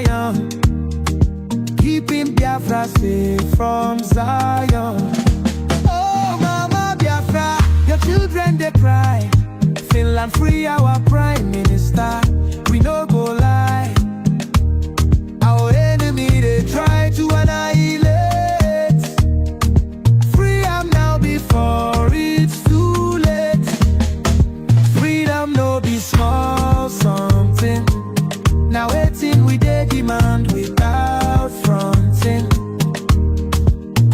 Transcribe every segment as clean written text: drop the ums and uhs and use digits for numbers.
lion, keeping Biafra safe from Zion. Oh, Mama Biafra, your children they cry. Finland free our prime minister. We no go lie. Our enemy they try to annihilate. Free am now before it's too late. Freedom no be small something. Now waiting we dey demand without fronting.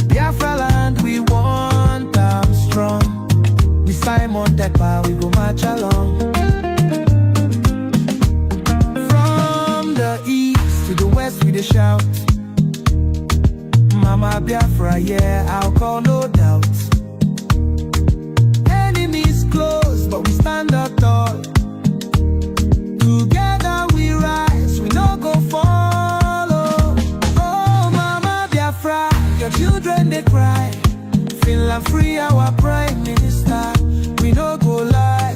Biafra land we want am strong. We Simon Ekpa we go march along. From the east to the west we dey shout. Mama Biafra, yeah, I'll call no doubt. Enemies close, but we stand up tall. Together we rise, we no go follow. Oh, Mama Biafra, your children they cry. Finland free our prime minister. We no go lie.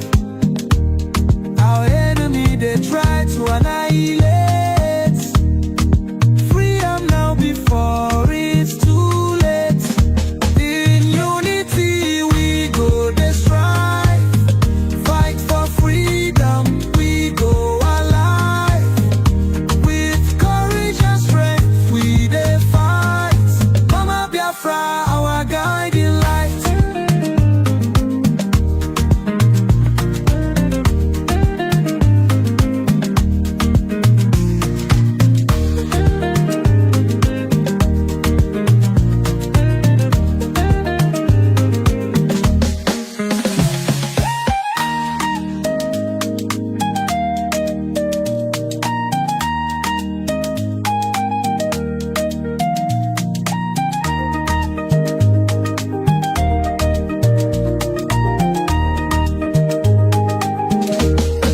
Our enemy they try to annihilate. Freedom now before it's too late. In unity we go dey strive. Fight for freedom, we go alive. With courage and strength we dey fight. Mama Biafra, our guiding light.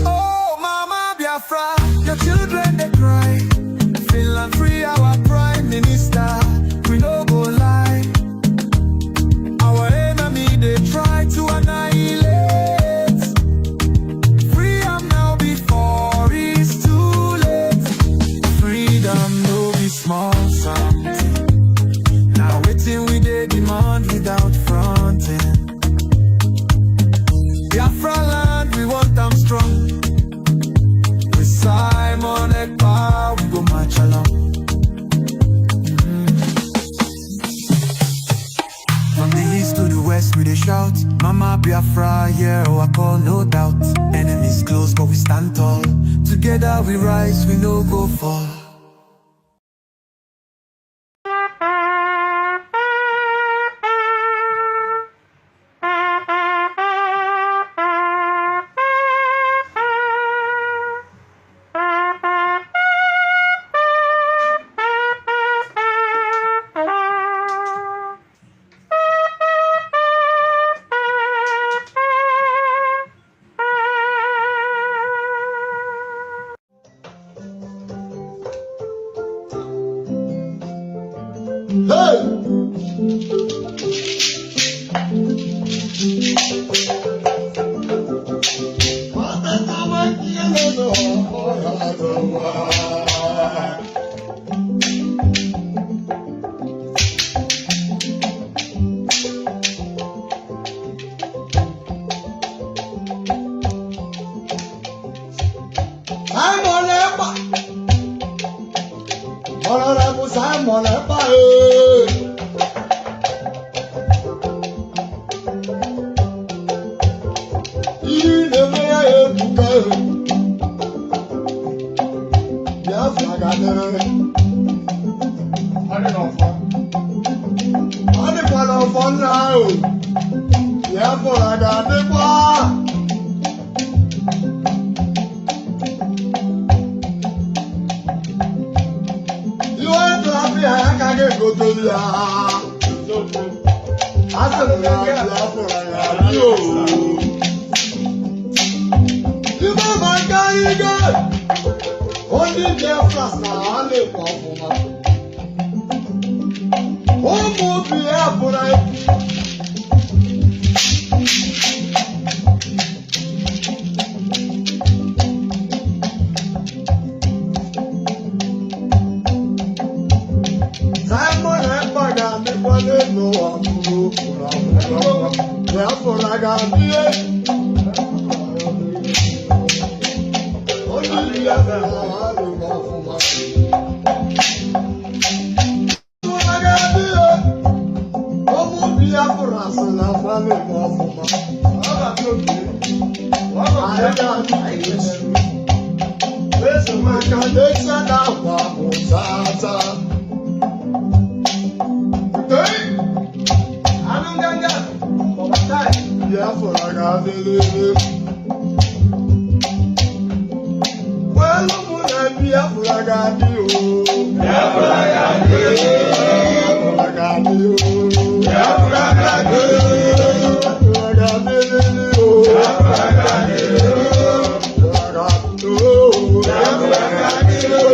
Oh, Mama Biafra, your children they cry. Finland free our prime minister. We no go lie. Our enemy they try to annihilate. Freedom now before it's too late. Freedom no be small something. Now waiting we dey demand without fronting. Biafra land we want them strong. With Simon Ekpa we go march along. From the east to the west we dey shout. Mama Biafra, yeah, oh I call no doubt. Enemies close but we stand tall. Together we rise, we no go fall. Simon Ekpa, Honorable Simon Ekpa, you never had to go. Biafra got it. I don't know fun now. Biafra got it. I can't go to the I said, you know my guy, you got only Biafra now. I live off. Oh, more Biafra. Simon Ekpa ga-adị kwado n'ụwa mụrụ okwu Biafra ga-adị onye Biafra adịghị ọfụma Biafra ga-adị ụmụ Biafra sị na adịghị ọfụma anyị ga-adị maka na-esi na-agwa bụ tata Biafra ga-adịrịrị Welu mụ na Biafra ga-adị Biafra ga-adị Biafra ga-adị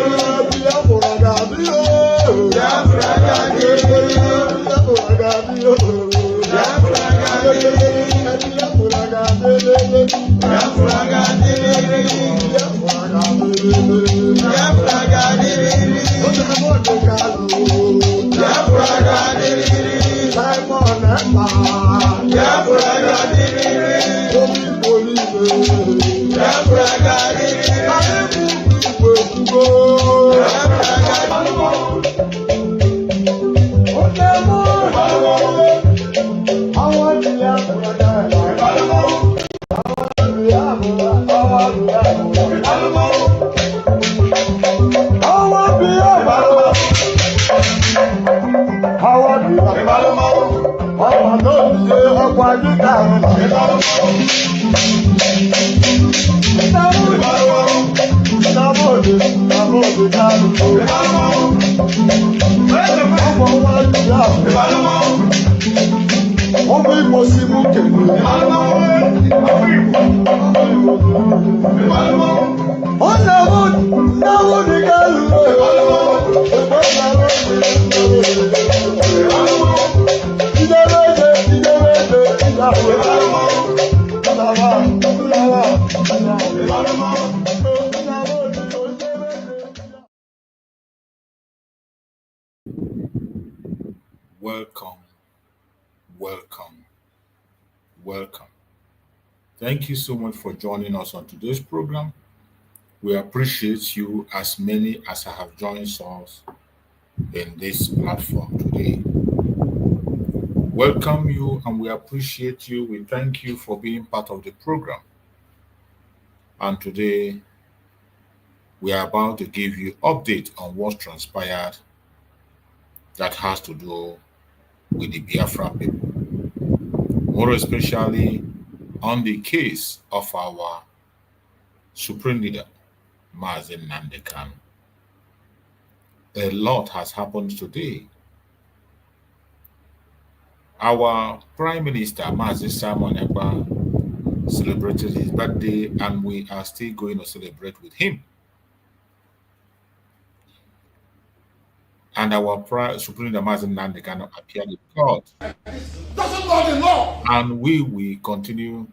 Biafra ga-adị Biafra ga-adịrịrị Biafra ga-adị Welcome. Thank you so much for joining us on today's program. We appreciate you as many as have joined us in this platform today. Welcome you and we appreciate you. We thank you for being part of the program. And today we are about to give you update on what transpired that has to do with the Biafra people. More especially on the case of our Supreme Leader, Mazi Nnamdi Kanu. A lot has happened today. Our Prime Minister, Mazi Simon Ekpa, celebrated his birthday and we are still going to celebrate with him. And our Supreme Leader, Mazi Nnamdi Kanu, appeared in court. Doesn't know the law. And we will continue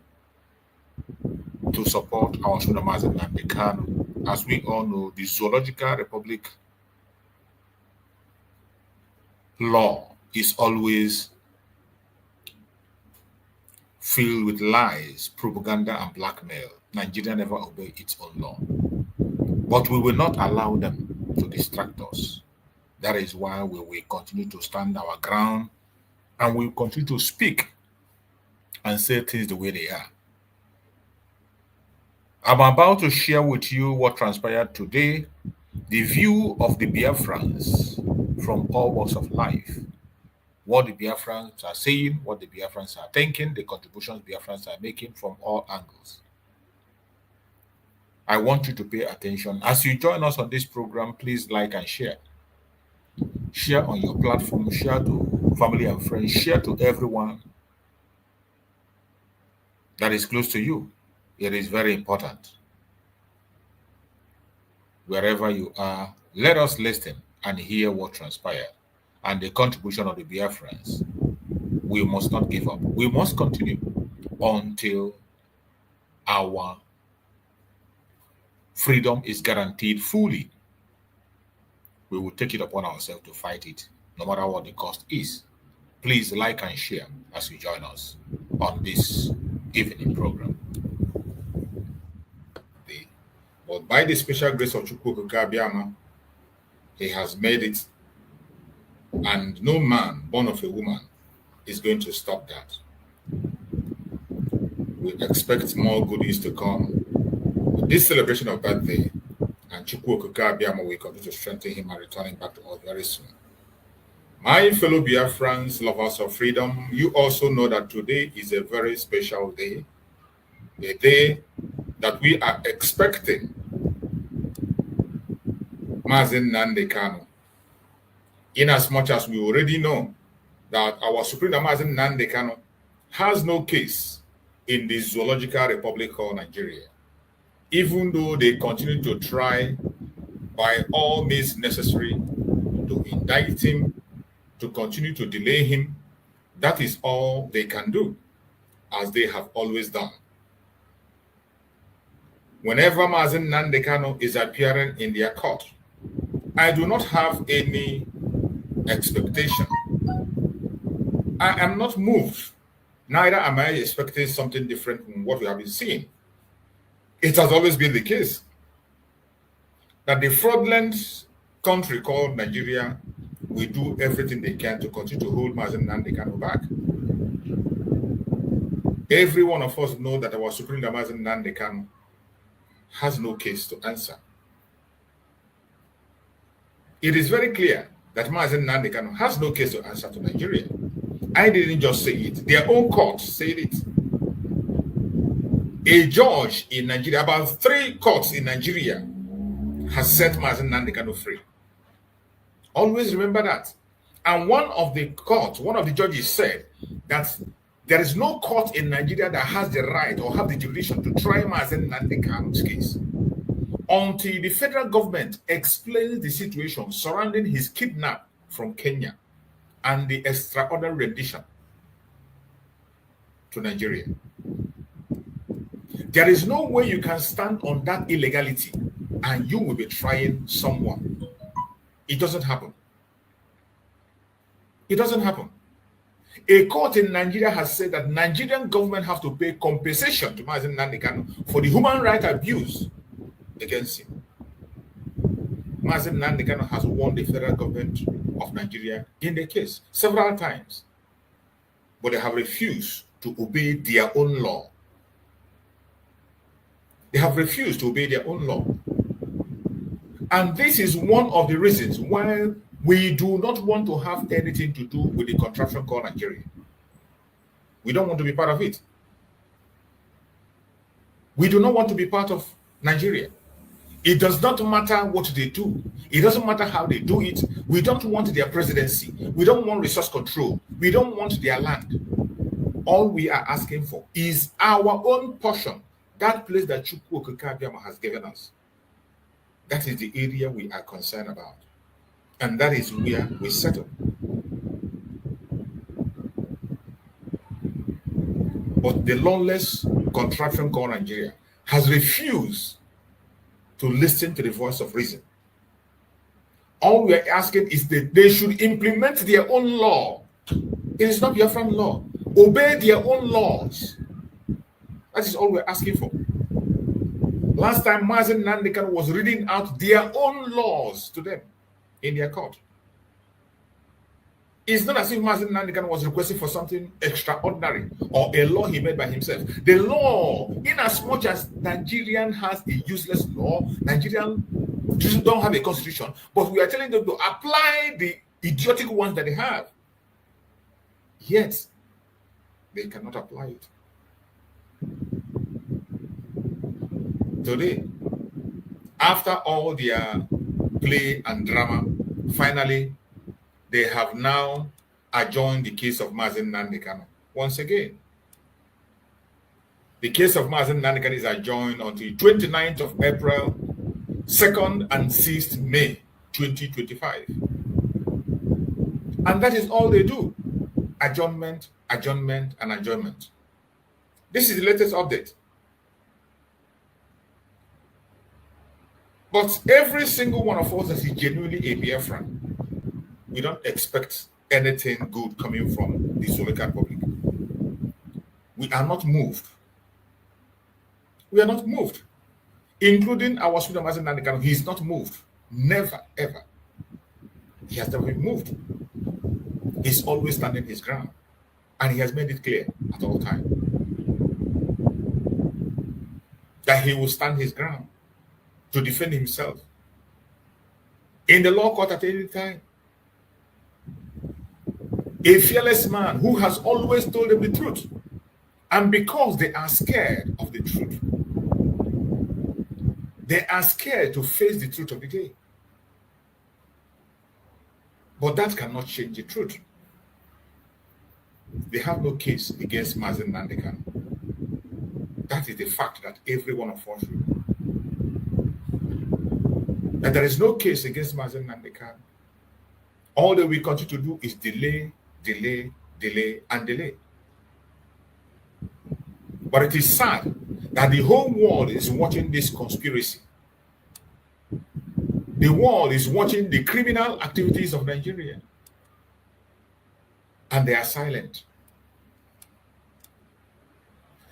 to support our Supreme Leader, Mazi Nnamdi Kanu. As we all know, the Zoological Republic law is always filled with lies, propaganda, and blackmail. Nigeria never obey its own law. But we will not allow them to distract us. That is why we will continue to stand our ground and we will continue to speak and say things the way they are. I'm about to share with you what transpired today, the view of the Biafrans from all walks of life, what the Biafrans are saying, what the Biafrans are thinking, the contributions Biafrans are making from all angles. I want you to pay attention. As you join us on this program, please like and share. Share on your platform, share to family and friends, share to everyone that is close to you. It is very important. Wherever you are, let us listen and hear what transpired and the contribution of the Biafrans. We must not give up. We must continue until our freedom is guaranteed fully. We will take it upon ourselves to fight it no matter what the cost is. Please like and share as you join us on this evening program. But by the special grace of Chukwu Biama, he has made it, and no man born of a woman is going to stop that. We expect more goodies to come. This celebration of birthday, and Chukwu Biama will continue to strengthen him and returning back to us very soon. My fellow Biafrans, lovers of freedom, you also know that today is a very special day, a day that we are expecting Mazi Nnamdi Kanu. In as much as we already know that our Supreme Mazi Nnamdi Kanu has no case in the Zoological Republic called Nigeria, even though they continue to try by all means necessary to indict him, to continue to delay him. That is all they can do, as they have always done. Whenever Mazi Nnamdi Kanu is appearing in their court, I do not have any expectation. I am not moved. Neither am I expecting something different from what we have been seeing. It has always been the case that the fraudulent country called Nigeria will do everything they can to continue to hold Mazi Nnamdi Kanu back. Every one of us know that our Supreme Mazi Nnamdi Kanu has no case to answer. It is very clear that Mazi Nnamdi Kanu has no case to answer to Nigeria. I didn't just say it. Their own court said it. A judge in Nigeria, about 3 courts in Nigeria, has set Mazi Nnamdi Kanu free. Always remember that. And one of the judges said that there is no court in Nigeria that has the right or have the jurisdiction to try Mazi Nnamdi Kanu's case until the federal government explains the situation surrounding his kidnap from Kenya and the extraordinary rendition to Nigeria. There is no way you can stand on that illegality and you will be trying someone. It doesn't happen. It doesn't happen. A court in Nigeria has said that Nigerian government have to pay compensation to Mazi Nnamdi Kanu for the human rights abuse against him. Mazi Nnamdi Kanu has won the federal government of Nigeria in the case several times, but they have refused to obey their own law. They have refused to obey their own law. And this is one of the reasons why we do not want to have anything to do with the contraption called Nigeria. We don't want to be part of it. We do not want to be part of Nigeria. It does not matter what they do. It doesn't matter how they do it. We don't want their presidency. We don't want resource control. We don't want their land. All we are asking for is our own portion, that place that Chukwu Biama has given us. That is the area we are concerned about. And that is where we settle. But the lawless contraption called Nigeria has refused to listen to the voice of reason. All we are asking is that they should implement their own law. It is not Biafran law. Obey their own laws. That is all we're asking for. Last time Mazi Nnamdi Kanu was reading out their own laws to them in their court. It's not as if Mazi Nnamdi Kanu was requesting for something extraordinary or a law he made by himself. The law, in as much as Nigerian has a useless law, Nigerian don't have a constitution, but we are telling them to apply the idiotic ones that they have. Yet, they cannot apply it. Today, after all their play and drama, finally, they have now adjourned the case of Mazi Nnamdi Kanu once again. The case of Mazi Nnamdi Kanu is adjourned until 29th of April, 2nd and 6th May 2025. And that is all they do. Adjournment, adjournment, and adjournment. This is the latest update. But every single one of us that is genuinely a Biafran we don't expect anything good coming from the Zuluka Republic. We are not moved. We are not moved. Including our Supreme Mazi Nnamdi Kanu, he is not moved. Never, ever. He has never been moved. He's always standing his ground. And he has made it clear at all times that he will stand his ground to defend himself in the law court at any time. A fearless man who has always told them the truth. And because they are scared of the truth, they are scared to face the truth of the day. But that cannot change the truth. They have no case against Mazi Nnamdi Kanu. That is the fact that every one of us know. That there is no case against Mazi Nnamdi Kanu. All that we continue to do is delay, delay, delay, and delay. But it is sad that the whole world is watching this conspiracy. The world is watching the criminal activities of Nigeria. And they are silent.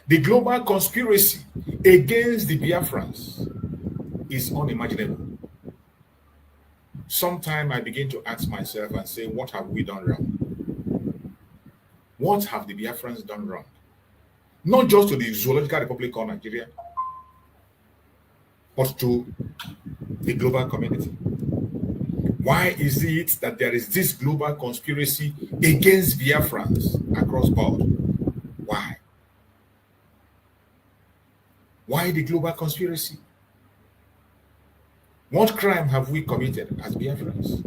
The global conspiracy against the Biafrans is unimaginable. Sometimes I begin to ask myself and say, what have we done wrong? What have the Biafrans done wrong? Not just to the Zoological Republic of Nigeria, but to the global community. Why is it that there is this global conspiracy against Biafrans across board? Why? Why the global conspiracy? What crime have we committed as Biafrans?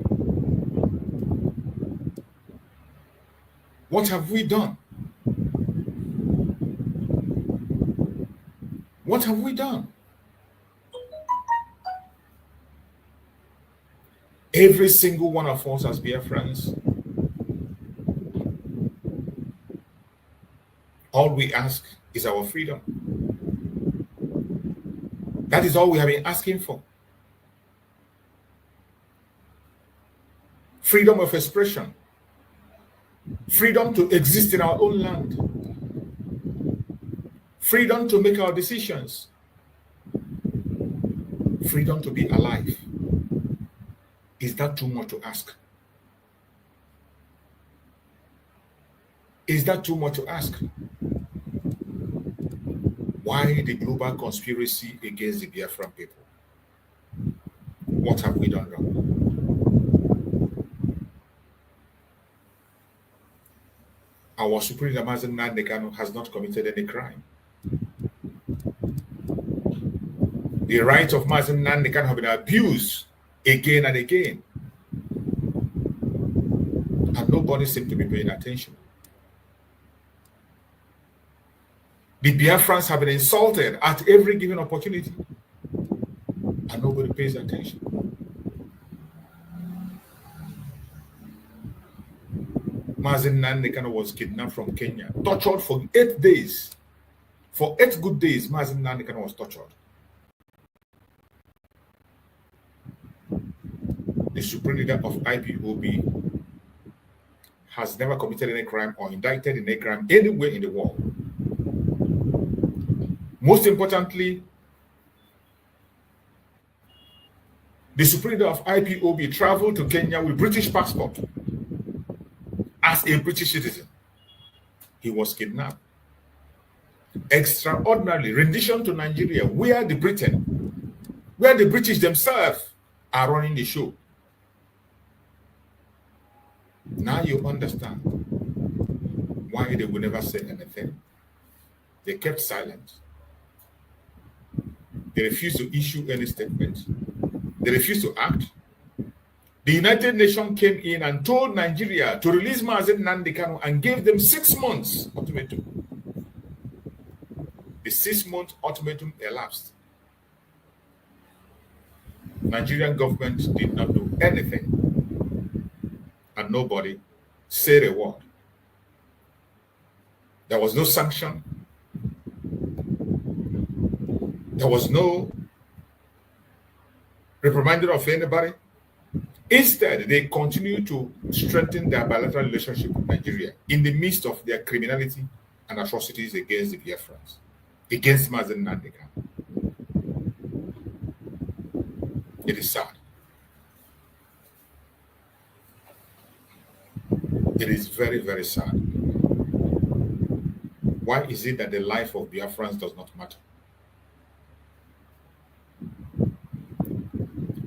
What have we done? What have we done? Every single one of us as Biafrans, all we ask is our freedom. That is all we have been asking for. Freedom of expression. Freedom to exist in our own land. Freedom to make our decisions. Freedom to be alive. Is that too much to ask? Is that too much to ask? Why the global conspiracy against the Biafran people? What have we done wrong? Our Supreme Leader Mazi Nnamdi Kanu has not committed any crime. The rights of Mazi Nnamdi Kanu have been abused again and again. And nobody seems to be paying attention. The Biafrans have been insulted at every given opportunity. And nobody pays attention. Mazi Nnamdi Kanu was kidnapped from Kenya, tortured for 8 days. For 8 good days, Mazi Nnamdi Kanu was tortured. The Supreme Leader of IPOB has never committed any crime or indicted in any crime anywhere in the world. Most importantly, the Supreme Leader of IPOB traveled to Kenya with British passport as a British citizen. He was kidnapped. Extraordinarily, rendition to Nigeria, where the British themselves are running the show. Now you understand why they would never say anything. They kept silent. They refused to issue any statement. They refused to act. The United Nations came in and told Nigeria to release Mazi Nnamdi Kanu and gave them 6 months ultimatum. The 6-month ultimatum elapsed. Nigerian government did not do anything. And nobody said a word. There was no sanction. There was no reprimanding of anybody. Instead, they continue to strengthen their bilateral relationship with Nigeria in the midst of their criminality and atrocities against the Biafrans, against Mazi Nnamdi Kanu. It is sad. It is very, very sad. Why is it that the life of Biafrans does not matter?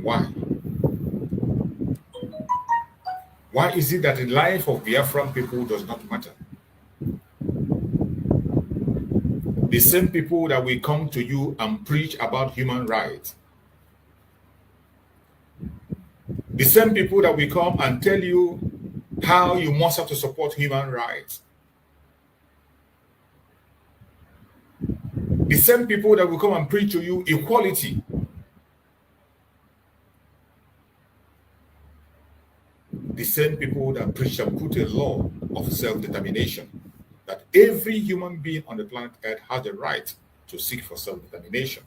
Why? Why is it that the life of Biafran people does not matter? The same people that will come to you and preach about human rights, the same people that will come and tell you how you must have to support human rights, the same people that will come and preach to you equality, the same people that preach and put a law of self-determination, that every human being on the planet Earth has the right to seek for self-determination.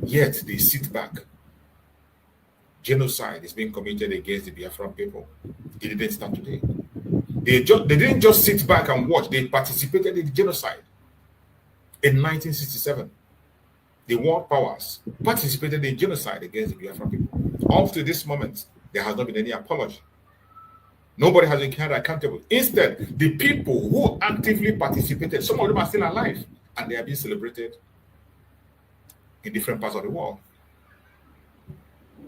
Yet they sit back. Genocide is being committed against the Biafran people. It didn't start today. They didn't just sit back and watch. They participated in the genocide. In 1967, the world powers participated in genocide against the Biafran people. Up to this moment, there has not been any apology. Nobody has been held accountable. Instead, the people who actively participated, some of them are still alive, and they are being celebrated in different parts of the world.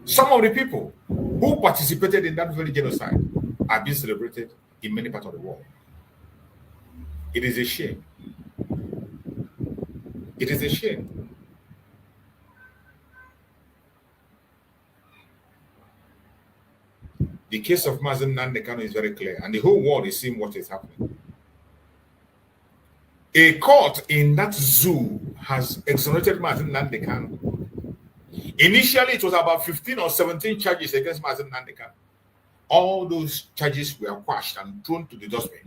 Some of the people who participated in that very genocide are being celebrated in many parts of the world. It is a shame. It is a shame. The case of Mazi Nnamdi Kanu is very clear, and the whole world is seeing what is happening. A court in that zoo has exonerated Mazi Nnamdi Kanu. Initially, it was about 15 or 17 charges against Mazi Nnamdi Kanu. All those charges were quashed and thrown to the dustbin.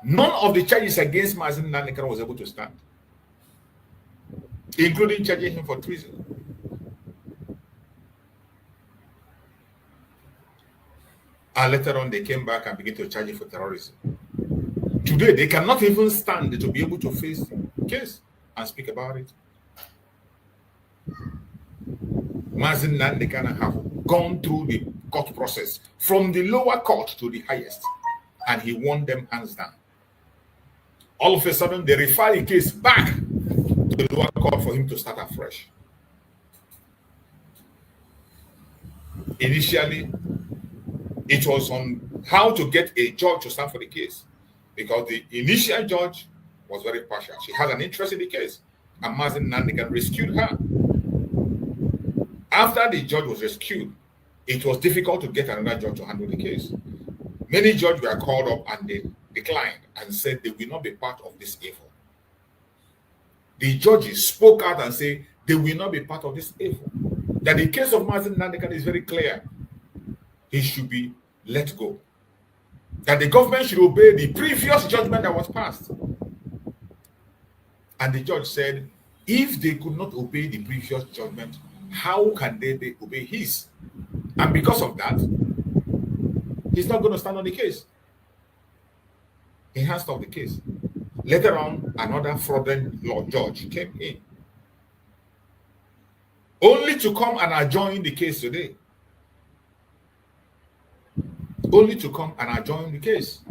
None of the charges against Mazi Nnamdi Kanu was able to stand, including charging him for treason. And later on, they came back and began to charge him for terrorism. Today, they cannot even stand to be able to face the case and speak about it. Mazi Nnamdi Kanu have gone through the court process from the lower court to the highest, and he won them hands down. All of a sudden, they refer the case back to the lower court for him to start afresh. Initially, it was on how to get a judge to stand for the case, because the initial judge was very partial. She had an interest in the case, and Mazi Nnamdi Kanu rescued her. After the judge was rescued, it was difficult to get another judge to handle the case. Many judges were called up and they declined and said they will not be part of this evil. The judges spoke out and said they will not be part of this evil. That the case of Mazi Nnamdi Kanu is very clear. He should be let go. That the government should obey the previous judgment that was passed. And the judge said, if they could not obey the previous judgment, how can they obey his? And because of that, he's not going to stand on the case. He has stopped the case. Later on, another fraudulent law judge came in, only to come and adjourn the case today. Only to come and adjourn the case.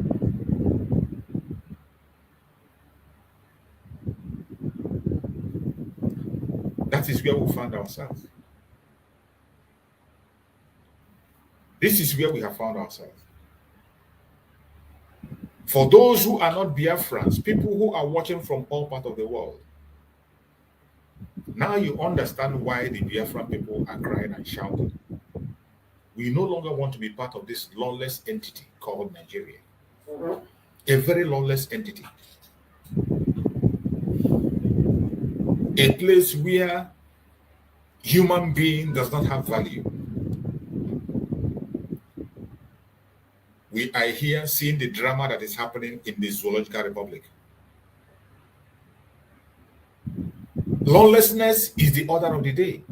That is where we found ourselves. This is where we have found ourselves. For those who are not Biafrans, people who are watching from all parts of the world, now you understand why the Biafran people are crying and shouting. We no longer want to be part of this lawless entity called Nigeria. A very lawless entity. A place where human being does not have value. We are here seeing the drama that is happening in the Zoological Republic. Lawlessness is the order of the day.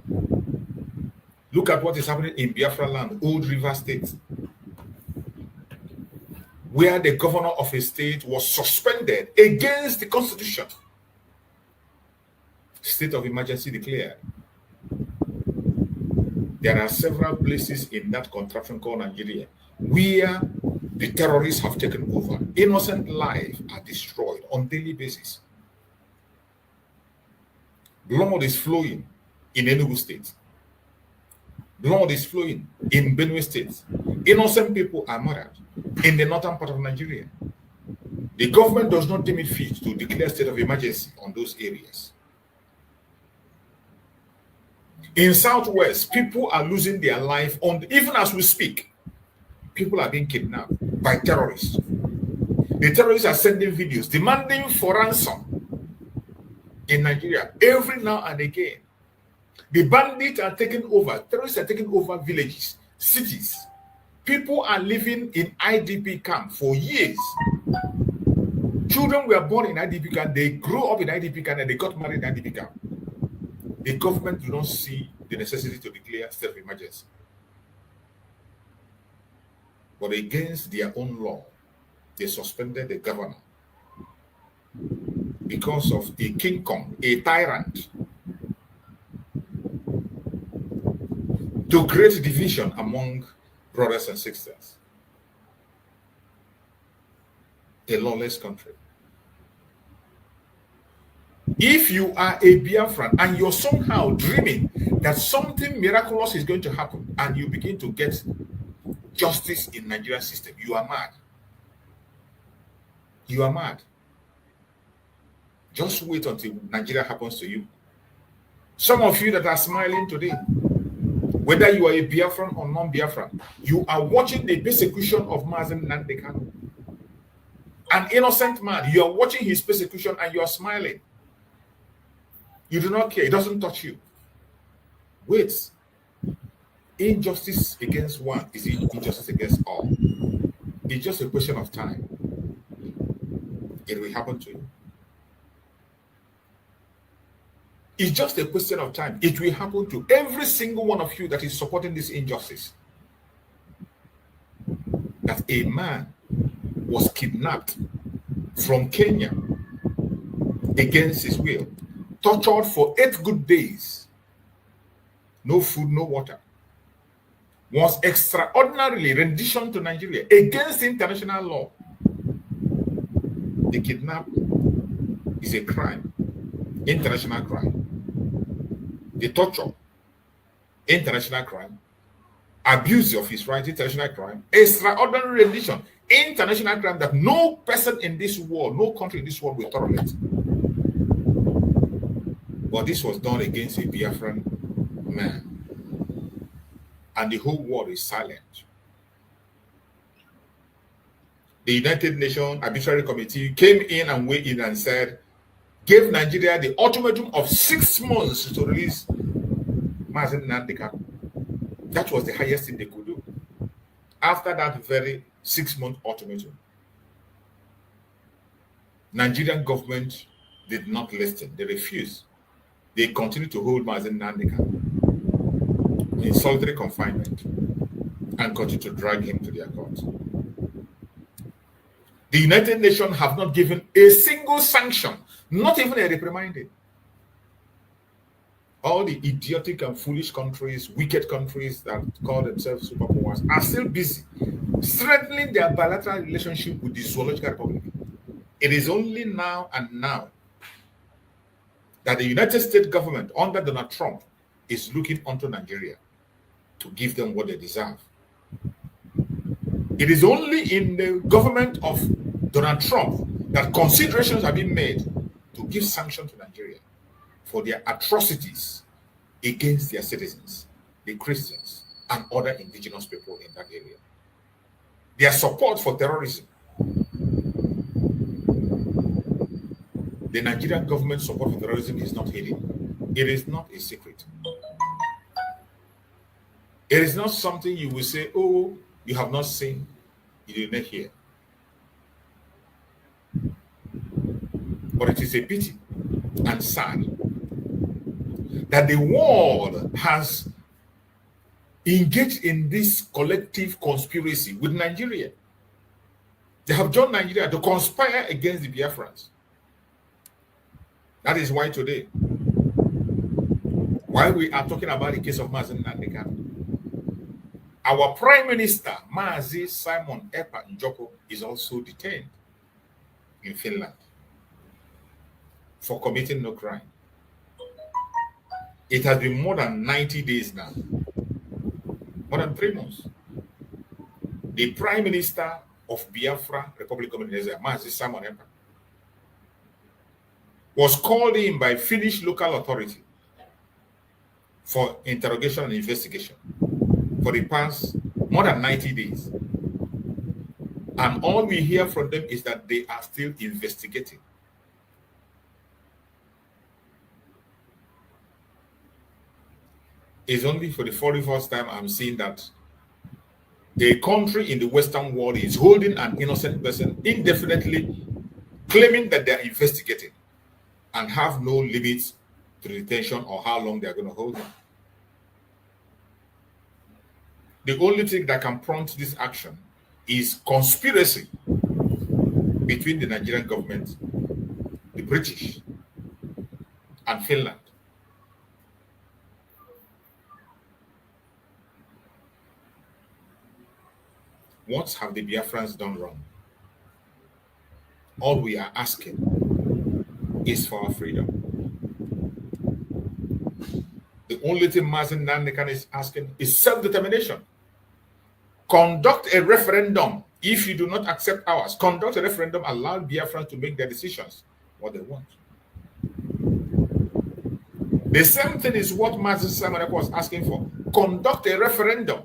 Look at what is happening in Biafra land, Old River State, where the governor of a state was suspended against the constitution. State of emergency declared. There are several places in that contraption called Nigeria where the terrorists have taken over. Innocent lives are destroyed on a daily basis. Blood is flowing in Enugu State. Blood is flowing in Benue State. Innocent people are murdered in the northern part of Nigeria. The government does not deem it fit to declare state of emergency on those areas. In Southwest, people are losing their life even as we speak. People are being kidnapped by terrorists. The terrorists are sending videos demanding for ransom in Nigeria every now and again. The bandits are taking over, terrorists are taking over villages, cities. People are living in IDP camp for years. Children were born in IDP camp, they grew up in IDP camp, and they got married in IDP camp. The government do not see the necessity to declare state of emergency. But against their own law, they suspended the governor because of a King Kong, a tyrant, to create division among brothers and sisters. A lawless country. If you are a Biafran and you're somehow dreaming that something miraculous is going to happen and you begin to get justice in Nigerian system, you are mad. You are mad. Just wait until Nigeria happens to you. Some of you that are smiling today, whether you are a Biafran or non-Biafran, you are watching the persecution of Mazi Nnamdi Kanu. An innocent man, you are watching his persecution and you are smiling. You do not care. It doesn't touch you. Wait. Injustice against one is injustice against all. It's just a question of time. It will happen to you. It's just a question of time. It will happen to every single one of you that is supporting this injustice. That a man was kidnapped from Kenya against his will, tortured for 8 good days, no food, no water, was extraordinarily renditioned to Nigeria against international law. The kidnapping is a crime, international crime. The torture, international crime. Abuse of his rights, international crime. Extraordinary rendition, international crime that no person in this world, no country in this world will tolerate. But this was done against a Biafran man. And the whole world is silent. The United Nations Arbitrary Committee came in and weighed in and said, gave Nigeria the ultimatum of 6 months to release Mazi Nnamdi Kanu. That was the highest thing they could do. After that very 6-month ultimatum, Nigerian government did not listen. They refused. They continued to hold Mazi Nnamdi Kanu in solitary confinement and continue to drag him to their court. The United Nations have not given a single sanction, not even a reprimanding. All the idiotic and foolish countries, wicked countries that call themselves superpowers are still busy strengthening their bilateral relationship with the Zoological Republic. It is only now and now that the United States government under Donald Trump is looking onto Nigeria to give them what they deserve. It is only in the government of Donald Trump that considerations have been made to give sanctions to Nigeria for their atrocities against their citizens, the Christians, and other indigenous people in that area. Their support for terrorism. The Nigerian government's support for terrorism is not hidden. It is not a secret. It is not something you will say, oh, you have not seen, you did not hear. But it is a pity and sad that the world has engaged in this collective conspiracy with Nigeria. They have joined Nigeria to conspire against the Biafrans. That is why today, while we are talking about the case of Mazi Nnamdi Kanu, our Prime Minister, Mazi Simon Ekpa Njoku, is also detained in Finland for committing no crime. It has been more than 90 days now, more than 3 months. The Prime Minister of Biafra, Republic of Nigeria, Mazi Simon Ekpa, was called in by Finnish local authority for interrogation and investigation for the past more than 90 days. And all we hear from them is that they are still investigating. It's only for the 41st time I'm seeing that a country in the Western world is holding an innocent person indefinitely, claiming that they are investigating and have no limits to detention or how long they are going to hold them. The only thing that can prompt this action is conspiracy between the Nigerian government, the British, and Finland. What have the Biafrans done wrong? All we are asking is for our freedom. The only thing Mazi Nnamdi Kanu is asking is self-determination. Conduct a referendum. If you do not accept ours, conduct a referendum, allow Biafrans to make their decisions, what they want. The same thing is what Mazi Simon Ekpa was asking for. Conduct a referendum.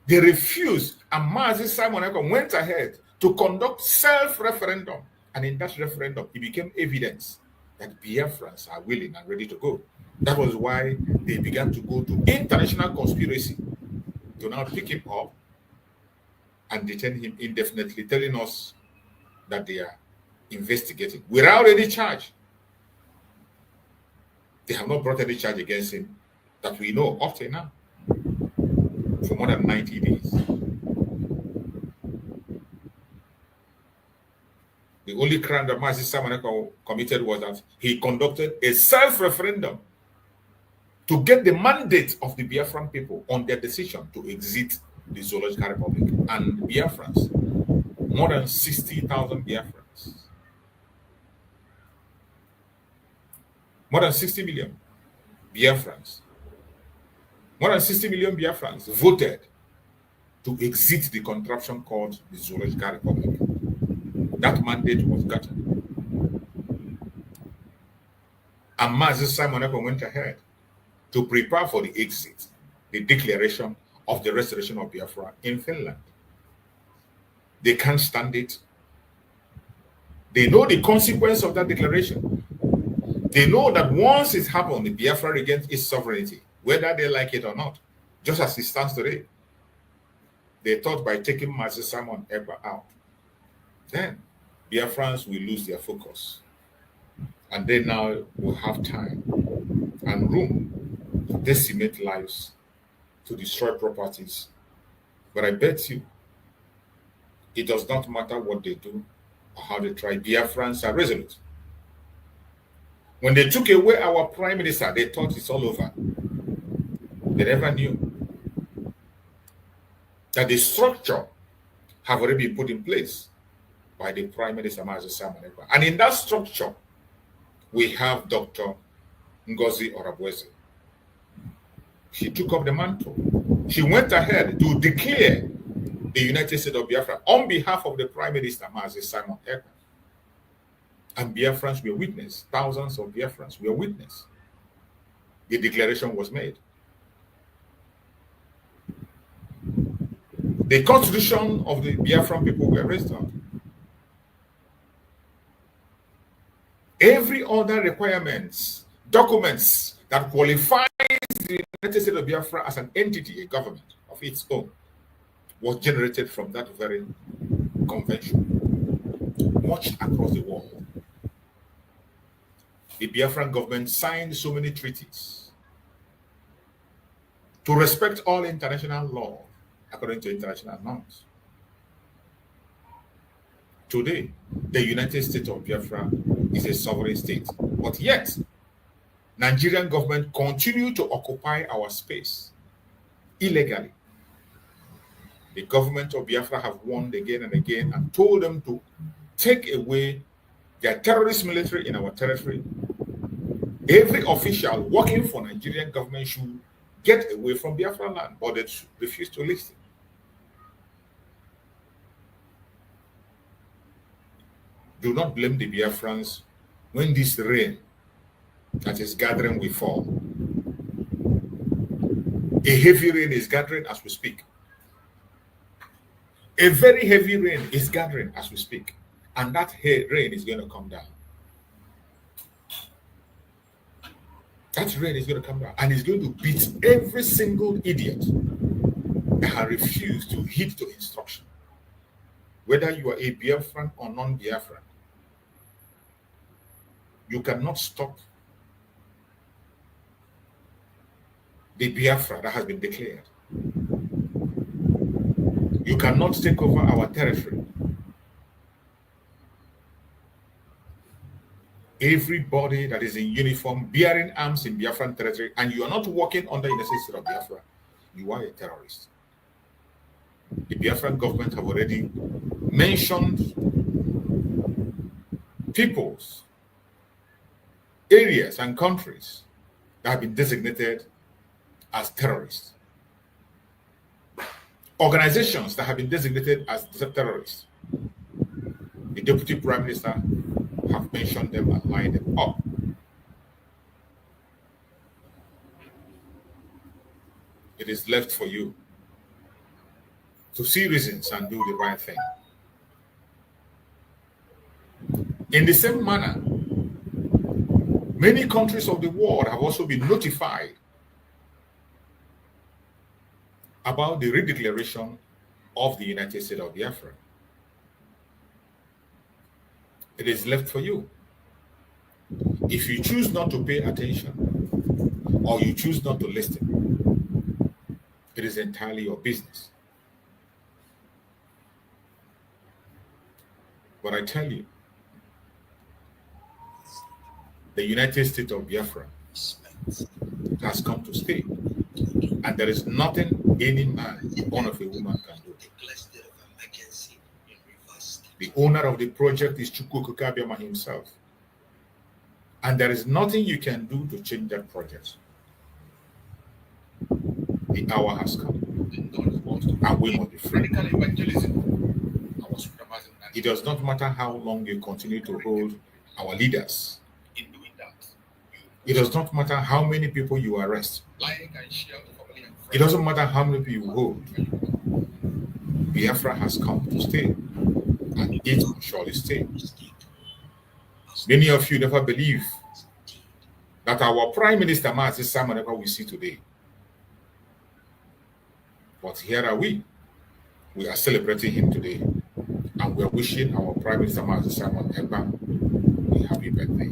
They refused, and Mazi Simon Ekpa went ahead to conduct self-referendum. And in that referendum, it became evidence that Biafrans are willing and ready to go. That was why they began to go to international conspiracy to now pick him up and detain him indefinitely, telling us that they are investigating without any charge. They have not brought any charge against him that we know up to now for more than 90 days. The only crime that Mazi Simon Ekpa committed was that he conducted a self-referendum to get the mandate of the Biafran people on their decision to exit the Zoological Republic. And Biafrans, more than 60,000 Biafrans, more than 60 million Biafrans, more than 60 million Biafrans voted to exit the contraption called the Zoological Republic. That mandate was gotten. And Mazi Simon Ekpa went ahead to prepare for the exit, the declaration of the restoration of Biafra in Finland. They can't stand it. They know the consequence of that declaration. They know that once it happened, the Biafra regains its sovereignty, whether they like it or not, just as it stands today. They thought by taking Mazi Simon Ekpa out, then Biafrans will lose their focus. And they now will have time and room to decimate lives, to destroy properties. But I bet you, it does not matter what they do or how they try. Biafrans are resolute. When they took away our Prime Minister, they thought it's all over. They never knew that the structure have already been put in place by the Prime Minister, Mazi Simon Ekpa. And in that structure, we have Dr. Ngozi Orabweze. She took up the mantle. She went ahead to declare the United States of Biafra on behalf of the Prime Minister, Mazi Simon Ekpa. And Biafrans were witness. Thousands of Biafrans were witness. The declaration was made. The constitution of the Biafran people were restored. Every other requirements, documents that qualifies the United States of Biafra as an entity, a government of its own, was generated from that very convention. Watched across the world. The Biafran government signed so many treaties to respect all international law according to international norms. Today, the United States of Biafra is a sovereign state, but yet Nigerian government continue to occupy our space illegally. The government of Biafra have warned again and again and told them to take away their terrorist military in our territory. Every official working for Nigerian government should get away from Biafra land, but they refuse to listen. Do not blame the Biafrans when this rain that is gathering will fall. A heavy rain is gathering as we speak. A very heavy rain is gathering as we speak. And that rain is going to come down. That rain is going to come down. And it's going to beat every single idiot that has refused to heed to instruction. Whether you are a Biafran or non-Biafran, you cannot stop the Biafra that has been declared. You cannot take over our territory. Everybody that is in uniform bearing arms in Biafran territory and you are not working under the United States of Biafra, you are a terrorist. The Biafran government have already mentioned peoples, areas and countries that have been designated as terrorists. Organizations that have been designated as terrorists. The Deputy Prime Minister have mentioned them and lined them up. It is left for you to see reasons and do the right thing. In the same manner, many countries of the world have also been notified about the redeclaration of the United States of Biafra. It is left for you. If you choose not to pay attention or you choose not to listen, it is entirely your business. But I tell you, the United States of Biafra has come to stay. And there is nothing any man, born of a woman, can do. The owner of the project is Njoku himself. And there is nothing you can do to change that project. The hour has come. And we must be free. It does not matter how long you continue to hold our leaders. It does not matter how many people you arrest. It doesn't matter how many people you hold. Biafra has come to stay, and it will surely stay. Many of you never believe that our Prime Minister Mazi someone we see today. But here are we. We are celebrating him today, and we are wishing our Prime Minister Mazi Ekpa a happy birthday.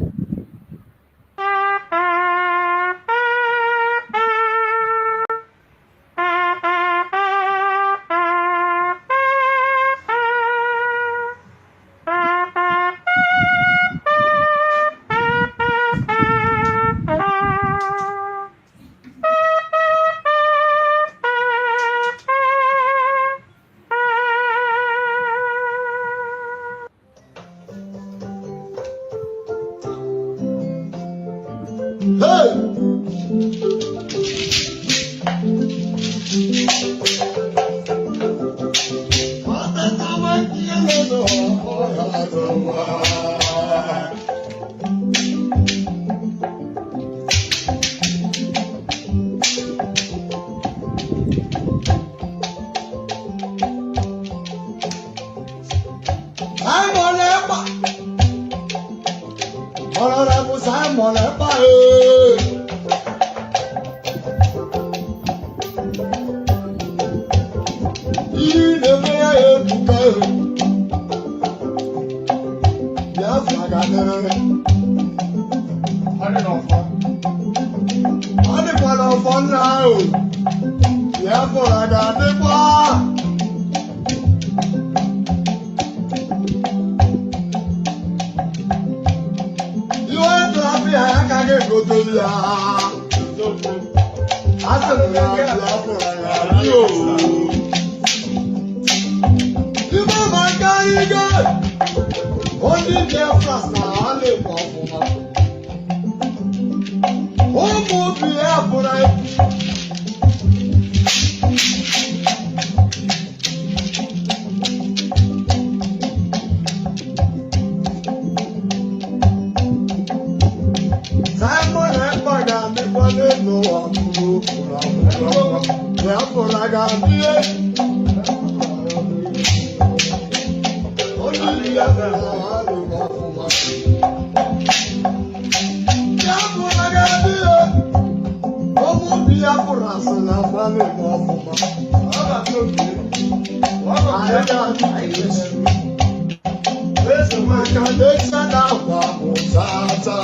Biafra ga-adịkwa. Iwe ndụ abịa ya ka ga-egote ya. Asị m na Biafra ga-adị o. Ibe maka ige. Only Biafrans na ha na-ekwu ọfụma. Ụmụ Biafra Simon Ekpa ga-adịkwa n'elu ụwa mkpụrụ okwu na Biafra ga-adị. Only Biafra na ha na-ekwu ọfụma. Biafra ga-adị. Ụmụ Biafrans na ha na-ekwu ọfụma. Anyị ga-adị. Eze maka na-eche na akwa bụ tata.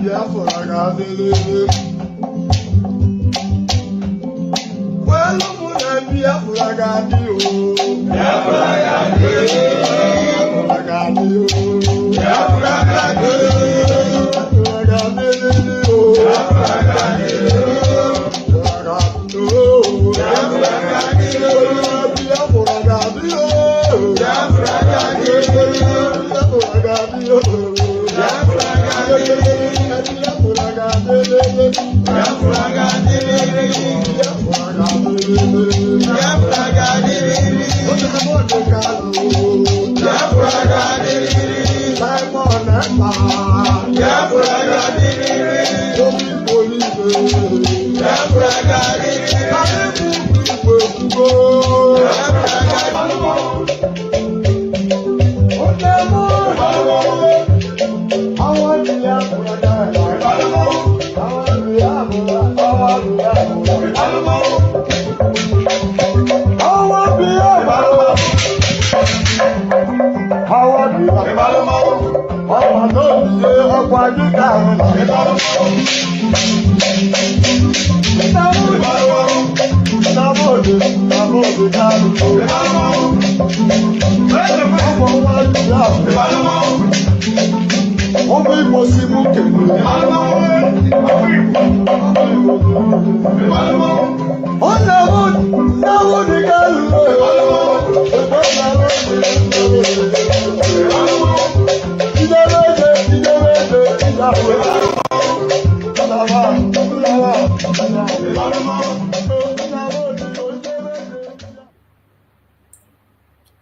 Biafra ga-adịrịrị. Kwelu mụ na Biafra ga-adị o. Biafra ga-adị. Biafra ga-adị o. Biafra ga-adị. Biafra ga-adịrịrị o. Biafra ga-adịrịrị. Biafra ga-adị o. Biafra ga-adị. Biafra ga-adị o. Biafra ga-adị. Biafra ga-adị o. Biafra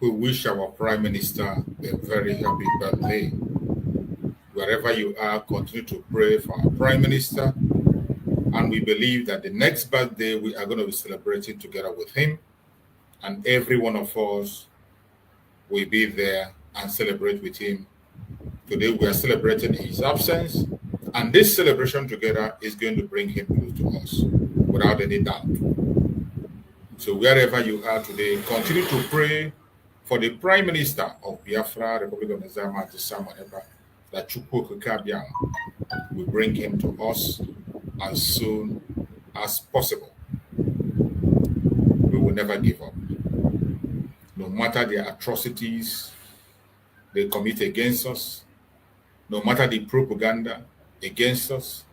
We wish our Prime Minister a very happy birthday. Wherever you are, continue to pray for our Prime Minister. And we believe that the next birthday we are going to be celebrating together with him. And every one of us will be there and celebrate with him. Today we are celebrating his absence. And this celebration together is going to bring him close to us, without any doubt. So wherever you are today, continue to pray for the Prime Minister of Biafra, Republic of Nigeria, that Chukwu Kabian will bring him to us as soon as possible. We will never give up. No matter the atrocities they commit against us, no matter the propaganda against us,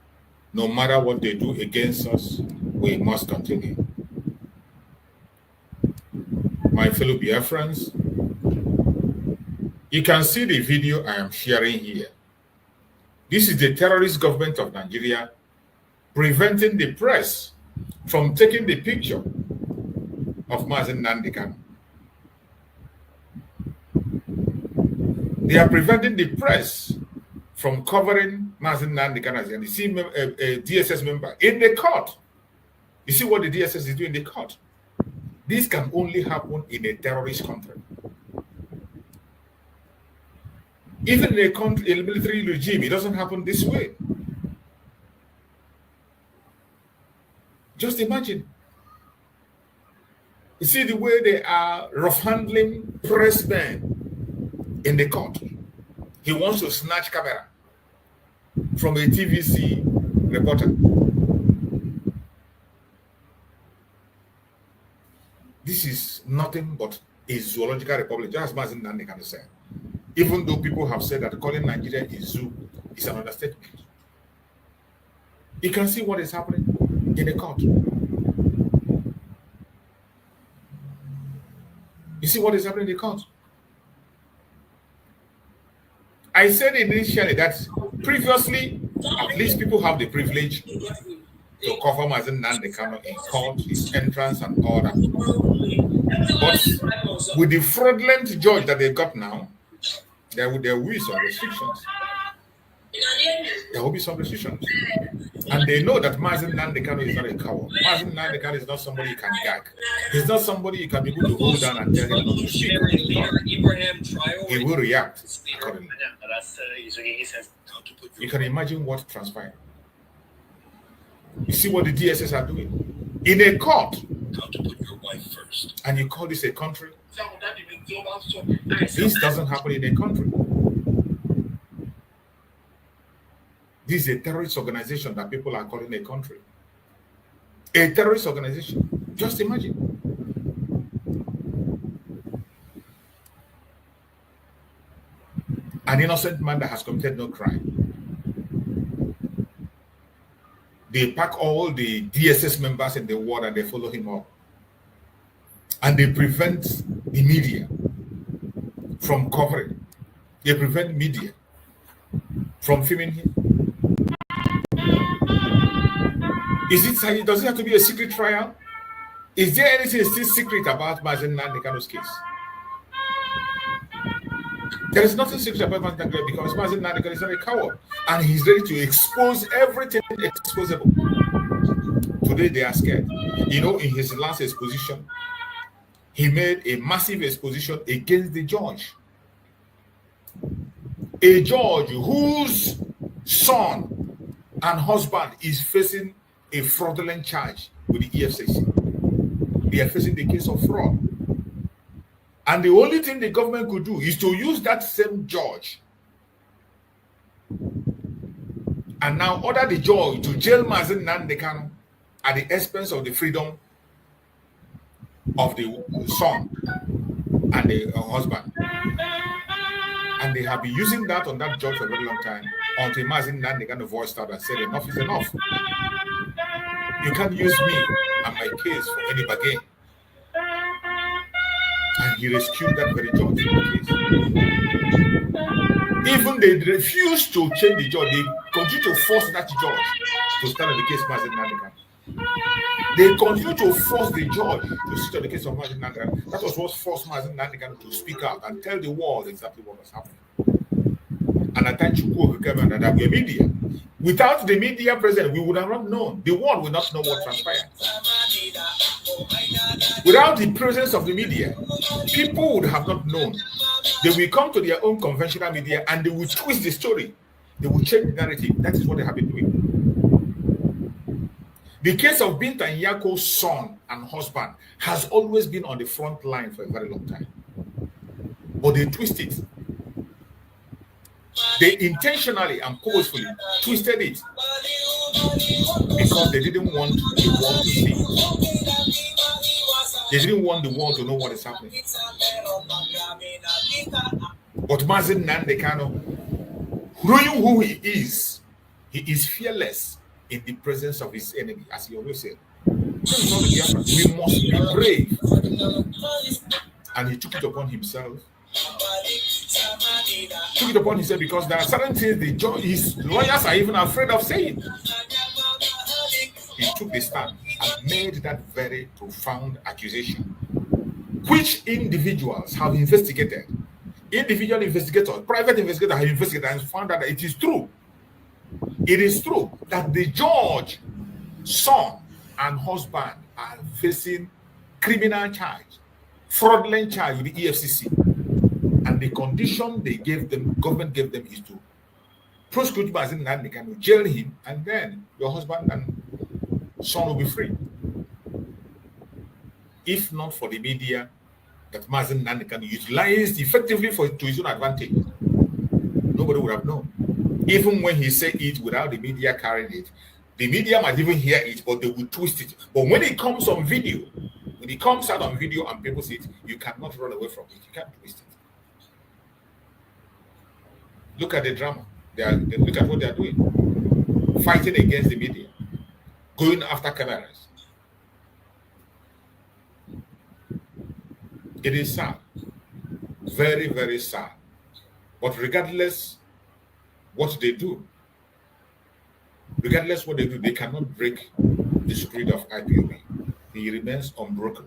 no matter what they do against us, we must continue. My fellow Biafrans, you can see the video I am sharing here. This is the terrorist government of Nigeria preventing the press from taking the picture of Mazi Nnamdi Kanu. They are preventing the press from covering Mazi Nnamdi Kanu as a DSS member in the court. You see what the DSS is doing in the court? This can only happen in a terrorist country. Even in a military regime, it doesn't happen this way. Just imagine. You see the way they are rough handling pressmen in the court. He wants to snatch camera. from a TVC reporter. This is nothing but a zoological republic, just as Mazi Nnamdi Kanu said. Even though people have said that calling Nigeria a zoo is an understatement. You can see what is happening in the court. You see what is happening in the court. I said initially that previously, at least people have the privilege to cover Mazi Nnamdi Kanu in court, his entrance and all that. But with the fraudulent judge that they got now, there will be some restrictions. There will be some restrictions. And they know that Mazi Nnamdi Kanu is not a coward. Mazi Nnamdi Kanu is not somebody you can gag. He's not somebody you can be able to hold down and tell him not to speak. He will react accordingly. You can imagine what transpired. You see what the DSS are doing in a court. And you call this a country? This doesn't happen in a country. This is a terrorist organization that people are calling a country. A terrorist organization. Just imagine. An innocent man that has committed no crime. They pack all the DSS members in the world and they follow him up. And they prevent the media from covering. They prevent media from filming him. Does it have to be a secret trial? Is there anything still secret about Mazi Nnamdi Kanu's case? There is nothing secret about Mazi Nnamdi Kanu because Mazi Nnamdi Kanu is not a coward and he's ready to expose everything exposable. Today they are scared. You know, in his last exposition, he made a massive exposition against the judge. A judge whose son and husband is facing a fraudulent charge with the EFCC. They are facing the case of fraud. And the only thing the government could do is to use that same judge and now order the judge to jail Mazi Nnamdi Kanu at the expense of the freedom of the son and the husband. And they have been using that on that judge for a very long time until Mazi Nnamdi Kanu voiced out and said enough is enough. You can't use me and my case for any bargain. And he rescued that very judge in the case. Even they refused to change the judge. They continue to force that judge to stand on the case of Mazi Nnamdi Kanu. They continue to force the judge to sit on the case of Mazi Nnamdi Kanu. That was what forced Mazi Nnamdi Kanu to speak out and tell the world exactly what was happening. And at that Njoku came and that were media. Without the media present, we would have not known. The world would not know what transpired. Without the presence of the media, people would have not known. They will come to their own conventional media and they will twist the story. They will change the narrative. That is what they have been doing. The case of Binta Nyako's son and husband has always been on the front line for a very long time. But they twist it. They intentionally and purposefully twisted it because they didn't want the world to see. They didn't want the world to know what is happening. But Mazi Nnamdi Kanu, knowing who he is fearless in the presence of his enemy, as he always said. We must be brave. And he took it upon himself. Took it upon himself because there are certain things his lawyers are even afraid of saying. He took the stand and made that very profound accusation, which individuals have investigated. Individual investigators, private investigators have investigated and found out that it is true. It is true that the judge, son, and husband are facing criminal charge, fraudulent charge with the EFCC. And the condition they gave them, government gave them, is to prosecute Mazi Nnamdi Kanu, jail him, and then your husband and son will be free. If not for the media that Mazi Nnamdi Kanu utilized effectively to his own advantage, nobody would have known. Even when he say it without the media carrying it, the media might even hear it, but they will twist it. But when it comes on video, when it comes out on video and people see it, you cannot run away from it. You can't twist it. Look at the drama. They look at what they are doing. Fighting against the media. Going after cameras. It is sad. Very, very sad. But regardless what they do, they cannot break the spirit of IPOB. He remains unbroken.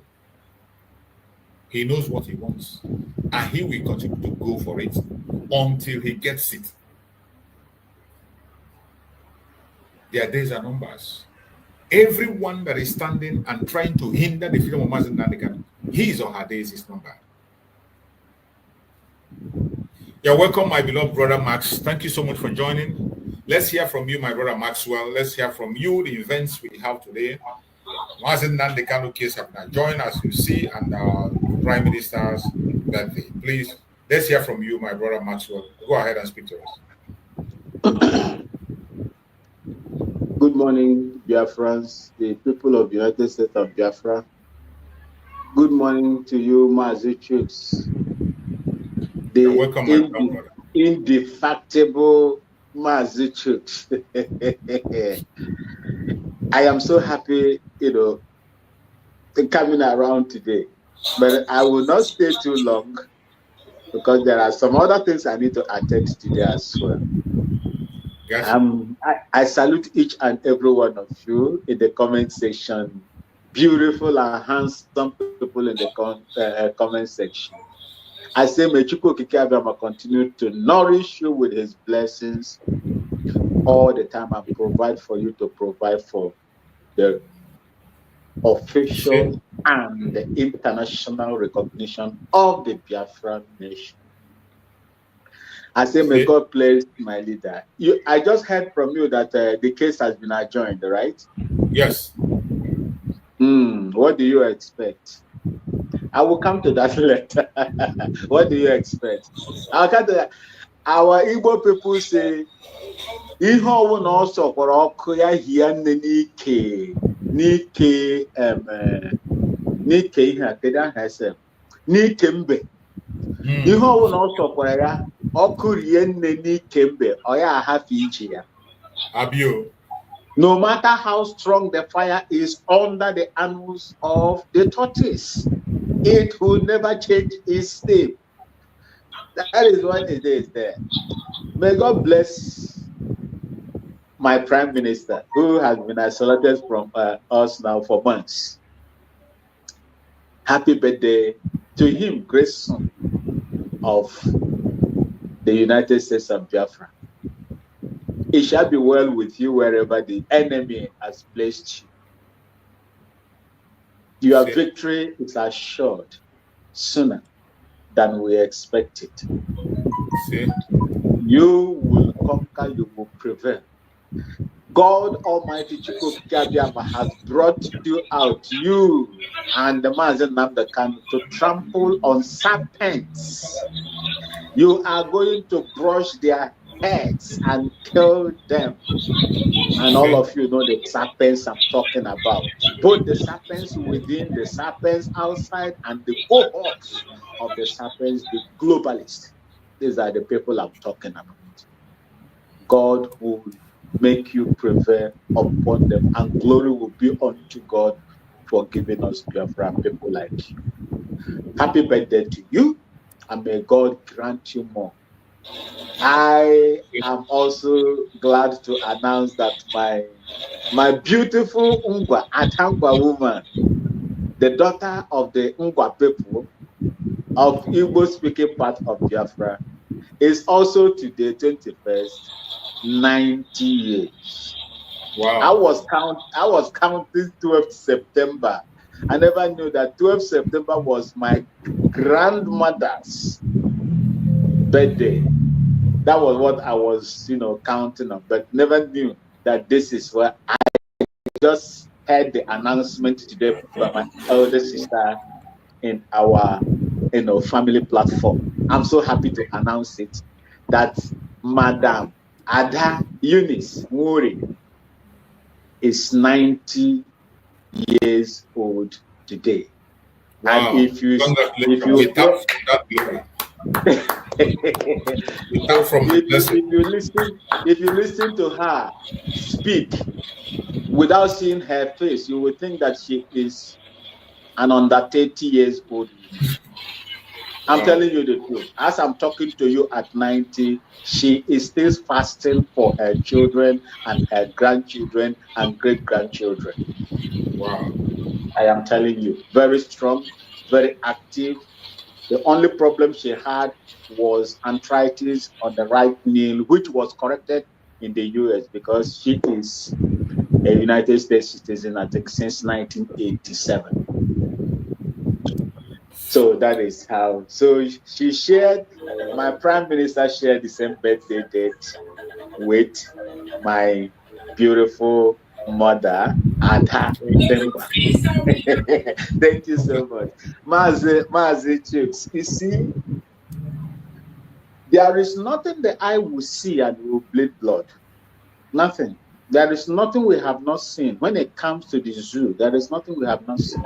He knows what he wants. And he will continue to go for it until he gets it. Their days are numbers. Everyone that is standing and trying to hinder the freedom of Mazi Nnamdi Kanu, his or her days is numbered. You're welcome, my beloved brother Max. Thank you so much for joining. Let's hear from you, my brother Maxwell. Let's hear from you the events we have today. Mazi Nnamdi Kanu case have now joined, as you see, and our Prime Minister's birthday. Please, let's hear from you, my brother Maxwell. Go ahead and speak to us. Good morning, Biafrans, the people of the United States of Biafra. Good morning to you, Mazi Chooks. You're welcome, my brother. Indefatigable Mazi Chooks. I am so happy, coming around today. But I will not stay too long because there are some other things I need to attend today as well. Gotcha. I salute each and every one of you in the comment section. Beautiful and handsome people in the comment section. I say, may Chukwu Okike Abiama continue to nourish you with his blessings all the time and provide for you to provide for the official and the international recognition of the Biafran nation. I say, may God bless my leader. I just heard from you that the case has been adjourned, right? Yes. What do you expect? I will come to that later. What do you expect? I'll come to that. Our Igbo people say, "Ihe owu na ọsọ kwara ọkụ ya hie nne n'ike ihe a kedu aha ese n'ike mbe." Ihe owu na ọsọ kwara ya ọkụ rie nne n'ike mbe ọ ya ahafe iji ya. Abio. No matter how strong the fire is under the anus of the tortoise, it will never change its name. That is what it is there. May God bless my Prime Minister, who has been isolated from us now for months. Happy birthday to him, great son of the United States of Biafra. It shall be well with you wherever the enemy has placed you. Your victory is assured sooner than we expected. You will conquer, you will prevail. God Almighty Chukwu Okike Abiama has brought you out, you and the Mazi Nnamdi Kanu, to trample on serpents. You are going to brush their heads and kill them. And all of you know the serpents I'm talking about. Both the serpents within, the serpents outside, and the cohorts of the serpents, the globalists. These are the people I'm talking about. God will make you prevail upon them, and glory will be unto God for giving us Biafra people like you. Happy birthday to you, and may God grant you more. I am also glad to announce that my beautiful Ngwa Atangwa woman, the daughter of the Ngwa people of Igbo speaking part of Biafra, is also today 21st, 90 years. Wow. I was counting 12th September. I never knew that 12th September was my grandmother's birthday. That was what I was, counting on, but never knew that this is where I just heard the announcement today from my elder sister in our, family platform. I'm so happy to announce it that Madam Ada Eunice Muri is 90 years old today. Wow. And if you if you listen to her speak without seeing her face, you would think that she is an under 30 years old woman. I'm telling you the truth. As I'm talking to you at 90, she is still fasting for her children and her grandchildren and great-grandchildren. Wow. I am telling you, very strong, very active. The only problem she had was arthritis on the right knee, which was corrected in the US because she is a United States citizen, I think, since 1987. So that is how. So she shared, my prime minister shared the same birthday date with my beautiful mother, Ada. Thank you so much. Mazi Chips. You see, there is nothing the eye will see and will bleed blood. Nothing. There is nothing we have not seen. When it comes to the zoo, there is nothing we have not seen.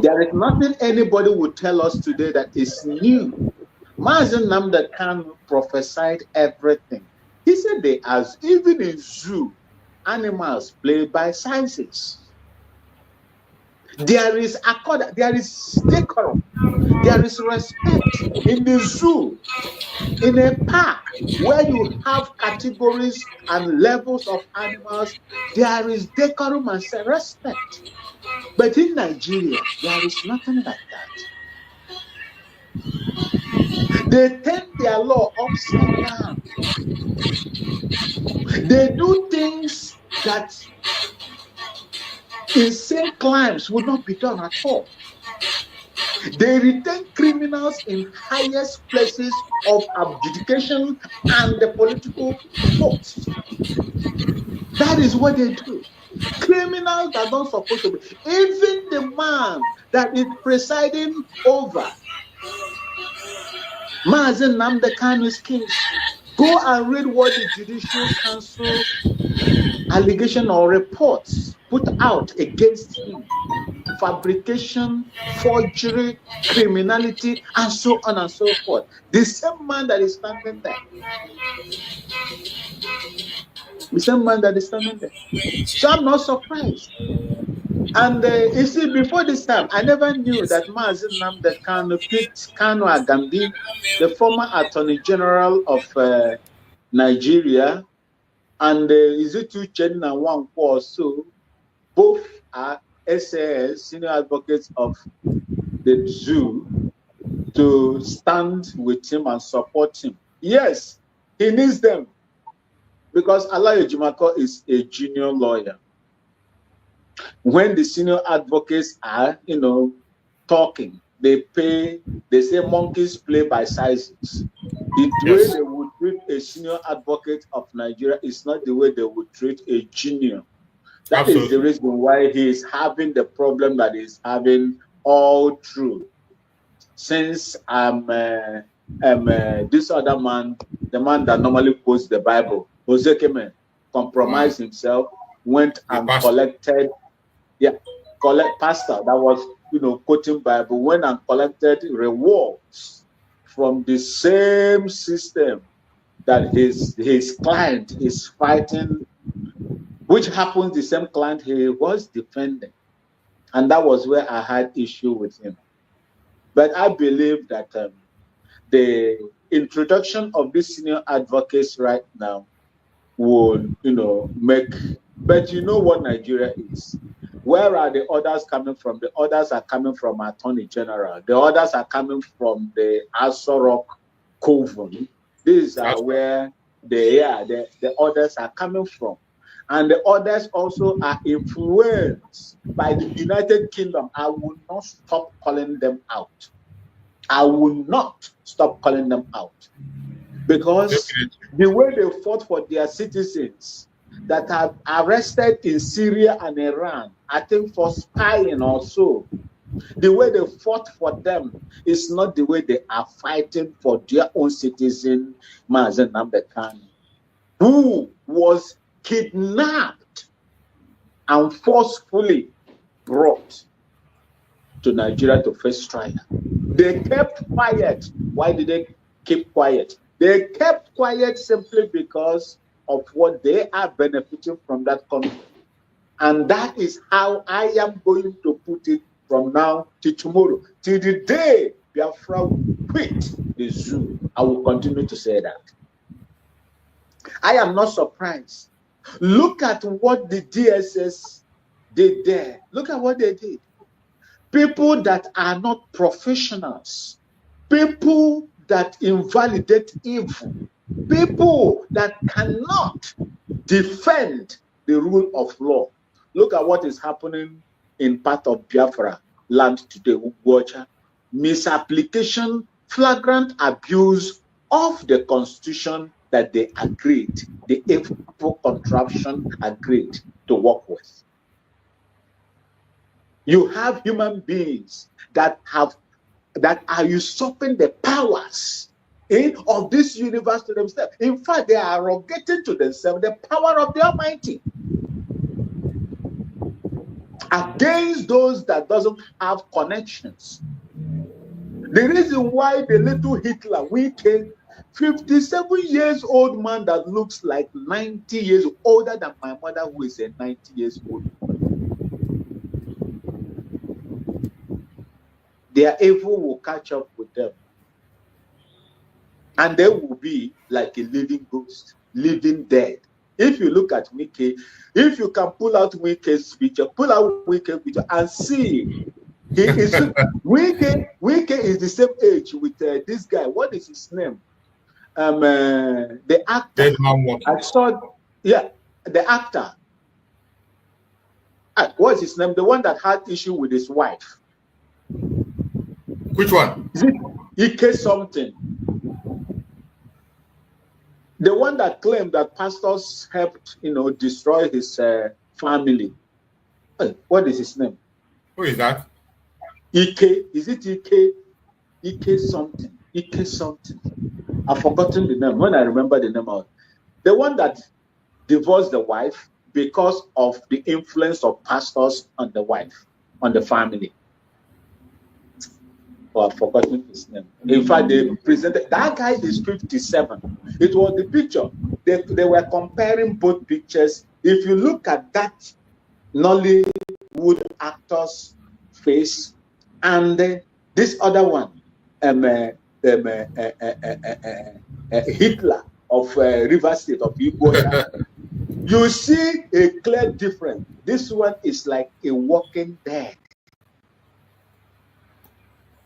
There is nothing anybody will tell us today that is new. Mazi Nnamdi Kanu prophesied everything. He said they as even in zoo, animals play by sizes. There is decorum, there is respect in the zoo, in a park where you have categories and levels of animals. There is decorum and respect. But in Nigeria, there is nothing like that. They turn their law upside down. They do things that insane crimes would not be done at all. They retain criminals in highest places of adjudication and the political posts. That is what they do. Criminals that don't supposed to be. Even the man that is presiding over Mazi Nnamdi Kanu's case. Go and read what the Judicial Council allegation or reports put out against him. Fabrication, forgery, criminality, and so on and so forth. The same man that is standing there. The same man that is standing there. So I'm not surprised. And you see, before this time, I never knew that Mazi Nnamdi Kanu picked Kanu Agambi, the former Attorney General of Nigeria, and Izitu Chenna Nwankwo also, both are SAS, senior advocates of the zoo, to stand with him and support him. Yes, he needs them because Alayo Jumako is a junior lawyer. When the senior advocates are, talking, they say monkeys play by sizes. The way they would treat a senior advocate of Nigeria is not the way they would treat a junior. That is the reason why he is having the problem that he's having all through. Since this other man, the man that normally quotes the Bible, Ozekeme, compromised himself, went and collected, pastor that was quoting Bible, went and collected rewards from the same system that his client is fighting, which happens the same client he was defending. And that was where I had issue with him. But I believe that the introduction of these senior advocates right now would, make, but you know what Nigeria is. Where are the orders coming from? The orders are coming from Attorney General. The orders are coming from the Asorok Coven. These are where the orders are coming from. And the orders also are influenced by the United Kingdom. I will not stop calling them out. I will not stop calling them out. Because the way they fought for their citizens that are arrested in Syria and Iran, I think for spying also, the way they fought for them is not the way they are fighting for their own citizen, Mazi Nnamdi Kanu. who was kidnapped and forcefully brought to Nigeria to face trial. They kept quiet. Why did they keep quiet? They kept quiet simply because of what they are benefiting from that country. And that is how I am going to put it from now to tomorrow. Till the day Biafra will quit the zoo, I will continue to say that. I am not surprised. Look at what the DSS did there. Look at what they did. People that are not professionals, people that invalidate evil, people that cannot defend the rule of law. Look at what is happening in part of Biafra land today, Ugbocha. Misapplication, flagrant abuse of the constitution that they agreed, the evil contraption agreed to work with. You have human beings that are usurping the powers of this universe to themselves. In fact, they are arrogating to themselves the power of the Almighty against those that doesn't have connections. The reason why the little Hitler, wicked, 57 years old man that looks like 90 years older than my mother, who is a 90 years old. Their evil will catch up with them. And they will be like a living ghost, living dead. If you look at Wike, if you can pull out Wike's picture, and see, he is Wike is the same age with this guy. What is his name? The actor. I saw, yeah, the actor. What's his name? The one that had issue with his wife. Which one? Is it Ike something? The one that claimed that pastors helped, destroy his family. What is his name? Who is that? Ike. Is it Ike? Ike something. Ike something. I've forgotten the name. When I remember the name of the one that divorced the wife because of the influence of pastors on the wife, on the family. I've forgotten his name. In fact, they presented that guy is 57. It was the picture. They were comparing both pictures. If you look at that Nollywood actor's face and this other one, Hitler of Rivers State of Ugbocha, you see a clear difference. This one is like a walking dead,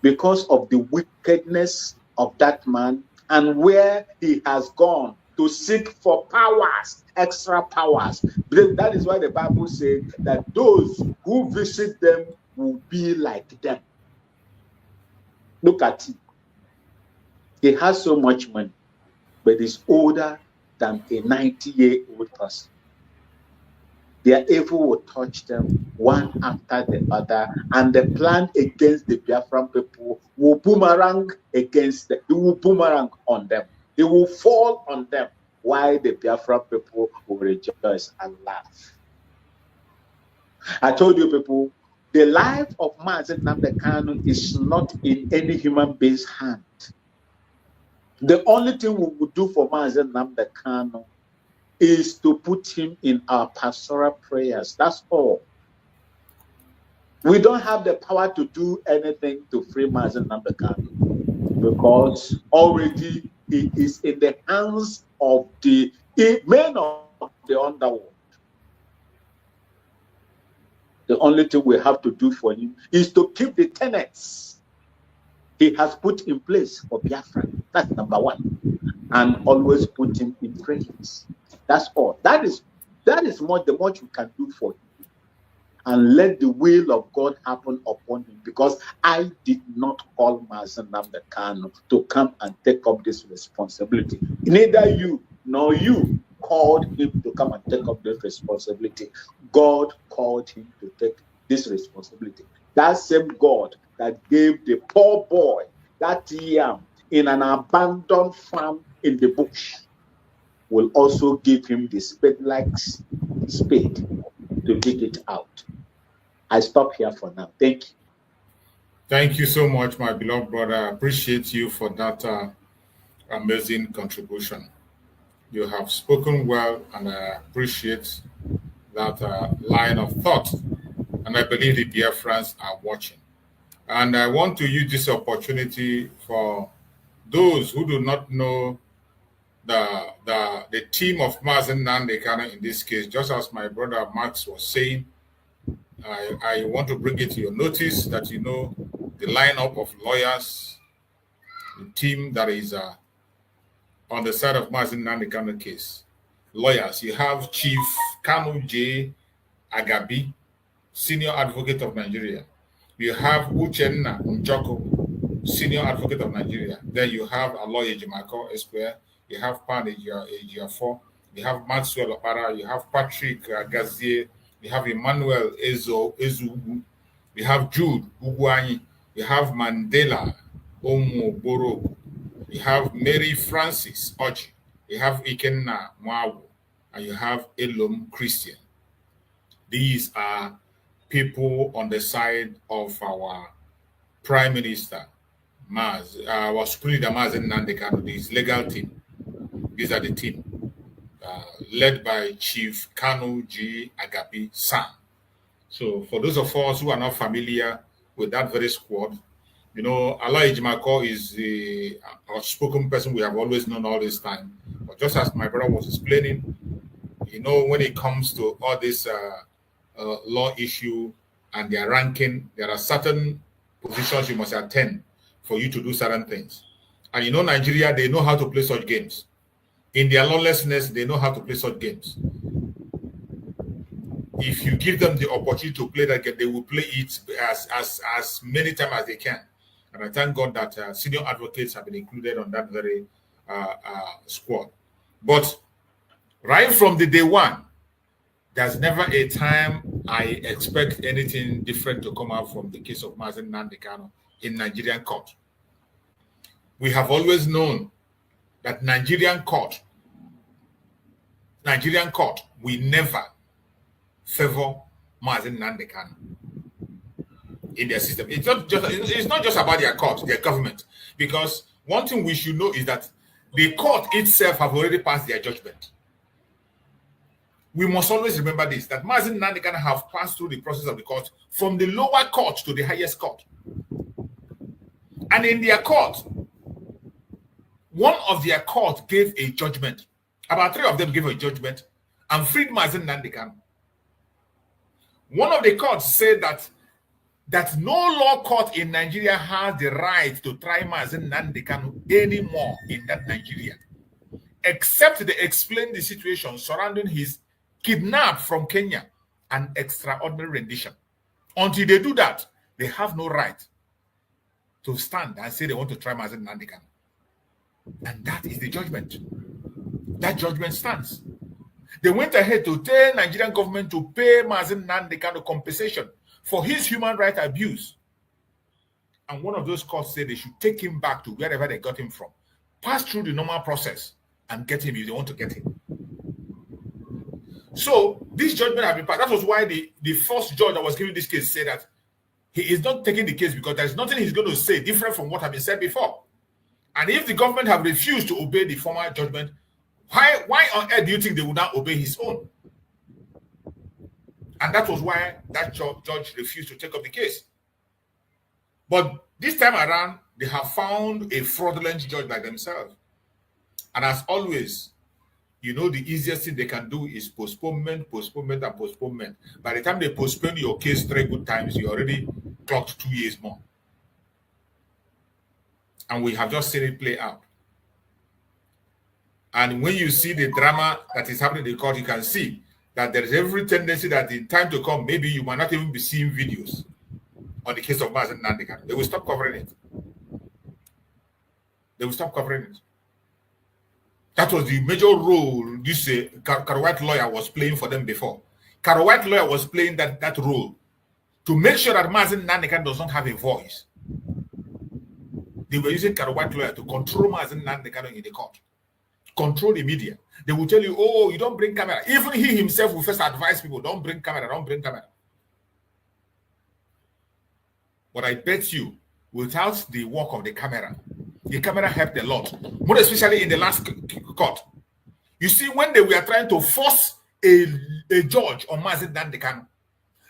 because of the wickedness of that man and where he has gone to seek for powers, extra powers. That is why the Bible says that those who visit them will be like them. Look at him. He has so much money, but he's older than a 90-year-old person. Their evil will touch them one after the other, and the plan against the Biafran people will boomerang against them. It will boomerang on them. It will fall on them, while the Biafran people will rejoice and laugh. I told you people, the life of Mazi Nnamdi Kanu is not in any human being's hand. The only thing we will do for Mazi Nnamdi Kanu is to put him in our pastoral prayers. That's all. We don't have the power to do anything to free Mazi Nnamdi Kanu, because already he is in the hands of the men of the underworld. The only thing we have to do for him is to keep the tenets he has put in place for Biafra. That's number one. And always put him in prayers. That's all. That is the much we can do for him. And let the will of God happen upon him, because I did not call Mazi Nnamdi Kanu to come and take up this responsibility. Neither you nor you called him to come and take up this responsibility. God called him to take this responsibility. That same God that gave the poor boy that yam in an abandoned farm in the bush, will also give him the spade-like spade to dig it out. I stop here for now. Thank you. Thank you so much, my beloved brother. I appreciate you for that amazing contribution. You have spoken well, and I appreciate that line of thought. And I believe the Biafrans are watching. And I want to use this opportunity for those who do not know the team of Mazi Nnamdi Kanu in this case. Just as my brother Max was saying, I want to bring it to your notice that you know the lineup of lawyers, the team that is on the side of Mazi Nnamdi Kanu case. Lawyers, you have Chief Kanu J. Agabi, Senior Advocate of Nigeria. You have Uchenna Njoku, Senior Advocate of Nigeria. Then you have Aloy Ejimako Esquire. You have Pan Ejiafo. You have Maxwell Opara. You have Patrick Gazier. You have Emmanuel Ezugu. You have Jude Ugwani. You have Mandela Omoboro. You have Mary Francis Oji. You have Ikenna Mwawu. And you have Elom Christian. These are people on the side of our Prime Minister, Mazi, our Supreme Leader Mazi Nnamdi Kanu, his legal team. These are the team led by Chief Kanu G. Agabi San. So for those of us who are not familiar with that very squad, you know, Allah Ejimako is the outspoken person we have always known all this time. But just as my brother was explaining, you know, when it comes to all this law issue and their ranking, there are certain positions you must attend for you to do certain things. And you know, Nigeria, they know how to play such games. In their lawlessness, they know how to play such games. If you give them the opportunity to play that game, they will play it as many times as they can. And I thank God that senior advocates have been included on that very squad. But right from the day one, there's never a time I expect anything different to come out from the case of Mazi Nnamdi Kanu in Nigerian court. We have always known that Nigerian court will never favor Mazi Nnamdi Kanu in their system. It's not just about their court, their government. Because one thing we should know is that the court itself have already passed their judgment. We must always remember this, that Mazi Nnamdi Kanu have passed through the process of the court from the lower court to the highest court. And in their court, one of their court gave a judgment. About 3 of them gave a judgment and freed Mazi Nnamdi Kanu. One of the courts said that no law court in Nigeria has the right to try Mazi Nnamdi Kanu anymore in that Nigeria, except they explain the situation surrounding his kidnap from Kenya and extraordinary rendition. Until they do that, they have no right to stand and say they want to try Mazi Nnamdi Kanu. And that is the judgment. That judgment stands. They went ahead to tell Nigerian government to pay Mazi Nnamdi Kanu compensation for his human rights abuse. And one of those courts said they should take him back to wherever they got him from, pass through the normal process and get him if they want to get him. So this judgment has been passed. That was why the first judge that was giving this case said that he is not taking the case because there's nothing he's going to say different from what had been said before. And if the government have refused to obey the former judgment, why on earth do you think they would not obey his own? And that was why that judge refused to take up the case. But this time around, they have found a fraudulent judge by themselves. And as always, you know, the easiest thing they can do is postponement. By the time they postpone your case 3 good times, you already clocked 2 years more. And we have just seen it play out. And when you see the drama that is happening in the court, you can see that there is every tendency that in time to come, maybe you might not even be seeing videos on the case of Mazi Nnamdi Kanu. They will stop covering it. They will stop covering it. That was the major role this Karawhite lawyer was playing for them before. Karawhite lawyer was playing that role to make sure that Mazi Nnamdi Kanu does not have a voice. They were using Karawhite lawyer to control Mazi Nnamdi Kanu in the court control the media. They will tell you, oh, you don't bring camera. Even he himself will first advise people, don't bring camera, don't bring camera. But I bet you, without the work of the camera helped a lot, more especially in the last court. You see, when they were trying to force a judge on Mazi Kanu,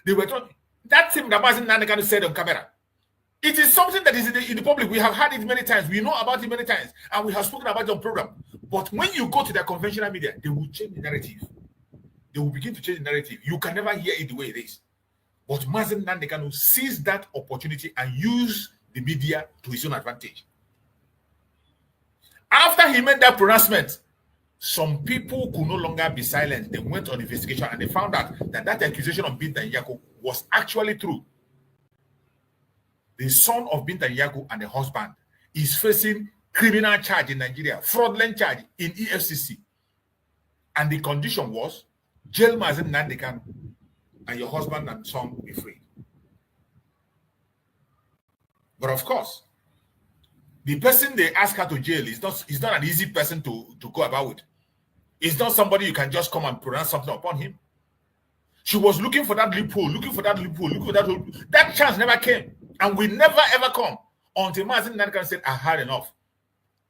they were trying, that thing that Mazi Kanu said on camera, it is something that is in the public. We have heard it many times. We know about it many times. And we have spoken about it on program. But when you go to the conventional media, they will change the narrative. They will begin to change the narrative. You can never hear it the way it is. But Mazi Kanu seized that opportunity and used the media to his own advantage. After he made that pronouncement, some people could no longer be silent. They went on investigation and they found out that that accusation of Binta Nyako was actually true. The son of Binta Nyako and the husband is facing criminal charge in Nigeria, fraudulent charge in EFCC. And the condition was jail Mazi Kanu and your husband and son will be free. But of course, the person they ask her to jail is not an easy person to go about with. It's not somebody you can just come and pronounce something upon him. She was looking for that loophole, looking for that loophole. That chance never came and will never ever come until Mazi Kanu said, I had enough.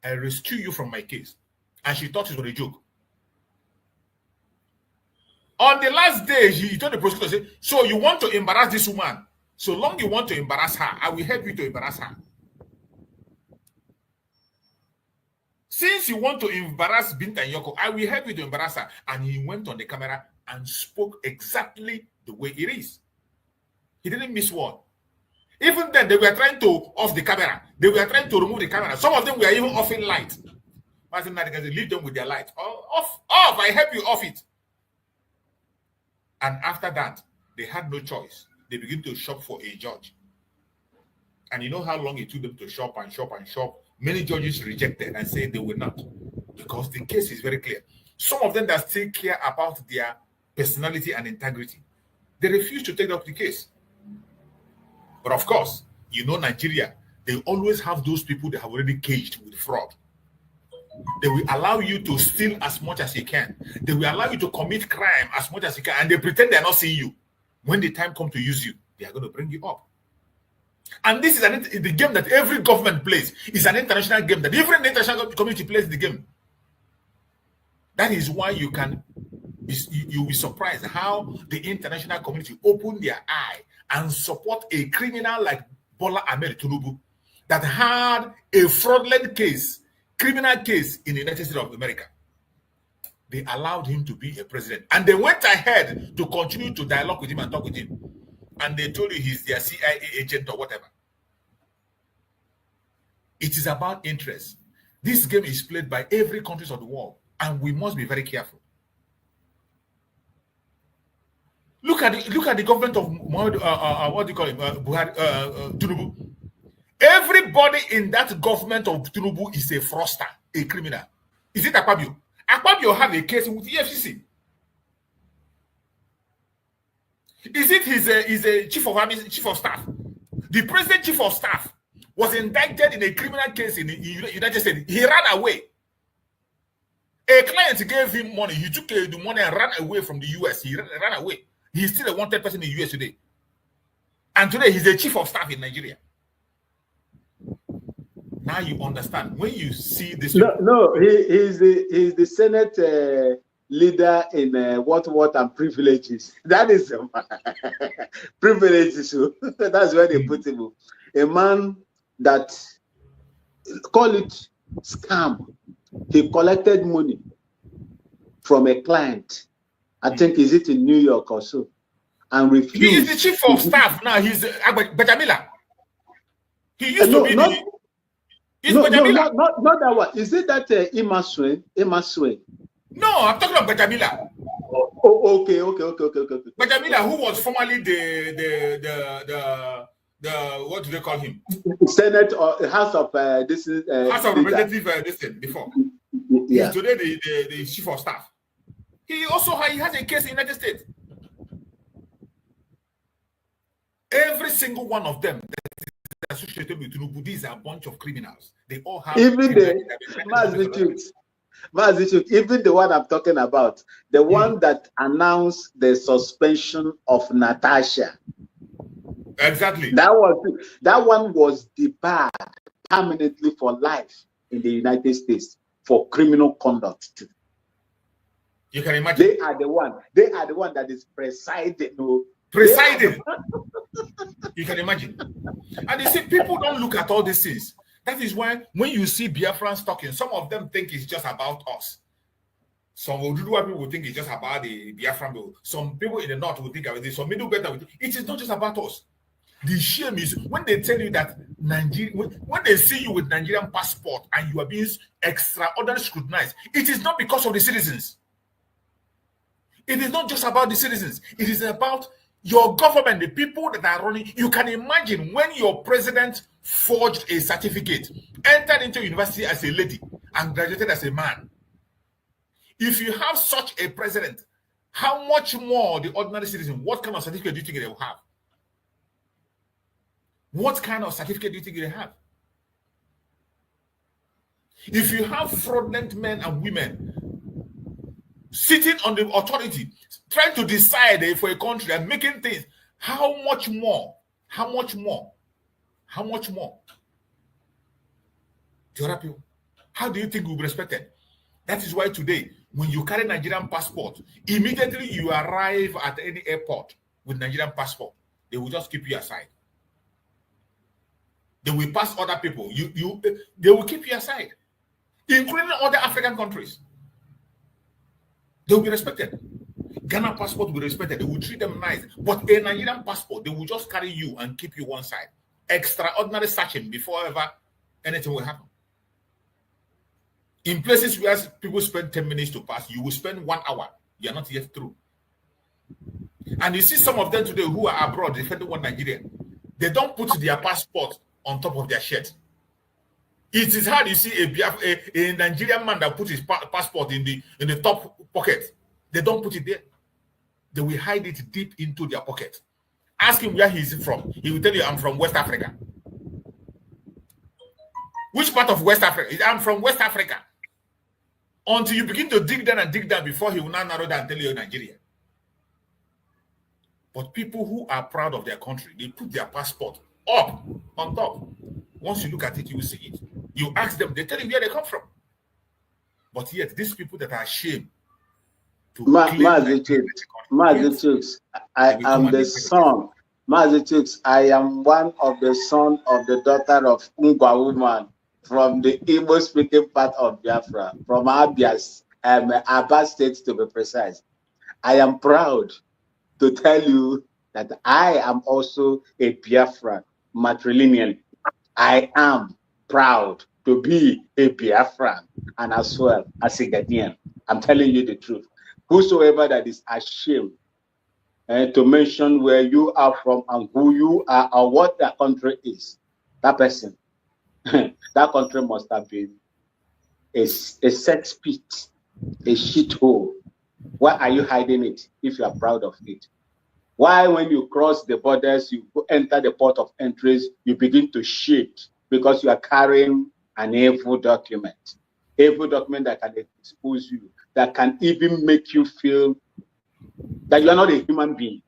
I rescue you from my case. And she thought it was a joke. On the last day, he told the prosecutor, so you want to embarrass this woman? So long you want to embarrass her, I will help you to embarrass her. Since you want to embarrass Binta Nyako, I will help you to embarrass her. And he went on the camera and spoke exactly the way it is. He didn't miss one. Even then, they were trying to off the camera. They were trying to remove the camera. Some of them were even offing light. Leave them with their light. Off, I help you off it. And after that, they had no choice. They began to shop for a judge. And you know how long it took them to shop and shop and shop? Many judges rejected and said they will not. Because the case is very clear. Some of them that still care about their personality and integrity, they refuse to take up the case. But of course, you know Nigeria, they always have those people that have already caged with fraud. They will allow you to steal as much as you can. They will allow you to commit crime as much as you can. And they pretend they're not seeing you. When the time comes to use you, they are going to bring you up. And this is the game that every government plays. It's an international game that even the international community plays the game. That is why you'll be surprised how the international community open their eye and support a criminal like Bola Ahmed Tinubu that had a fraudulent case, criminal case in the United States of America. They allowed him to be a president. And they went ahead to continue to dialogue with him and talk with him. And they told you he's their CIA agent or whatever. It is about interest. This game is played by every country of the world. And we must be very careful. Look at the government of what do you call him? Tinubu. Everybody in that government of Tinubu is a fraudster, a criminal. Is it Akpabio? Akpabio have a case with EFCC. Is it his chief of army, chief of staff? The president chief of staff was indicted in a criminal case in the United States. He ran away. A client gave him money. He took the money and ran away from the US. He ran away. He's still a wanted person in the US today. And today he's the chief of staff in Nigeria. Now you understand. When you see this... No, he's the Senate leader in what and privileges. That is privileges. That's where they put him. A man that, call it scam. He collected money from a client. I think, is it in New York or so? And refused. He is the chief of staff now. He's Bajamila. He used to be not that one. Is it that Emma Swain? No, I'm talking about Bajamila. Oh, okay. Bajamila, who was formerly the what do they call him? Senate or House of this is House of Representative this thing before. Yeah. He's today the chief of staff. He has a case in the United States. Every single one of them that is associated with Tinubu, these are a bunch of criminals. They all have even the Mazi, even the one I'm talking about, the one that announced the suspension of Natasha. Exactly. That one was debarred permanently for life in the United States for criminal conduct too. You can imagine. They are the one that is presiding. No, presiding. You can imagine. And you see, people don't look at all these things. That is why when you see Biafrans talking, some of them think it's just about us. Some Oduduwa people will think it's just about the Biafran people. Some people in the north will think about it. Some middle belt will think it is not just about us. The shame is when they tell you that Nigeria, when they see you with Nigerian passport and you are being extraordinarily scrutinized, it is not because of the citizens. It is not just about the citizens. It is about your government, the people that are running. You can imagine when your president forged a certificate, entered into university as a lady, and graduated as a man. If you have such a president, how much more the ordinary citizen? What kind of certificate do you think they will have? What kind of certificate do you think they have? If you have fraudulent men and women sitting on the authority, trying to decide for a country and making things, how much more? How much more? How much more? The other people, how do you think we'll be respected? That is why today, when you carry Nigerian passport, immediately you arrive at any airport with Nigerian passport, they will just keep you aside. They will pass other people. They will keep you aside, including other African countries. They will be respected. Ghana passport will be respected. They will treat them nice. But a Nigerian passport, they will just carry you and keep you one side. Extraordinary searching before ever anything will happen. In places where people spend 10 minutes to pass, you will spend 1 hour. You are not yet through. And you see some of them today who are abroad defending one Nigerian. They don't put their passport on top of their shirt. It is hard you see a Nigerian man that put his passport in the top pocket. They don't put it there. They will hide it deep into their pocket. Ask him where he is from. He will tell you, I'm from West Africa. Which part of West Africa? I'm from West Africa. Until you begin to dig down and dig down before he will now narrow down and tell you Nigeria. But people who are proud of their country, they put their passport up on top. Once you look at it, you will see it. You ask them, they tell you where they come from. But yet, these people that are ashamed to Mazi, I am the son. Mazi, I am one of the son of the daughter of Ngwa woman from the Igbo-speaking part of Biafra, from Abia State to be precise. I am proud to tell you that I am also a Biafran matrilineal. I am proud to be a Biafran and as well as a Ghanaian. I'm telling you the truth. Whosoever that is ashamed to mention where you are from and who you are or what that country is, that person, that country must have been a sex pit, a shithole. Why are you hiding it if you are proud of it? Why, when you cross the borders, you enter the port of entries, you begin to shake because you are carrying an evil document that can expose you, that can even make you feel that you are not a human being.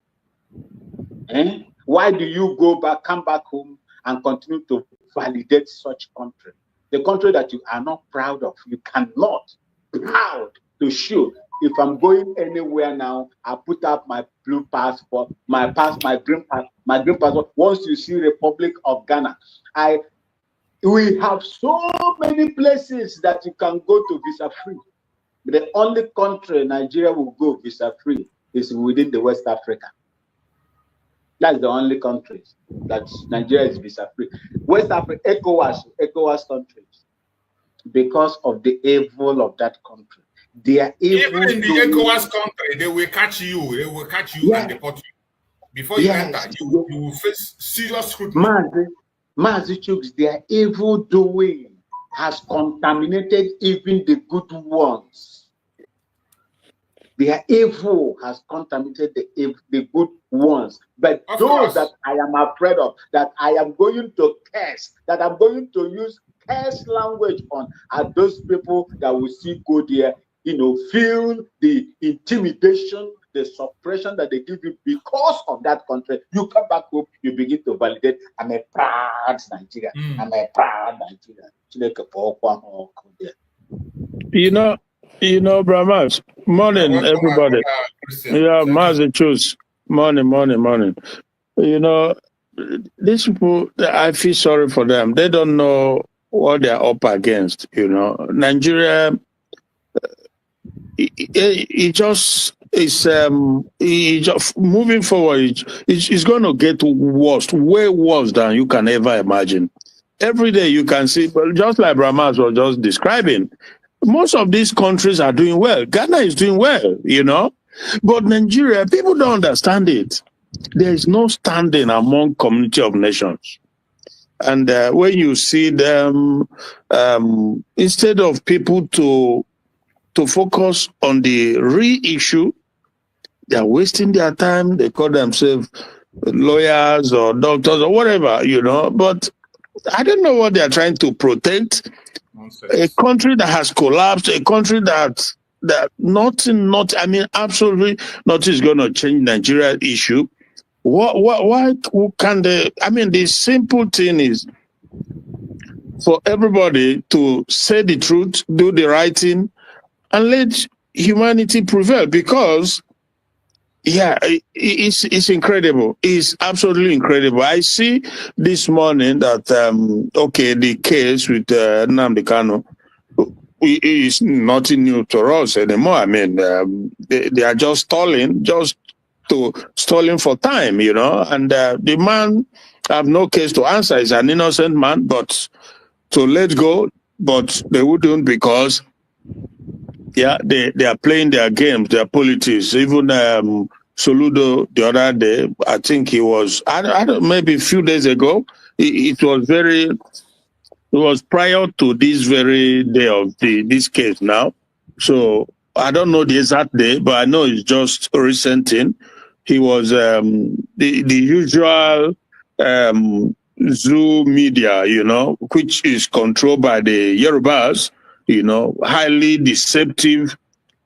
Why do you come back home and continue to validate such country? The country that you are not proud of, you cannot proud to show. If I'm going anywhere now, I put up my blue passport, my green passport. Once you see Republic of Ghana, we have so many places that you can go to visa free. The only country Nigeria will go visa free is within the West Africa. That's the only country that Nigeria is visa free. West Africa, ECOWAS countries, because of the evil of that country. They are even in the ECOWAS country, they will catch you. They will catch you and deport you. Before you enter, you will face serious scrutiny. Mazi, their evil doing has contaminated even the good ones. Their evil has contaminated the good ones. But those that I am afraid of, that I am going to curse, that I'm going to use curse language on are those people that will see go there, feel the intimidation, the suppression that they give you because of that country. You come back home, you begin to validate, I'm a proud Nigerian. I'm a proud Nigerian. Brahmas. Morning, everybody. Yeah, Mazi choose. Morning. These people, I feel sorry for them. They don't know what they're up against. Nigeria, it just is. Just moving forward. It's going to get worse, way worse than you can ever imagine. Every day you can see, but just like Brahmas was just describing, most of these countries are doing well. Ghana is doing well, but Nigeria, people don't understand it. There is no standing among community of nations. And when you see them, instead of people to focus on the real issue, they are wasting their time. They call themselves lawyers or doctors or whatever, but I don't know what they are trying to protect. A country that has collapsed, a country that absolutely nothing is going to change Nigeria issue. Why can they? The simple thing is for everybody to say the truth, do the right thing, and let humanity prevail. Because, it's incredible. It's absolutely incredible. I see this morning that the case with Nnamdi Kanu is nothing new to us anymore. They are just stalling for time, and the man have no case to answer. He's an innocent man, but to let go, but they wouldn't, because they are playing their games, their politics. Even Soludo the other day, I think he was, maybe a few days ago, it was prior to this very day of this case now. So I don't know the exact day, but I know it's just a recent thing. He was the usual Zoo media, which is controlled by the Yorubas, highly deceptive,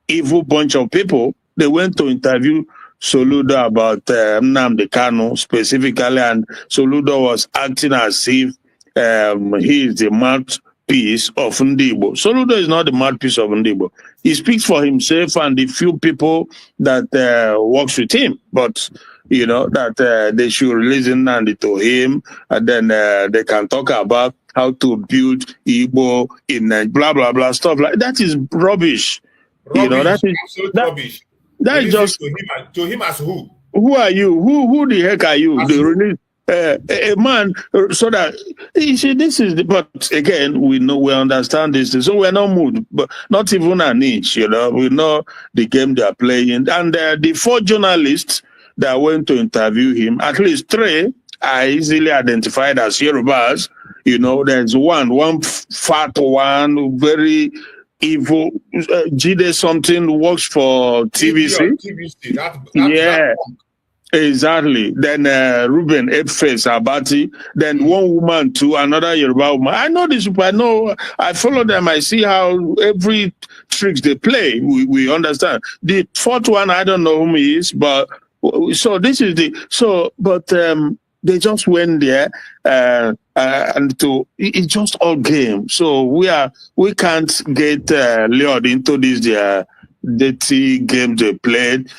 evil bunch of people. They went to interview Soludo about Nnamdi Kanu specifically, and Soludo was acting as if he is the mouthpiece of Ndibo. Soludo is not the mouthpiece of Ndibo. He speaks for himself and the few people that works with him, but that they should listen to him, and then they can talk about how to build Igbo in blah blah blah stuff like that. Is rubbish. That is rubbish. That is just to him as who? Who are you? Who the heck are you? A man, so that you see, this is but again, we understand this, so we're not moved, but not even an inch. We know the game they are playing, and the 4 journalists that went to interview him, at least 3 are easily identified as Yorubas. There's one fat one, very evil, Jide something, works for TVC. That Exactly. Then Ruben Edface Abati. Then one woman too, another Yoruba woman. I know this people. I follow them. I see how every tricks they play. We understand. The 4th one, I don't know whom he is, but so this is they just went there and it's just all game. So we can't get lured into this dirty game they played,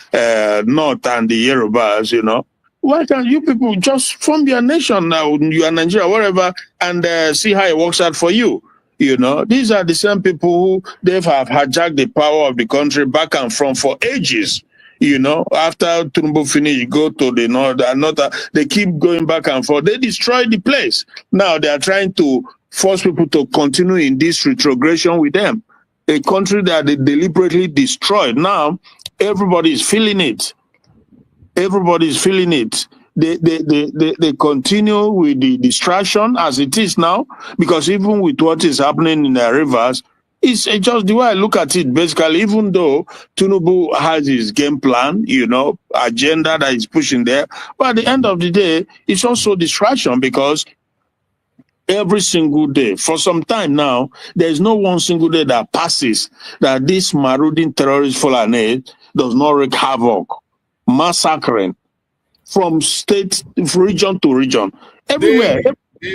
North and the Yorubas, Why can't you people just form your nation now, you are Nigeria, whatever, and see how it works out for you? These are the same people who they have hijacked the power of the country back and from for ages. After Tinubu finish, go to the north, another, they keep going back and forth. They destroy the place. Now they are trying to force people to continue in this retrogression with them. A country that they deliberately destroyed. Now, everybody is feeling it. Everybody is feeling it. They continue with the distraction as it is now, because even with what is happening in the rivers, it's just the way I look at it, basically, even though Tinubu has his game plan, agenda that he's pushing there, but at the end of the day, it's also distraction, because every single day. For some time now, there's no one single day that passes that this marauding terrorist Fulani does not wreak havoc, massacring from state, region to region, everywhere,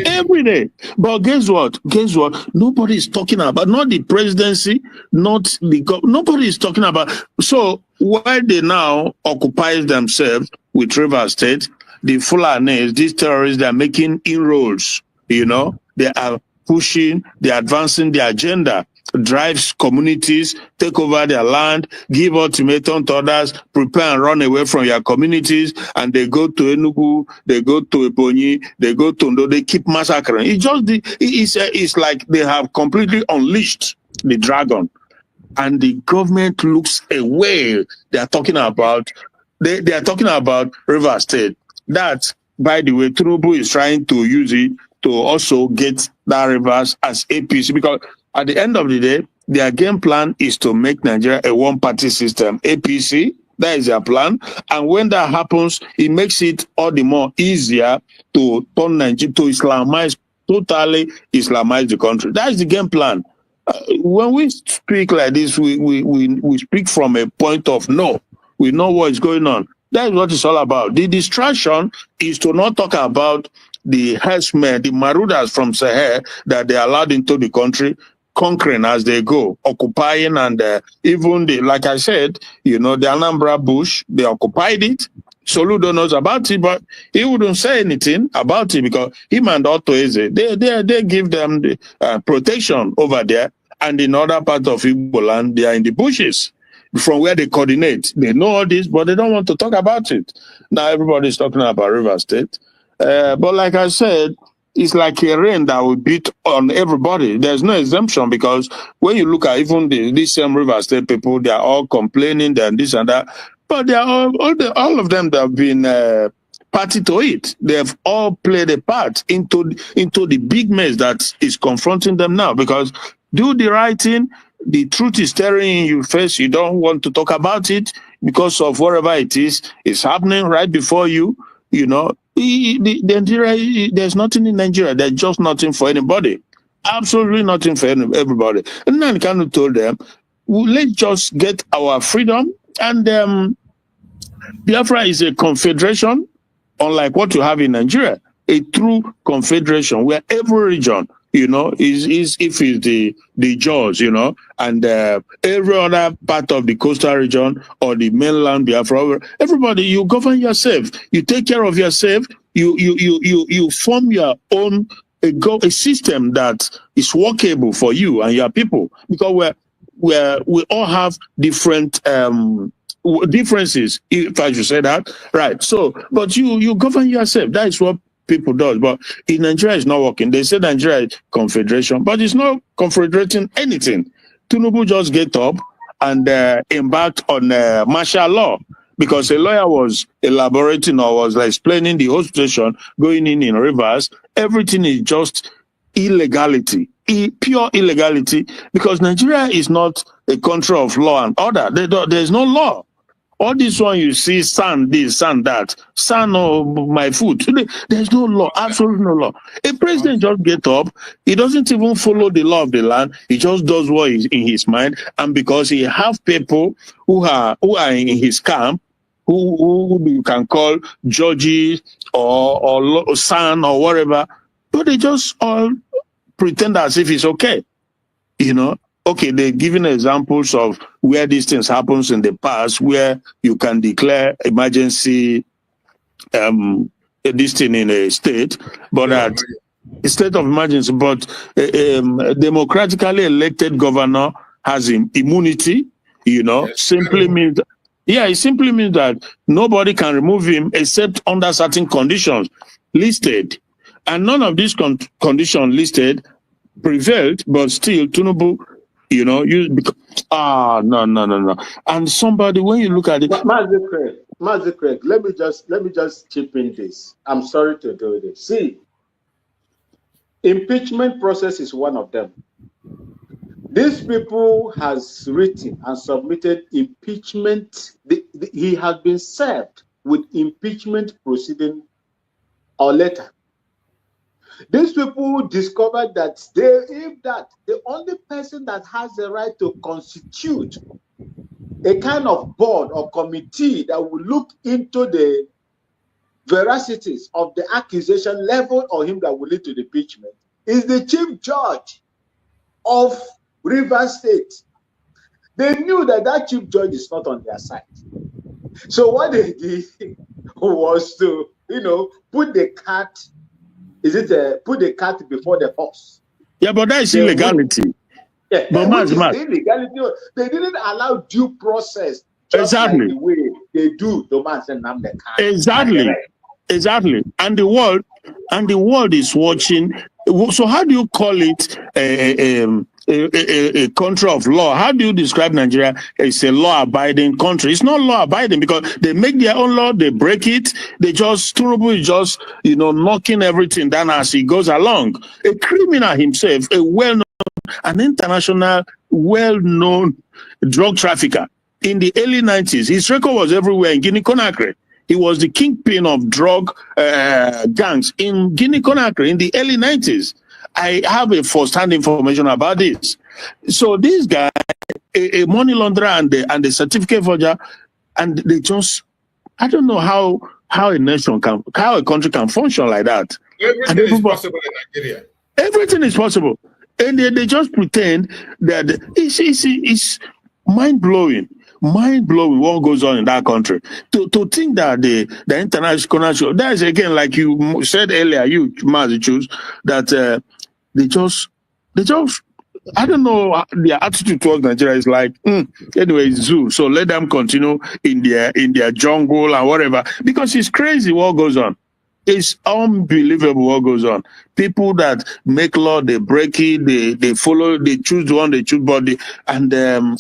every day. But guess what? Guess what? Nobody is talking about, not the presidency, not the nobody is talking about. So why they now occupy themselves with River State, the Fulanis, these terrorists, they're making inroads, you know, they are pushing, they're advancing the agenda, drives communities, take over their land, give ultimatum to others, prepare and run away from your communities, and they go to Enugu, they go to Ebonyi, they go to Ndo, they keep massacring. It's just it's like they have completely unleashed the dragon, and the government looks away. They are talking about River State. That, by the way, Tinubu is trying to use it to also get that Rivers as APC, because at the end of the day, their game plan is to make Nigeria a one-party system, APC. That is their plan. And when that happens, it makes it all the more easier to turn Nigeria, to Islamize, totally Islamize the country. That is the game plan. When we speak like this, we speak from a point of no. We know what is going on. That is what it's all about. The distraction is to not talk about the herdsmen, the marauders from Sahel that they allowed into the country, conquering as they go, occupying, and even like I said, you know, the Anambra Bush, they occupied it. Soludo knows about it, but he wouldn't say anything about it because him and Otto Eze, they give them the protection over there, and in other parts of Igbo land, they are in the bushes from where they coordinate. They know all this, but they don't want to talk about it. Now everybody's talking about River State. But like I said, it's like a rain that will beat on everybody. There's no exemption, because when you look at even these same River State people, they are all complaining and this and that. But they are all of them that have been party to it. They have all played a part into the big mess that is confronting them now. Because do the right thing, the truth is staring in your face. You don't want to talk about it because of whatever it is. It's happening right before you. You know, there's nothing in Nigeria. There's just nothing for anybody. Absolutely nothing for everybody. And Nnamdi Kanu told them, well, let's just get our freedom. And Biafra is a confederation, unlike what you have in Nigeria, a true confederation where every region, you know, is if it's the Jaws, you know, and every other part of the coastal region or the mainland Biafra, everybody, you govern yourself, you take care of yourself, you form your own a system that is workable for you and your people, because we all have different differences, if I should say that, right? So, but you govern yourself. That is what people does. But in Nigeria, it's not working. They say Nigeria is confederation, but it's not confederating anything. Tinubu just get up and embarked on martial law, because a lawyer was elaborating or was explaining the whole situation going in reverse. Everything is just illegality, pure illegality, because Nigeria is not a country of law and order. There's no law. All this one you see, sand this, sand that, sand of my food. Today, there's no law, absolutely no law. A president just get up, he doesn't even follow the law of the land, he just does what is in his mind, and because he have people who are in his camp, who you can call judges or son or whatever, but they just all pretend as if it's okay, you know. Okay, they're giving examples of where these things happens in the past, where you can declare emergency this thing in a state, but at a state of emergency, but a democratically elected governor has immunity, you know, simply means, it simply means that nobody can remove him except under certain conditions listed. And none of these conditions listed prevailed, but still Tinubu, you know, no. And somebody, when you look at it, Mazi Craig, let me just chip in this. I'm sorry to do this. See, impeachment process is one of them. These people has written and submitted impeachment. He has been served with impeachment proceeding or letter. These people discovered that the only person that has the right to constitute a kind of board or committee that will look into the veracities of the accusation leveled on him that will lead to the impeachment is the chief judge of Rivers State. They knew that that chief judge is not on their side. So what they did was to, put the cart before the horse. Yeah, but that is illegality. Yeah, but illegality. They didn't allow due process just exactly like the way they do to Nnamdi Kanu. Exactly. And the world is watching. So how do you call it a country of law? How do you describe Nigeria as a law-abiding country? It's not law-abiding because they make their own law, they break it, Tinubu is just, knocking everything down as he goes along. A criminal himself, an international, well-known drug trafficker in the early 90s. His record was everywhere in Guinea-Conakry. He was the kingpin of drug gangs in Guinea-Conakry in the early 90s. I have a first-hand information about this. So this guy, a money launderer and a certificate forger, and they just, I don't know how a country can function like that. Everything is possible in Nigeria. Everything is possible. And they just pretend that it's mind-blowing. Mind-blowing what goes on in that country. To think that the international, that is again, like you said earlier, you, Mazi, choose that they just, I don't know, their attitude towards Nigeria is like, anyway, it's zoo. So let them continue in their jungle and whatever. Because it's crazy what goes on. It's unbelievable what goes on. People that make law, they break it, they follow, they choose one, they choose body, and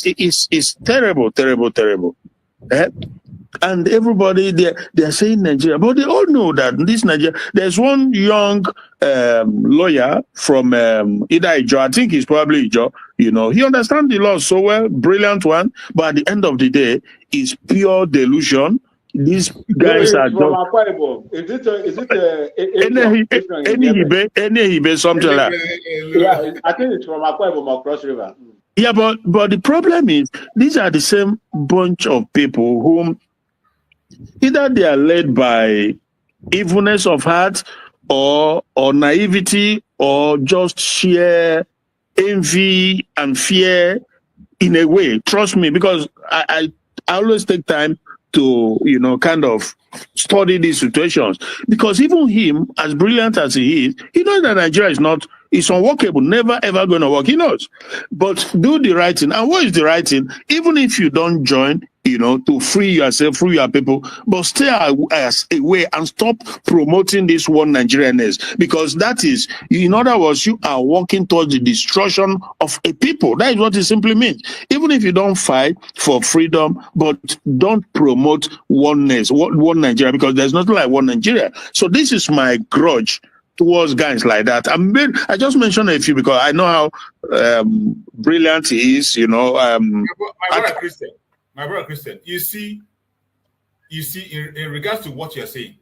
it's terrible, terrible, terrible. And everybody they're saying Nigeria, but they all know that this Nigeria. There's one young lawyer from either Ijo, I think he's probably Ijo. He understands the law so well, brilliant one. But at the end of the day, it's pure delusion. These guys are from Akwa Ibom. Is it any Hibe, something like? Yeah, I think it's from Akwa Ibom or Cross River. Yeah, but the problem is these are the same bunch of people whom either they are led by evilness of heart or naivety or just sheer envy and fear in a way. Trust me, because I always take time to, kind of study these situations. Because even him, as brilliant as he is, he knows that Nigeria it's unworkable, never ever going to work. He knows. But do the right thing. And what is the right thing? Even if you don't join, to free yourself, free your people, but stay away and stop promoting this one Nigerianness, because that is, in other words, you are working towards the destruction of a people. That is what it simply means. Even if you don't fight for freedom, but don't promote oneness, one Nigeria, because there's nothing like one Nigeria. So this is my grudge towards guys like that. I just mentioned a few because I know how brilliant he is, My brother Christian, you see, in regards to what you're saying,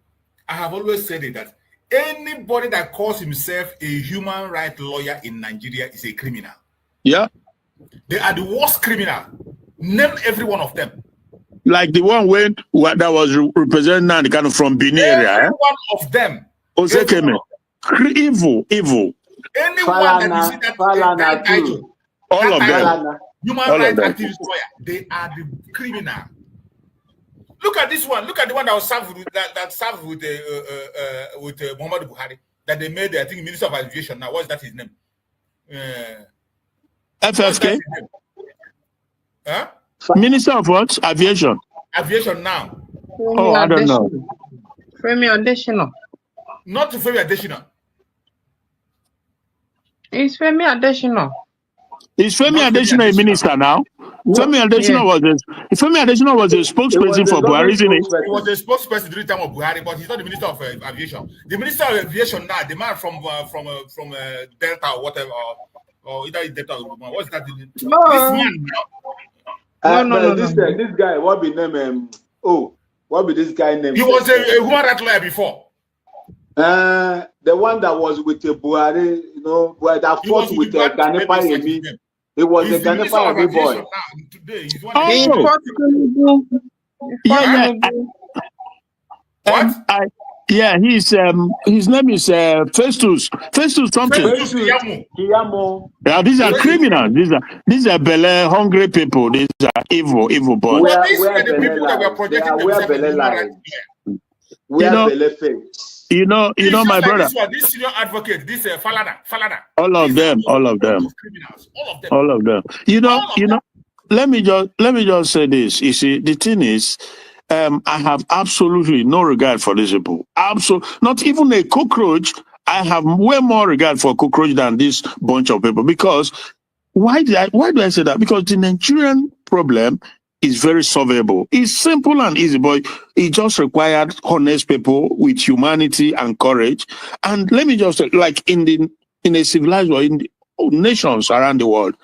I have always said it that anybody that calls himself a human rights lawyer in Nigeria is a criminal. Yeah. They are the worst criminal. Name every one of them. Like the one that was representing Nnamdi Kanu from Benin area. Every one of them. Evil. Anyone that you see that title, all of them. Human rights activist lawyer, they are the criminal. Look at this one. Look at the one that was served with Muhammadu Buhari. That they made, I think, Minister of Aviation. Now, what's that his name? FFK. Huh? Minister of what? Aviation. Aviation now. I don't know. Femi Adesina. Not to Femi Adesina. It's Femi Adesina. Is Femi Adesina a minister now? Femi Adesina was a spokesperson for Buhari, isn't it? He was a spokesperson during the time of Buhari, but he's not the Minister of Aviation. The Minister of Aviation now, the man from Delta or whatever, or either Delta or what's that? No. This guy, what be this guy name? He was a human rights lawyer before. The one that was with the Buhari, you know, that fought with the Ganipa Yemi. He was the Ganipa Yemi boy. Today, he's one He Oh. fought Tinubu. He fought Yeah, Tinubu. What? Yeah, his name is Festus something. Festus Kiyamo. Yeah, these are criminals. These are Bele hungry people. These are evil boys. But these were the people that were projecting themselves as human rights. You know, my like brother. This senior advocate, this Falana. All of them. Criminals. All of them. You know. Let me just say this. You see, the thing is, I have absolutely no regard for these people. Not even a cockroach. I have way more regard for cockroach than this bunch of people. Because why do I say that? Because the Nigerian problem is very solvable. It's simple and easy, but it just required honest people with humanity and courage. And let me just say, like in a civilized world, in nations around the world,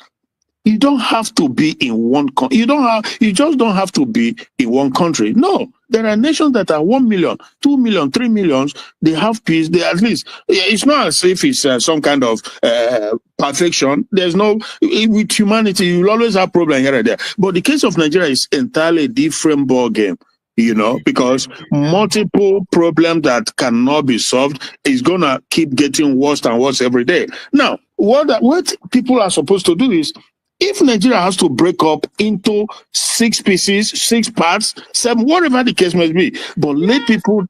you don't have to be in one country. You just don't have to be in one country. No, there are nations that are 1 million, 2 million, 3 millions. They have peace. They at least, it's not as if it's some kind of perfection. There's no, with humanity, you'll always have problems here and there. But the case of Nigeria is entirely a different ball game. You know, because multiple problems that cannot be solved is gonna keep getting worse and worse every day. Now, what people are supposed to do is, if Nigeria has to break up into 6 pieces, 6 parts, 7, whatever the case may be, but let people,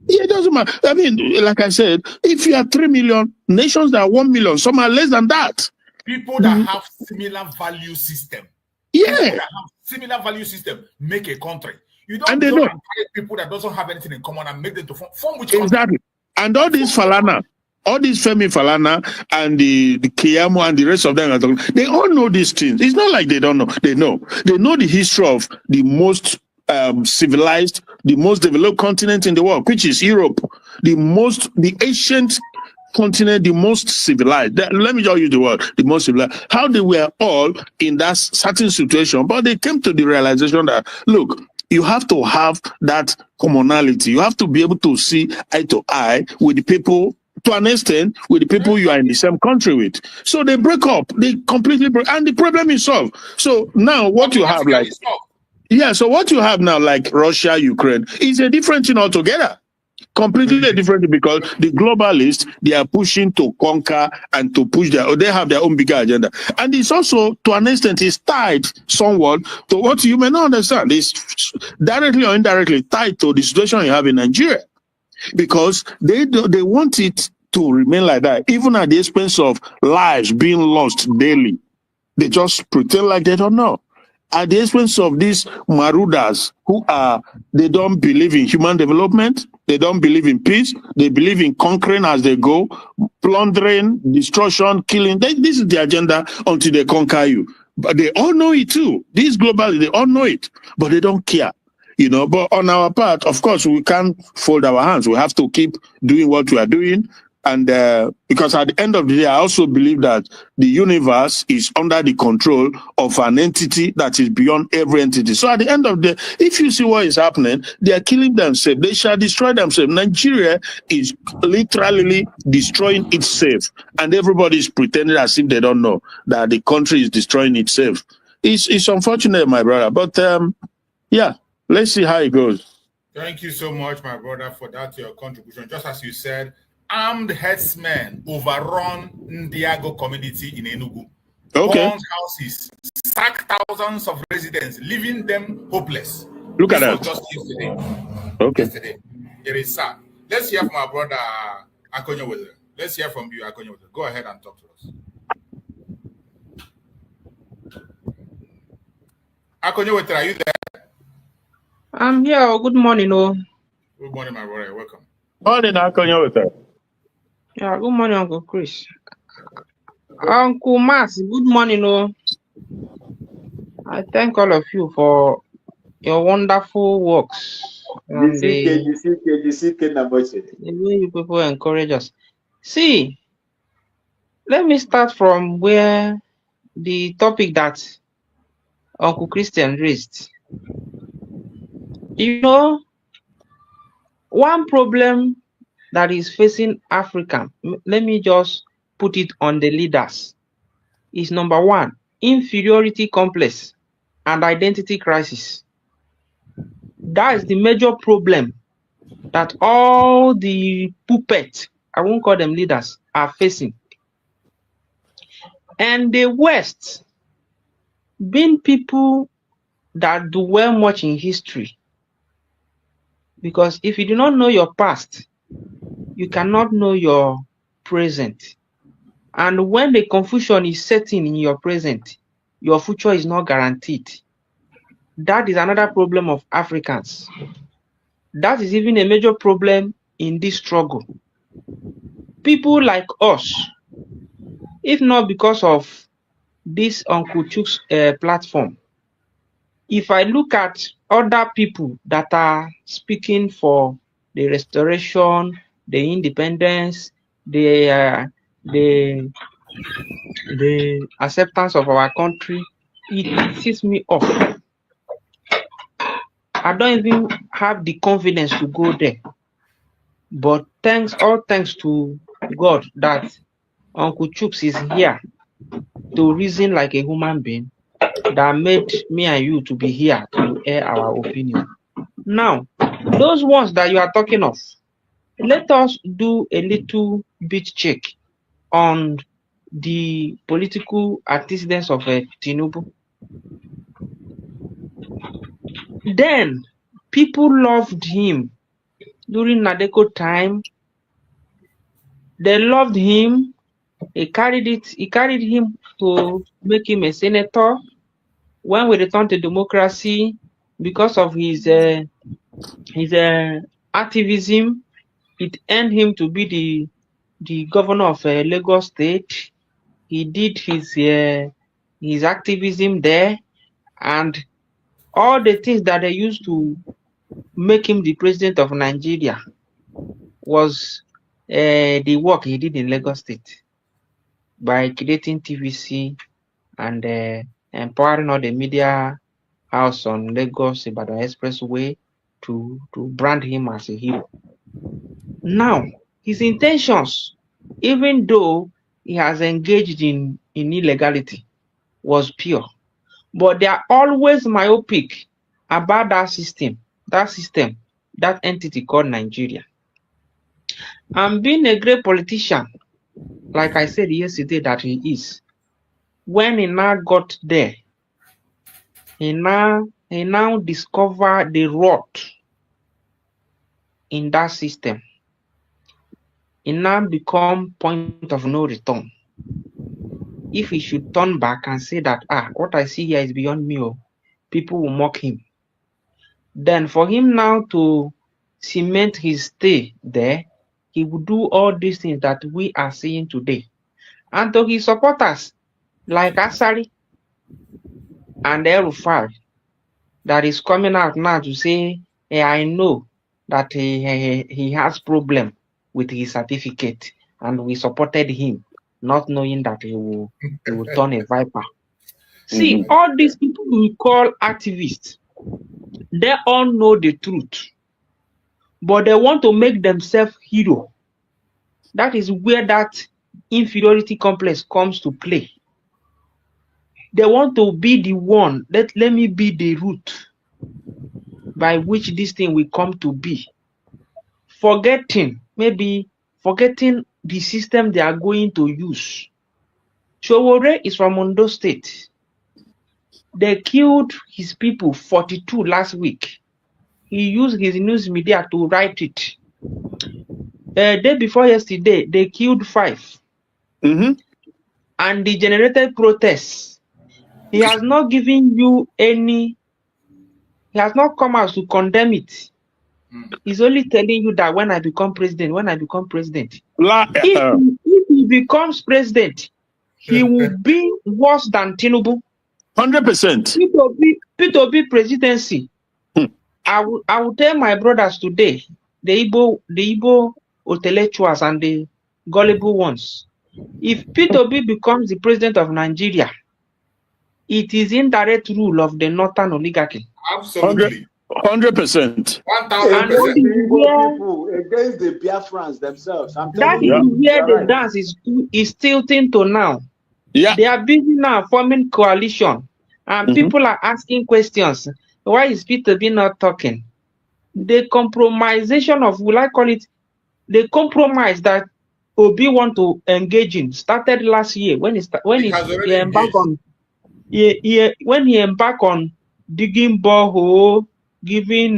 it doesn't matter. I mean, like I said, if you are 3 million, nations that are 1 million, some are less than that. People that have similar value system. Yeah. People that have similar value system make a country. You don't people that doesn't have anything in common and make them to form which country? Exactly. And all these Falana, all these Femi Falana and the Kiyamo and the rest of them, they all know these things. It's not like they don't know. They know the history of the most civilized, the most developed continent in the world, which is Europe, the ancient continent, the most civilized. Let me just use the word, the most civilized. How they were all in that certain situation, but they came to the realization that, look, you have to have that commonality. You have to be able to see eye to eye with the people, to an extent, with the people you are in the same country with. So they break up. They completely break, and the problem is solved. So now what you have, like, so what you have now, like Russia, Ukraine, is a different thing altogether. Completely different, because the globalists, they are pushing to conquer and to push they have their own bigger agenda. And it's also, to an extent, is tied somewhat to what you may not understand. It's directly or indirectly tied to the situation you have in Nigeria, because they want it to remain like that, even at the expense of lives being lost daily. They just pretend like they don't know. At the expense of these marauders they don't believe in human development, they don't believe in peace, they believe in conquering as they go, plundering, destruction, killing. This is the agenda until they conquer you. But they all know it too. These globally, they all know it, but they don't care. You know, but on our part, of course, we can't fold our hands. We have to keep doing what we are doing. And because at the end of the day, I also believe that the universe is under the control of an entity that is beyond every entity. So at the end of the day, if you see what is happening, they are killing themselves. They shall destroy themselves. Nigeria is literally destroying itself. And everybody is pretending as if they don't know that the country is destroying itself. It's unfortunate, my brother. But yeah, let's see how it goes. Thank you so much, my brother, for that your contribution. Just as you said, armed herdsmen overrun Ndiago community in Enugu. Okay. Burned houses, sacked thousands of residents, leaving them hopeless. Look at that. Just yesterday. Okay. Yesterday. It is sad. Let's hear from our brother Akonyo Weze. Let's hear from you, Akonyo Weze. Go ahead and talk to us. Akonyo Weze, are you there? I'm here. Good morning, Good morning, my brother. Welcome. Morning, Akonyo Weze. Yeah, good morning, Uncle Chris. Uncle Mazi, good morning, I thank all of you for your wonderful works. And the way you people encourage us. See, let me start from where the topic that Uncle Christian raised. You know, one problem that is facing Africa, let me just put it on the leaders, is number one, inferiority complex and identity crisis. That is the major problem that all the puppets, I won't call them leaders, are facing. And the West, being people that do well much in history, because if you do not know your past, you cannot know your present. And when the confusion is setting in your present, your future is not guaranteed. That is another problem of Africans. That is even a major problem in this struggle. People like us, if not because of this Uncle Chuk's platform, if I look at other people that are speaking for the restoration, the independence, the acceptance of our country, it pisses me off. I don't even have the confidence to go there. But all thanks to God that Uncle Chuks is here to reason like a human being that made me and you to be here to air our opinion. Now, those ones that you are talking of, let us do a little bit check on the political antecedents of Tinubu. Then, people loved him during Nadeko time. They loved him. He carried him to make him a senator. When we returned to democracy, because of his activism, it earned him to be the governor of Lagos State. He did his activism there, and all the things that they used to make him the president of Nigeria was the work he did in Lagos State by creating TVC and empowering all the media house on Lagos Ibadan Expressway to brand him as a hero. Now, his intentions, even though he has engaged in illegality, was pure. But they are always myopic about that system, that entity called Nigeria. And being a great politician, like I said yesterday that he is, when he now got there, he now discovered the rot in that system. It now become point of no return. If he should turn back and say that, what I see here is beyond me, people will mock him. Then for him now to cement his stay there, he will do all these things that we are seeing today. And to his supporters, like Asari and El-Rufai, that is coming out now to say, I know that he has problem with his certificate, and we supported him, not knowing that he will turn a viper. See, all these people we call activists, they all know the truth, but they want to make themselves hero. That is where that inferiority complex comes to play. They want to be the one, let me be the root by which this thing will come to be. Forgetting the system they are going to use. Showore is from Ondo State. They killed his people, 42 last week. He used his news media to write it. Day before yesterday, they killed 5. And the generated protests. He has not given you any, he has not come out to condemn it. He's only telling you that when I become president. If he becomes president, he will be worse than Tinubu. 100%. P2B presidency. I will tell my brothers today, the Igbo intellectuals and the gullible ones, if P2B becomes the president of Nigeria, it is indirect rule of the northern oligarchy. Absolutely. 100%. 1000%. Against the Igbo Yeah. people, against the Biafrans themselves. I'm That telling is you. where You're the right. dance is tilting to now. Yeah. They are busy now forming coalition, and people are asking questions. Why is Peter B not talking? The compromisation of, will I call it, the compromise that Obi want to engage in started last year when It has already engaged. when he embarked on digging borehole, giving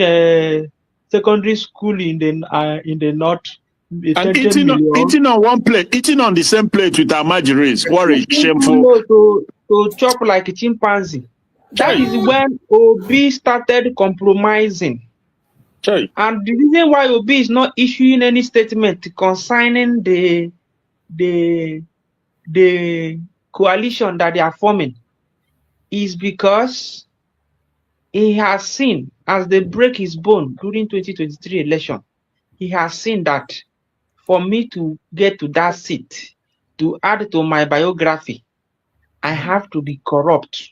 secondary school in the north, And 10 million. eating on one plate, eating on the same plate with our marginaries. What a shameful. To chop like a chimpanzee. That is when Obi started compromising. Chai. And the reason why Obi is not issuing any statement concerning the coalition that they are forming is because he has seen, as they break his bone during 2023 election, he has seen that for me to get to that seat, to add to my biography, I have to be corrupt.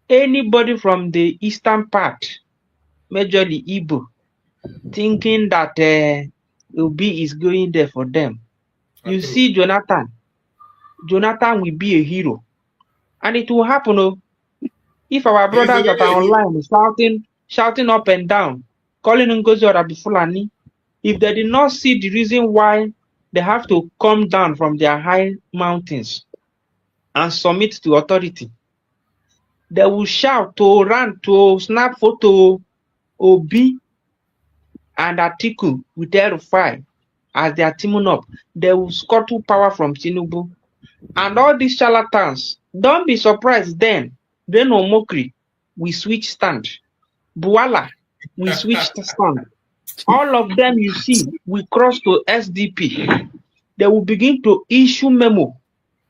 Anybody from the eastern part, majorly Igbo, thinking that Obi is going there for them. You see Jonathan will be a hero. And it will happen if our brothers that are online shouting up and down, calling Ngozi Orabi Fulani, if they did not see the reason why they have to come down from their high mountains and submit to authority, they will shout to run to snap photo Obi and Atiku with L5 as they are teaming up. They will scuttle power from Tinubu. And all these charlatans, don't be surprised then Omokri, we switch stand. Buala, we switched stand. All of them you see, we cross to SDP. They will begin to issue memo.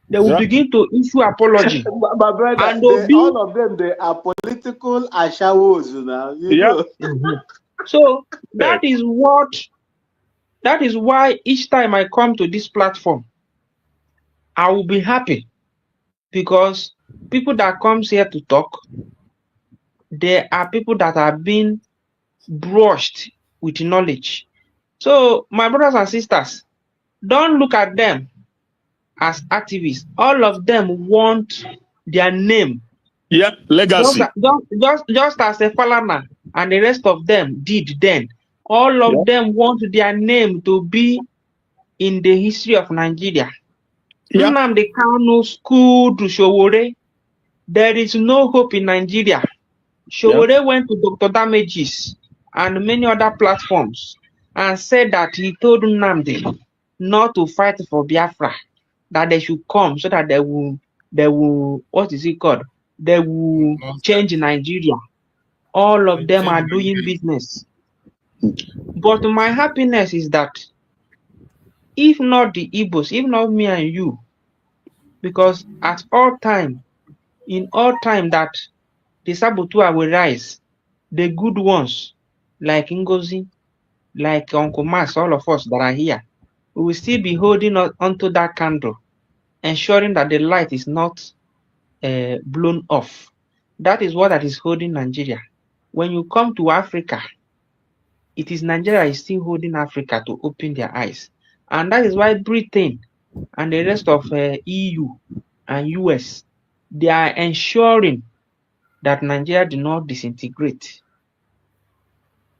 They will begin to issue apology. My brother, And Obi, all of them, they are political ashawos now. You know? So that is why each time I come to this platform, I will be happy because people that comes here to talk, there are people that have been brushed with knowledge. So my brothers and sisters, don't look at them as activists. All of them want their name. Yeah, legacy. Just as Falana and the rest of them did then. All of them want their name to be in the history of Nigeria. Nnamdi Kanu schooled Showore. There is no hope in Nigeria. Showore went to Dr. Damages and many other platforms and said that he told Nnamdi not to fight for Biafra, that they should come so that they will, what is it called? They will change Nigeria. All of them are doing business. But my happiness is that if not the Igbos, if not me and you, because at all time, in all time that the Sabotua will rise, the good ones, like Ngozi, like Uncle Mas, all of us that are here, we will still be holding onto that candle, ensuring that the light is not blown off. That is what is holding Nigeria. When you come to Africa, it is Nigeria is still holding Africa to open their eyes. And that is why Britain and the rest of EU and US, they are ensuring that Nigeria do not disintegrate.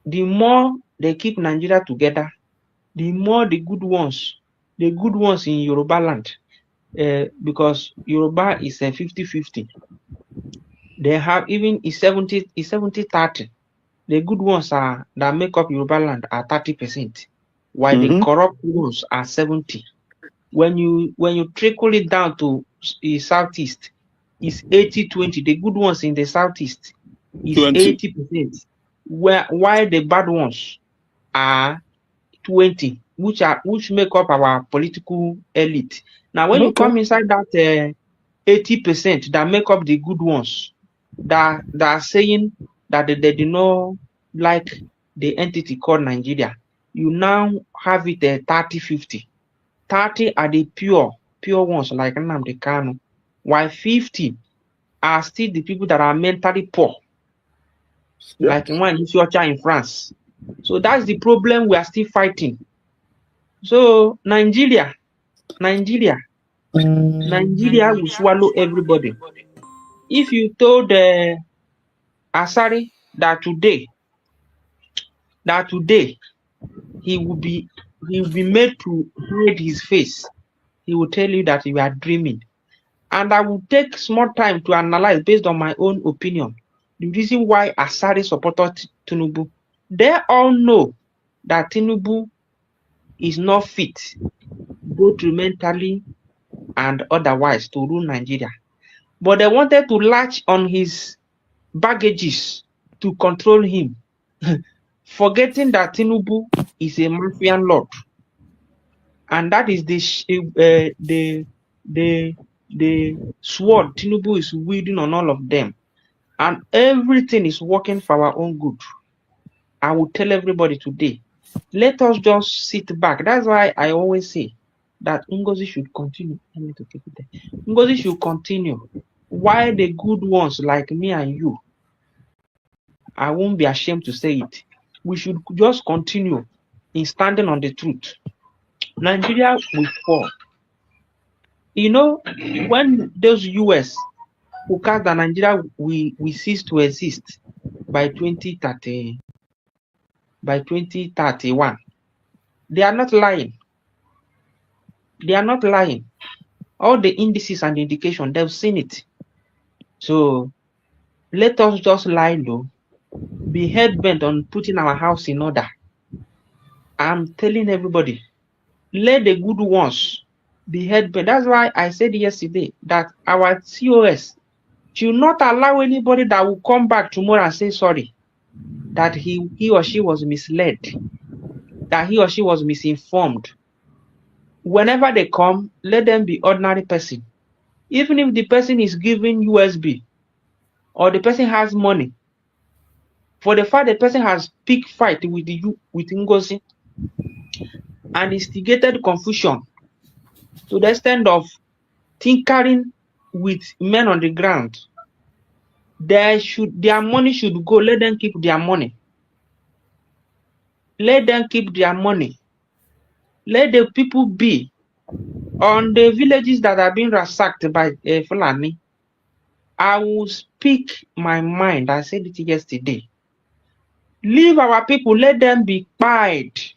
The more they keep Nigeria together, the more the good ones in Yoruba land, because Yoruba is 50-50. They have even 70-30. The good ones are that make up Yoruba land are 30%, while the corrupt ones are 70%. When you trickle it down to the southeast, it's 80-20. The good ones in the southeast is 80%, while the bad ones are 20, which make up our political elite. Now, when you come inside that 80% that make up the good ones, that are saying that they do not like the entity called Nigeria, you now have it 30-50. 30 are the pure ones like Nnamdi Kanu, while 50 are still the people that are mentally poor. like one in France. So that's the problem we are still fighting. So Nigeria will swallow everybody. If you told Asari that today he will be made to hide his face, he will tell you that you are dreaming. And I will take small time to analyze based on my own opinion the reason why Asari supported Tinubu. They all know that Tinubu is not fit, both mentally and otherwise, to rule Nigeria. But they wanted to latch on his baggages to control him, forgetting that Tinubu is a Mafian lord, and that is the sword Tinubu is wielding on all of them, and everything is working for our own good. I will tell everybody today, let us just sit back. That's why I always say that Ngozi should continue. Let me take it there. Ngozi should continue. Why the good ones like me and you, I won't be ashamed to say it, we should just continue in standing on the truth. Nigeria will fall. You know, when those US who cast that Nigeria we cease to exist by 2031, they are not lying. They are not lying. All the indices and indication, they've seen it. So let us just lie low, be head bent on putting our house in order. I'm telling everybody, let the good ones be head bent. That's why I said yesterday that our COS should not allow anybody that will come back tomorrow and say sorry, that he or she was misled, that he or she was misinformed. Whenever they come, let them be ordinary person. Even if the person is giving USB or the person has money, for the fact the person has picked fight with Ngozi and instigated confusion to the extent of tinkering with men on the ground, their money should go. Let them keep their money. Let them keep their money. Let the people be on the villages that are being ransacked by Fulani. I will speak my mind. I said it yesterday. Leave our people. Let them be quiet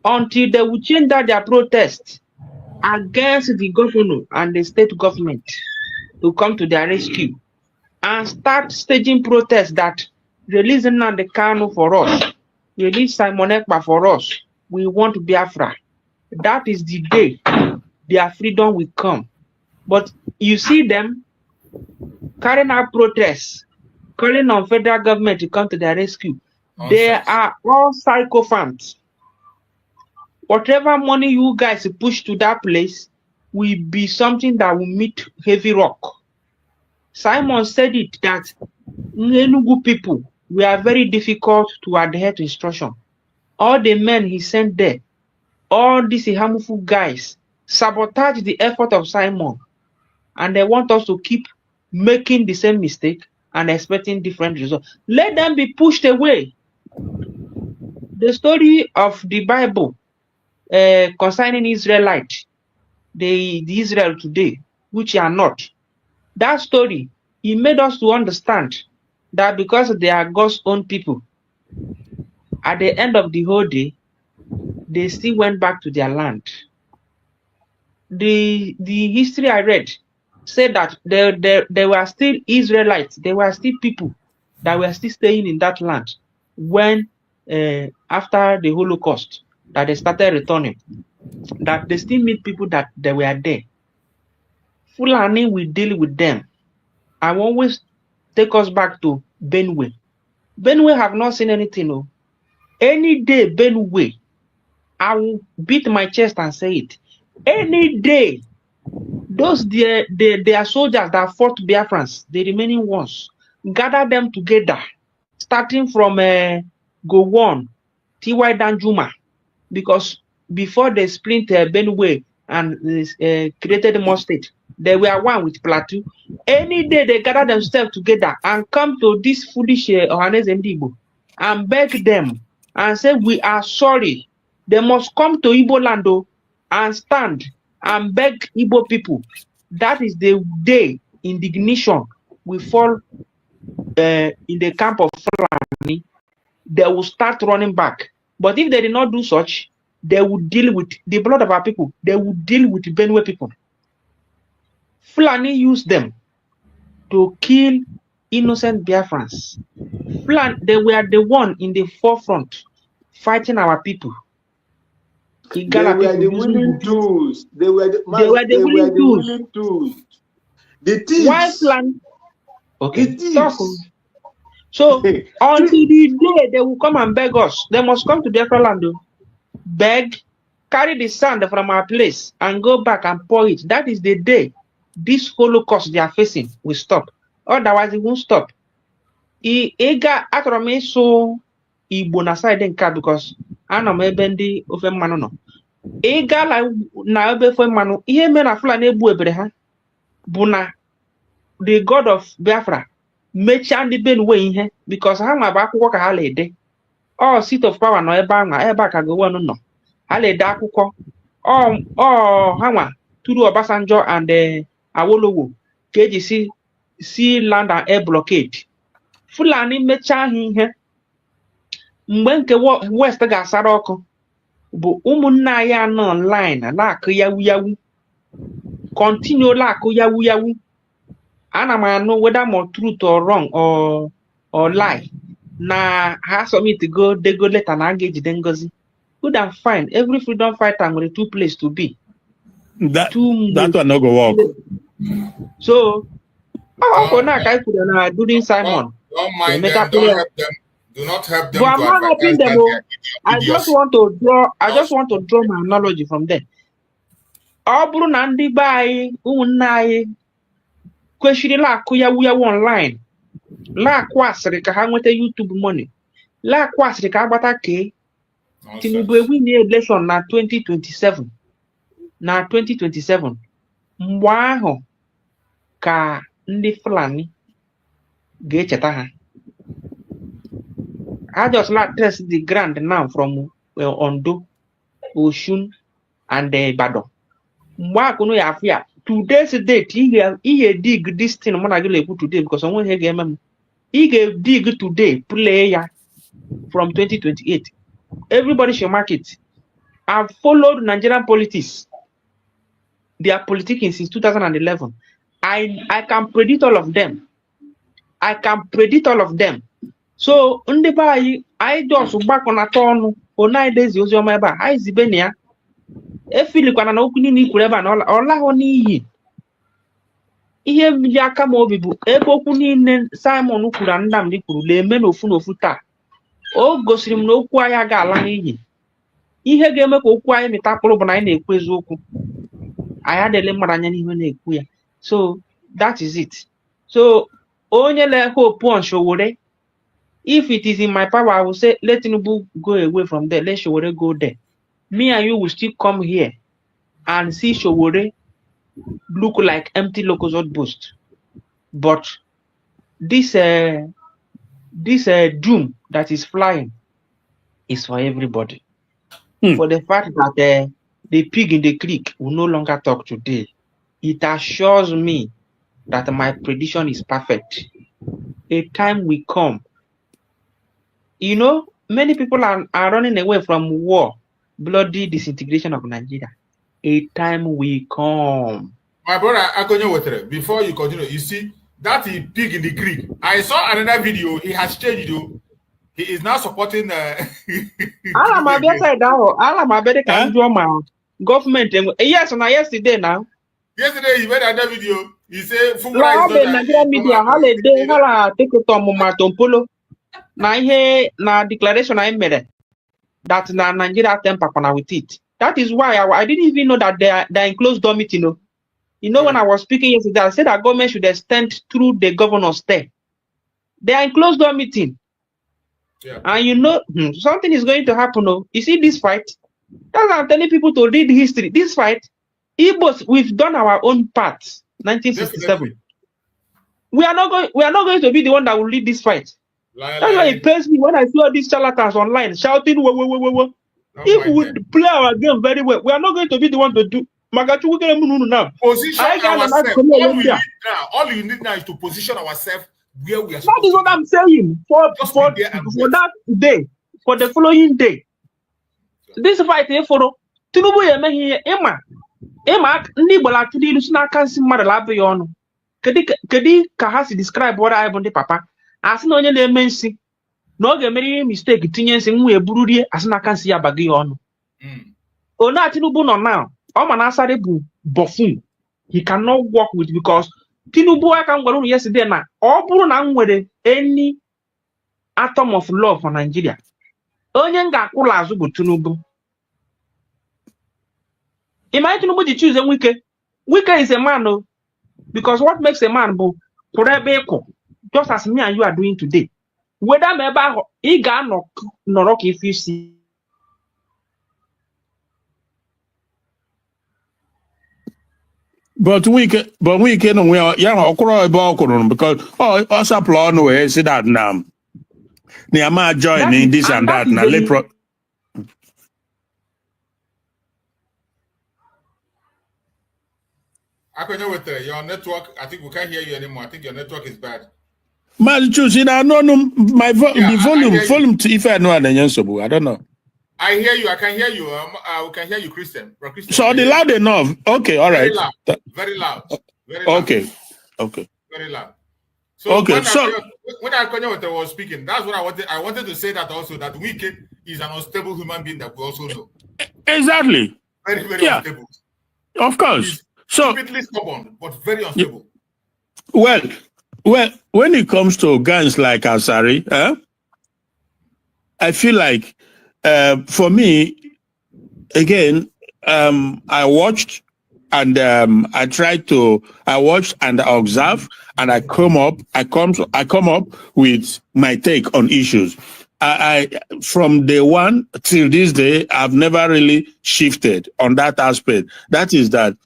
until they will change that their protest against the governor and the state government to come to their rescue and start staging protests that release Nnamdi Kanu for us, release Simon Ekpa for us. We want Biafra. That is the day their freedom will come. But you see them carrying out protests, calling on federal government to come to their rescue. They are all psychophants. Whatever money you guys push to that place will be something that will meet heavy rock. Simon said it that Enugu people were very difficult to adhere to instruction. All the men he sent there, all these harmful guys, sabotage the effort of Simon, and they want us to keep making the same mistake and expecting different results. Let them be pushed away. The story of the Bible concerning Israelite, the Israel today, which are not, that story, it made us to understand that because they are God's own people, at the end of the whole day, they still went back to their land. The history I read said that there were still Israelites, there were still people that were still staying in that land when after the Holocaust, that they started returning, that they still meet people that they were there. Fulani will deal with them. I will always take us back to Benue. Benue have not seen anything. No. Any day, Benue, I will beat my chest and say it. Any day, those their soldiers that fought Biafrans, the remaining ones, gather them together, starting from Gowon, T.Y. Danjuma, because before they split Benue and created more state, They were one with Plateau. Any day they gather themselves together and come to this foolish Ohanes and Igbo and beg them and say, we are sorry. They must come to Igbo land and stand and beg Igbo people. That is the day indignation will fall in the camp of Fulani. They will start running back. But if they did not do such, they would deal with the blood of our people. They would deal with Benue people. Fulani used them to kill innocent Biafrans. Fulani, they were the one in the forefront fighting our people. They were the willing tools. They were the willing tools. The thieves. Why Fulani? Okay. The thieves. So until the day they will come and beg us, they must come to Biafra land, beg, carry the sand from our place and go back and pour it. That is the day this Holocaust they are facing will stop. Otherwise, it won't stop. Ega atrome so Igbo na side nka because ana m ebe ndị ofe mmanụ nọ. Ega na ebe ofe mmanụ ihe mere na Fulani egbu ebere ha bụ na the God of Biafra mechaa ndị Benue ihe because ha nwa bụ akwụkwọ ka ha na-ede. All seat of power nọ ebe anwa ebe a ka gowon nọ. Ha na-ede akwụkwọ. Ha nwa turu Obasanjo and Awolowo ka eji si land and air blockade. Fulani mechaa ha ihe mgbe nke West ga-asara ọkụ bụ ụmụnne anyị anọ online na-akụ yawu yawu continue na-akụ yawu yawu. Ana m anụ whether more truth or wrong or lie na ha submit go letter na aga ejide Ngozi. Good and fine. Every freedom fighter nwere two place to be. That one no go work. So during Simon. Don't mind them, don't help them. Do not help them. But I'm not helping them. I just want to draw my analogy from them. Ọ bụrụ na ndị be anyị ụmụnne anyị kwesịrị na-akụ yawu yawu online, na-akụ asịrị ka ha nweta YouTube money, na-akụ asịrị ka agbata kee Tinubu win election na 2027. Na 2027 mgbe ahụ ka ndị Fulani ga-echeta ha. I just like test the ground now from Ondo, Osun, and Ibadan. Today's date, he dig this thing today because someone here game. He dig today, play from 2028. Everybody should mark it. I've followed Nigerian politics. They are politicking since 2011. I can predict all of them. I can predict all of them. So, I just back on a ton on 9 days. I Zibenia. If you look at an opening, you could have an all on ye. Here, Yakamobibu, Ebokunin, Simon Ukurandam, the Kule, men of Funofuta. Oh, Gosim no Quaya Galani. He had game of Quaya Metapo Banane Quizoku. I had a lemon even a queer. So, that is it. So, only let hope on show. If it is in my power, I will say, let Tinubu go away from there. Let Showore go there. Me and you will still come here and see Showore look like empty locals outpost. But this doom that is flying is for everybody. For the fact that the pig in the creek will no longer talk today, it assures me that my prediction is perfect. A time will come. You know, many people are running away from war, bloody disintegration of Nigeria. A time will come. My brother, Akonyo, before you continue, you see, that is pig in the creek. I saw another video, he has changed you. He is now supporting government. Yes, and yesterday now. Yesterday, he made another video. He said, Nigerian media, holiday, take it on Polo. Na declaration I made that Nigeria temper with it. That is why I didn't even know that they're in closed door meeting. You know, when I was speaking yesterday, I said that government should extend through the governor's stay. They are in closed door meeting. Yeah. And you know, something is going to happen. You see this fight? That's why I'm telling people to read history. This fight, Igbos, we've done our own part. 1967. We are not going to be the one that will lead this fight. That's why it pains me when I see all these charlatans online shouting, whoa, whoa, whoa, whoa, whoa. If we would play our game very well, we are not going to be the one to do. Position ourselves. All you need now is to position ourselves where we are. That is what I'm saying. For that day, for the following day, this fight for Tinubu Emma ndị gbara atụ n'ilu si n'aka nsị mmadụ labụ ya ọnụ. Kedu ka ha si describe what I bụ ndị papa asị na onye na-eme nsị na ọ ga-emeri mistake tinye nsị nwa eburu rie asị n'aka nsị ya baga ya ọnụ. Ona Tinubu nọ now ọ ma na Asare bụ buffoon he cannot work with because Tinubu aka m gwara unu yesterday na ọ bụrụ na m nwere any atom of love for Nigeria onye m ga-akwụla azụ bụ Tinubu. Imagine Tinubu ji choose Wike. Wike is a man, because what makes a man bụ just as me and you are doing today. Whether maybe he got no rock if you see. But we can no we are okoro ebe because us apply no way see that now. Niama joining this and that na lepro. Your network, I think we can't hear you anymore. I think your network is bad. Mazi choosing I know my volume to if I know I don't know. I hear you. I can hear you. We can hear you, Christian. So the loud enough. Okay, all right. Very loud. Okay. Very loud. So when Akonya was speaking, that's what I wanted. I wanted to say that also that Wike is an unstable human being that we also know. Exactly. Very, very unstable. Of course. So completely stubborn, but very unstable. Well, when it comes to guns like Asare, I feel like for me, again, I watched and I watched and I observe and I come up with my take on issues. I from day one till this day, I've never really shifted on that aspect. That is that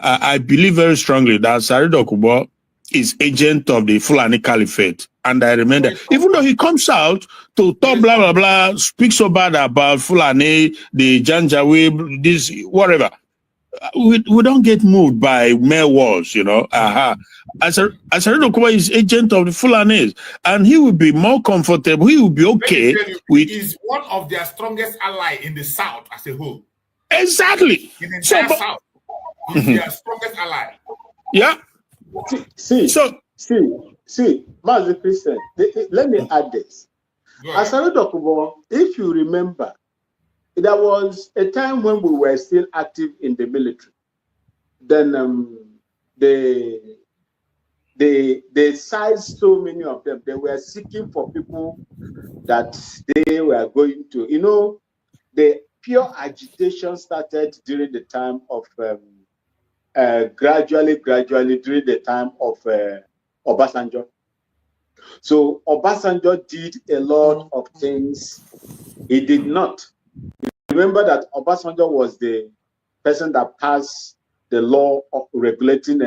I believe very strongly that Asare Dokubo is agent of the Fulani Caliphate. And I remember, even though he comes out to talk blah, blah, blah, speak so bad about Fulani, the Janjaweed, this, whatever, we don't get moved by mere words, you know. Asare Dokubo is agent of the Fulanis, and he will be more comfortable. He will be okay with. He's one of their strongest ally in the South as a whole. Exactly. In the entire South. He's their strongest ally. Yeah. See, Mazi Christian, let me add this. Asare Dokubo, if you remember, there was a time when we were still active in the military. Then they sized so many of them. They were seeking for people that they were going to, you know, the pure agitation started during the time of gradually during the time of Obasanjo. So Obasanjo did a lot of things he did not. Remember that Obasanjo was the person that passed the law of regulating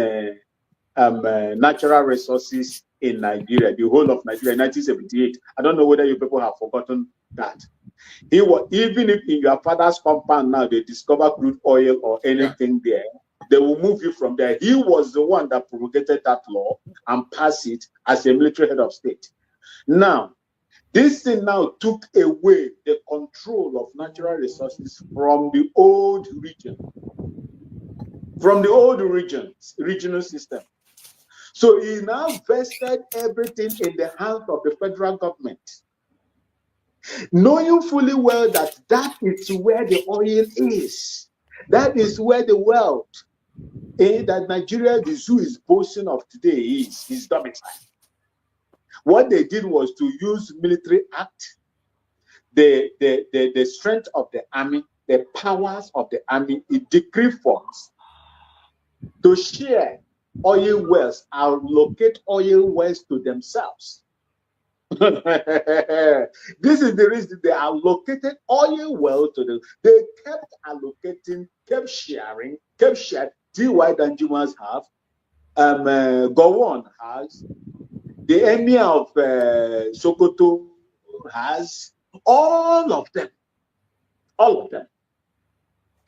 natural resources in Nigeria, the whole of Nigeria in 1978. I don't know whether you people have forgotten that. He was, even if in your father's compound now they discover crude oil or anything there, they will move you from there. He was the one that promulgated that law and passed it as a military head of state. Now, this thing now took away the control of natural resources from the old region, regional system. So he now vested everything in the hands of the federal government, knowing fully well that that is where the oil is. That is where the wealth that Nigeria, the zoo is boasting of today, is domicile. What they did was to use military act, the strength of the army, the powers of the army in decree forms to share oil wells, allocate oil wells to themselves. This is the reason they allocated oil well to them. They kept allocating, kept sharing. See why Danjumas have? Gowon has, the emir of Sokoto has, all of them,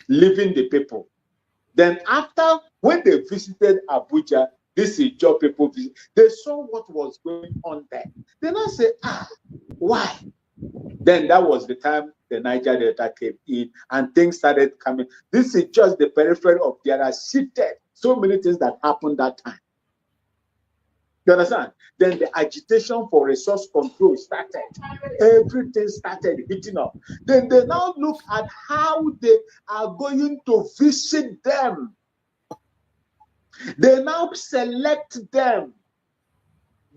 leaving the people. Then after, when they visited Abuja, this is job people visit, they saw what was going on there. They now say, why? Then that was the time the Niger Delta came in and things started coming. This is just the periphery of there are shifted. So many things that happened that time. You understand? Then the agitation for resource control started. Everything started heating up. Then they now look at how they are going to visit them. They now select them.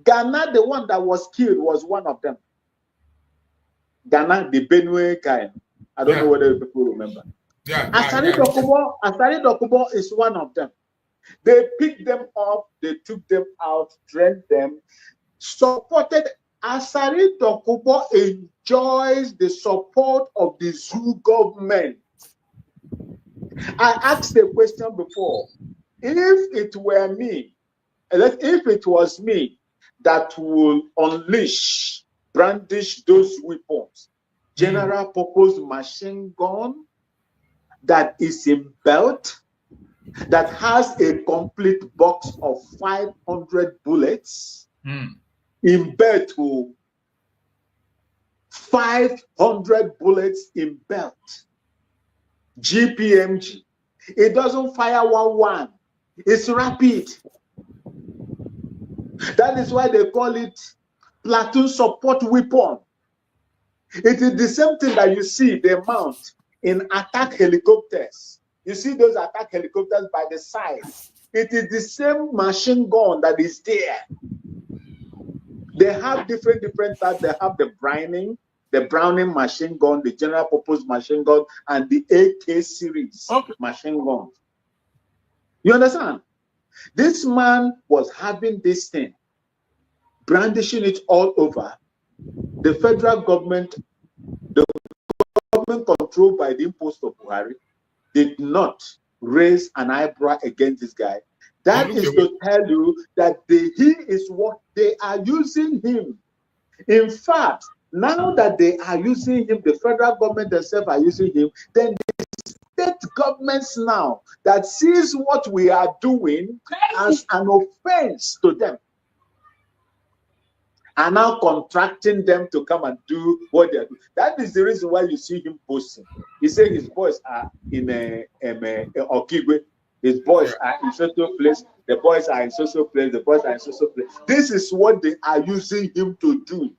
Ghana, the one that was killed, was one of them. Ghana, the Benue guy. I don't know whether people remember. Asari Dokubo is one of them. They picked them up, they took them out, trained them, supported. Asari Dokubo enjoys the support of the Zoo government. I asked the question before. If it were me, if it was me that will unleash, brandish those weapons, general purpose machine gun that is in belt, that has a complete box of 500 bullets, in belt, 500 bullets in belt, GPMG. It doesn't fire one. It's rapid. That is why they call it platoon support weapon. It is the same thing that you see they mount in attack helicopters. You see those attack helicopters by the side. It is the same machine gun that is there. They have different types. They have the Browning machine gun, the general purpose machine gun, and the AK series machine gun. You understand? This man was having this thing, brandishing it all over. The federal government, the government controlled by the impost of Buhari, did not raise an eyebrow against this guy. That is to tell you that he is what they are using him. In fact, now that they are using him, the federal government themselves are using him, then the state governments now that sees what we are doing as an offense to them are now contracting them to come and do what they are doing. That is the reason why you see him posting. He said his boys are in Okigwe. His boys are in social place. The boys are in social place. The boys are in social place. This is what they are using him to do.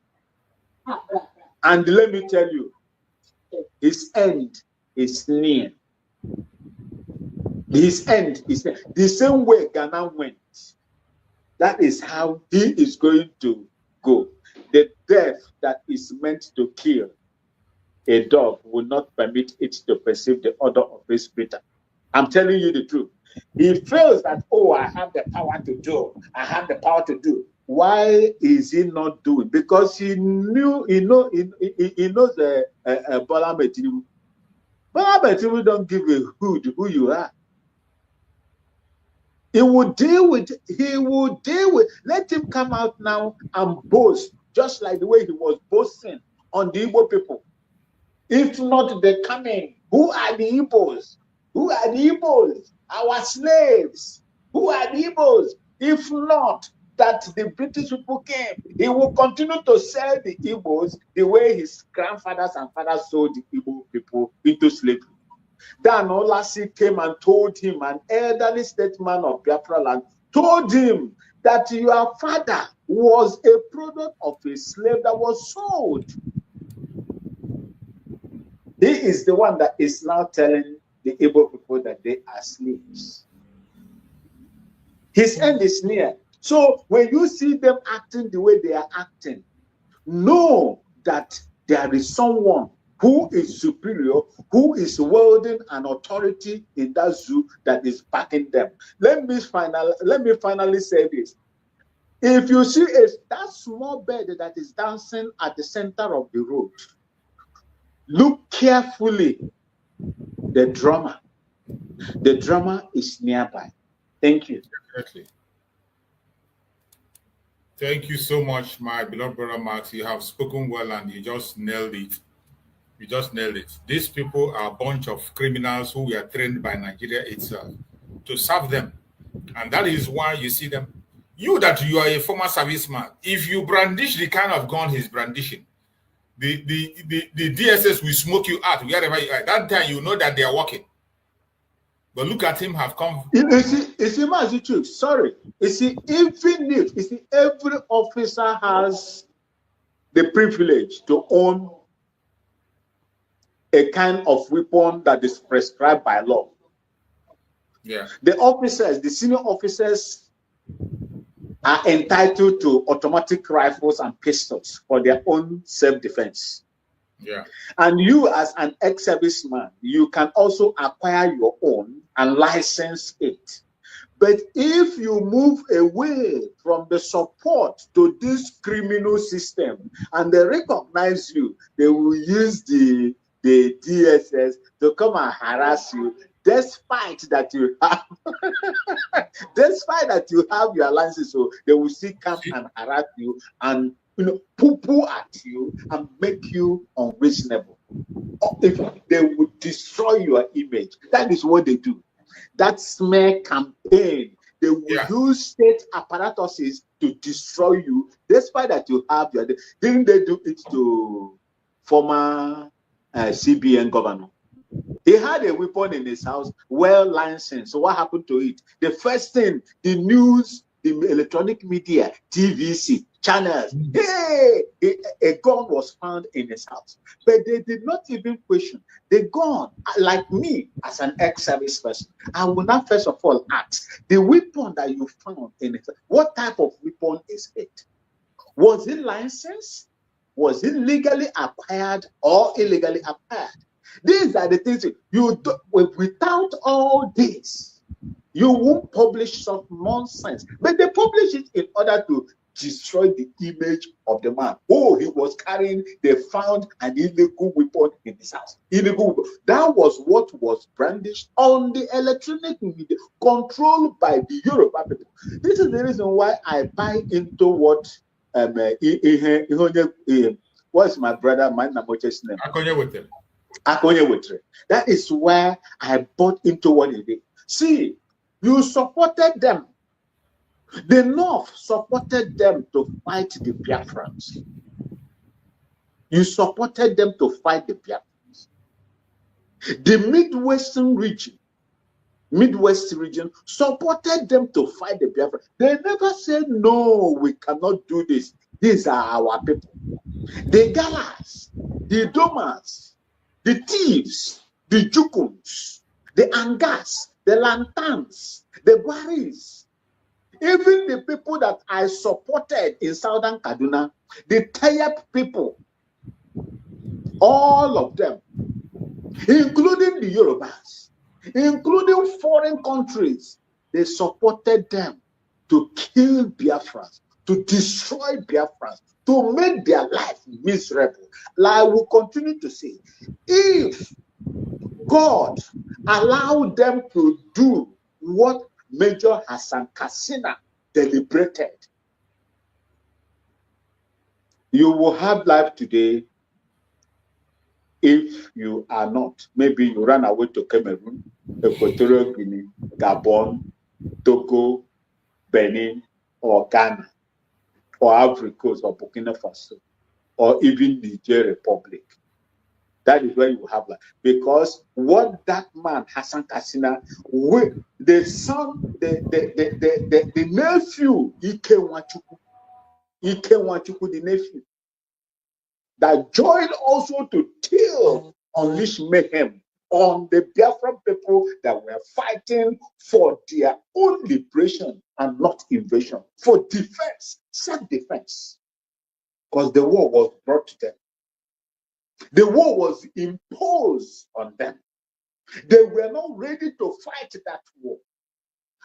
And let me tell you, his end is near. His end is near. The same way Ghana went, that is how he is going to go. The death that is meant to kill a dog will not permit it to perceive the odor of his bitter. I'm telling you the truth. He feels that, oh, I have the power to do. I have the power to do. Why is he not doing? Because he knows Bola Tinubu. Bola Tinubu don't give a hoot who you are. He will deal with. Let him come out now and boast, just like the way he was boasting on the Igbo people. If not the coming, who are the Igbos? Who are the Igbos? Our slaves. Who are the Igbos? If not that the British people came, he will continue to sell the Igbos the way his grandfathers and fathers sold the Igbo people into slavery. Dan Olasi came and told him, an elderly statesman of Biafra land, told him that your father was a product of a slave that was sold. He is the one that is now telling the Igbo people that they are slaves. His end is near. So when you see them acting the way they are acting, know that there is someone who is superior, who is wielding an authority in that zoo that is backing them. Let me finally say this. If you see that small bird that is dancing at the center of the road, look carefully. The drummer is nearby. Thank you. Exactly. Thank you so much, my beloved brother Max. You have spoken well and you just nailed it. You just nailed it. These people are a bunch of criminals who were trained by Nigeria itself to serve them. And that is why you see them. You that you are a former serviceman, if you brandish the kind of gun he's brandishing, the DSS will smoke you out wherever you are. That time you know that they are working. But look at him have come. You see, Mazi, sorry. You see, every officer has the privilege to own a kind of weapon that is prescribed by law. Yeah. The officers, the senior officers, are entitled to automatic rifles and pistols for their own self-defense. Yeah. And you, as an ex-serviceman, you can also acquire your own and license it. But if you move away from the support to this criminal system and they recognize you, they will use the DSS to come and harass you, despite that you have your license. So they will still come and harass you and poo-poo at you and make you unreasonable. If they would destroy your image, that is what they do. That smear campaign, they will use state apparatuses to destroy you, despite that you have your. Didn't they do it to former CBN governor? He had a weapon in his house, well licensed. So what happened to it? The first thing, the news, the electronic media, TVC, channels, hey, a gun was found in his house. But they did not even question the gun. Like me, as an ex-service person, I will not first of all ask, the weapon that you found in it, what type of weapon is it? Was it licensed? Was it legally acquired or illegally acquired? These are the things you do. Without all this, you won't publish some nonsense. But they publish it in order to destroy the image of the man. Oh, he was carrying, they found an illegal weapon in his house. Illegal weapon. That was what was brandished on the electronic media, controlled by the Yoruba people. This is the reason why I buy into what what's my brother, my Namoche's name? Akonye Wetre. That is where I bought into what he did. See, you supported them. The North supported them to fight the Biafrans. You supported them to fight the Biafrans. The Midwest region supported them to fight the Biafrans. They never said, no, we cannot do this. These are our people. The Galas, the Domas, the thieves, the Jukuns, the Angas, the Lantans, the Baris, even the people that I supported in Southern Kaduna, the Tayab people, all of them, including the Yorubas, including foreign countries, they supported them to kill Biafrans, to destroy Biafrans, to make their life miserable. Like I will continue to say, if God allowed them to do what Major Hassan Kassina deliberated, you will have life today. If you are not, maybe you run away to Cameroon, Equatorial Guinea, Gabon, Togo, Benin, or Ghana, or Ivory Coast, or Burkina Faso, or even Niger Republic. That is where you have life. Because what that man, Hassan Kassina, the son, the nephew, Ike Nwachukwu, the nephew, that joined also to unleash mayhem on the Biafran people that were fighting for their own liberation and not invasion, for defense, self-defense. Because the war was brought to them. The war was imposed on them. They were not ready to fight that war.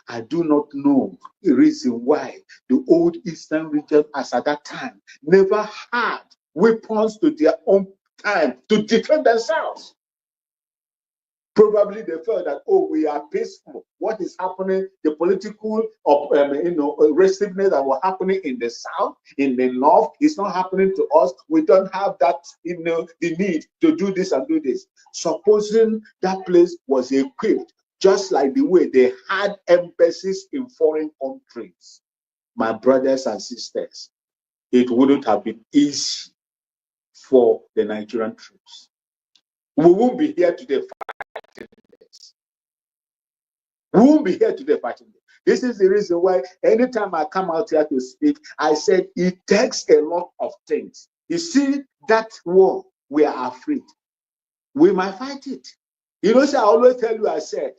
I do not know the reason why the old Eastern region, as at that time, never had weapons to their own time to defend themselves. Probably they felt that, oh, we are peaceful. What is happening, the political restiveness that was happening in the south, in the north, is not happening to us. We don't have that, the need to do this and do this. Supposing that place was equipped, just like the way they had embassies in foreign countries, my brothers and sisters, it wouldn't have been easy for the Nigerian troops. We won't be here today fighting this. We won't be here today fighting this. This is the reason why anytime I come out here to speak, I said it takes a lot of things. You see, that war, we are afraid. We might fight it. You know, so I always tell you, I said,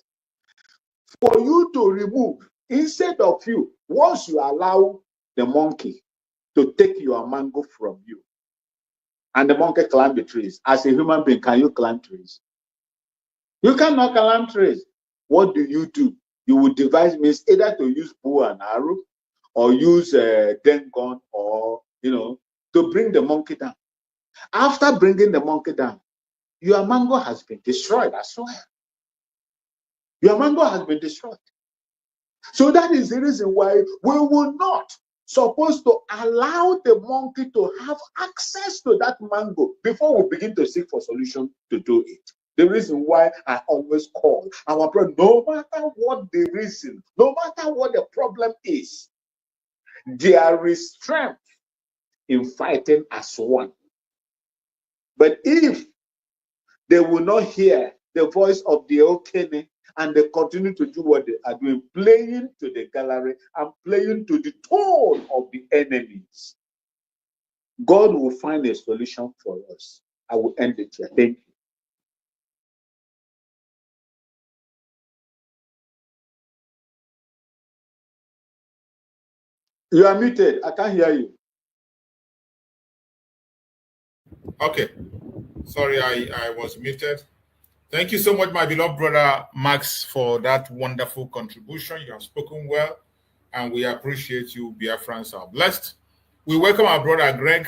for you to remove, instead of you, once you allow the monkey to take your mango from you, and the monkey climb the trees, as a human being, can you climb trees? You cannot climb trees. What do? You would devise means either to use bow and arrow, or use a den gun, or to bring the monkey down. After bringing the monkey down, your mango has been destroyed as well. Your mango has been destroyed. So that is the reason why we will not supposed to allow the monkey to have access to that mango before we begin to seek for solution to do it. The reason why I always call our brother, no matter what the reason, no matter what the problem is, there is strength in fighting as one. But if they will not hear the voice of the Okene, and they continue to do what they are doing, playing to the gallery and playing to the tone of the enemies, God will find a solution for us. I will end it here. Thank you. You are muted. I can't hear you. Okay. Sorry, I was muted. Thank you so much, my beloved brother Max, for that wonderful contribution. You have spoken well, and we appreciate you. Biafrans are blessed. We welcome our brother Greg.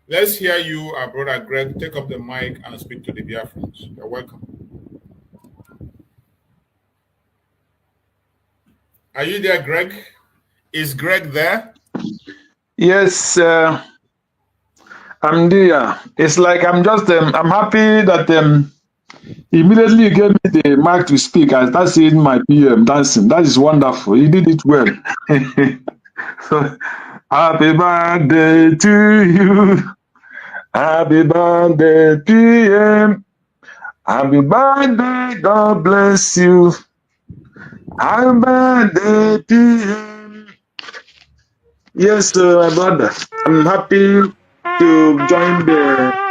Let's hear you, our brother Greg. Take up the mic and speak to the Biafrans. You're welcome. Are you there, Greg? Is Greg there? Yes, I'm there. It's like I'm just, I'm happy that immediately you gave me the mic to speak. I started seeing my PM dancing. That is wonderful. You did it well. So, happy birthday to you. Happy birthday, PM. Happy birthday, God bless you. Happy birthday, PM. Yes, my brother. I'm happy to join the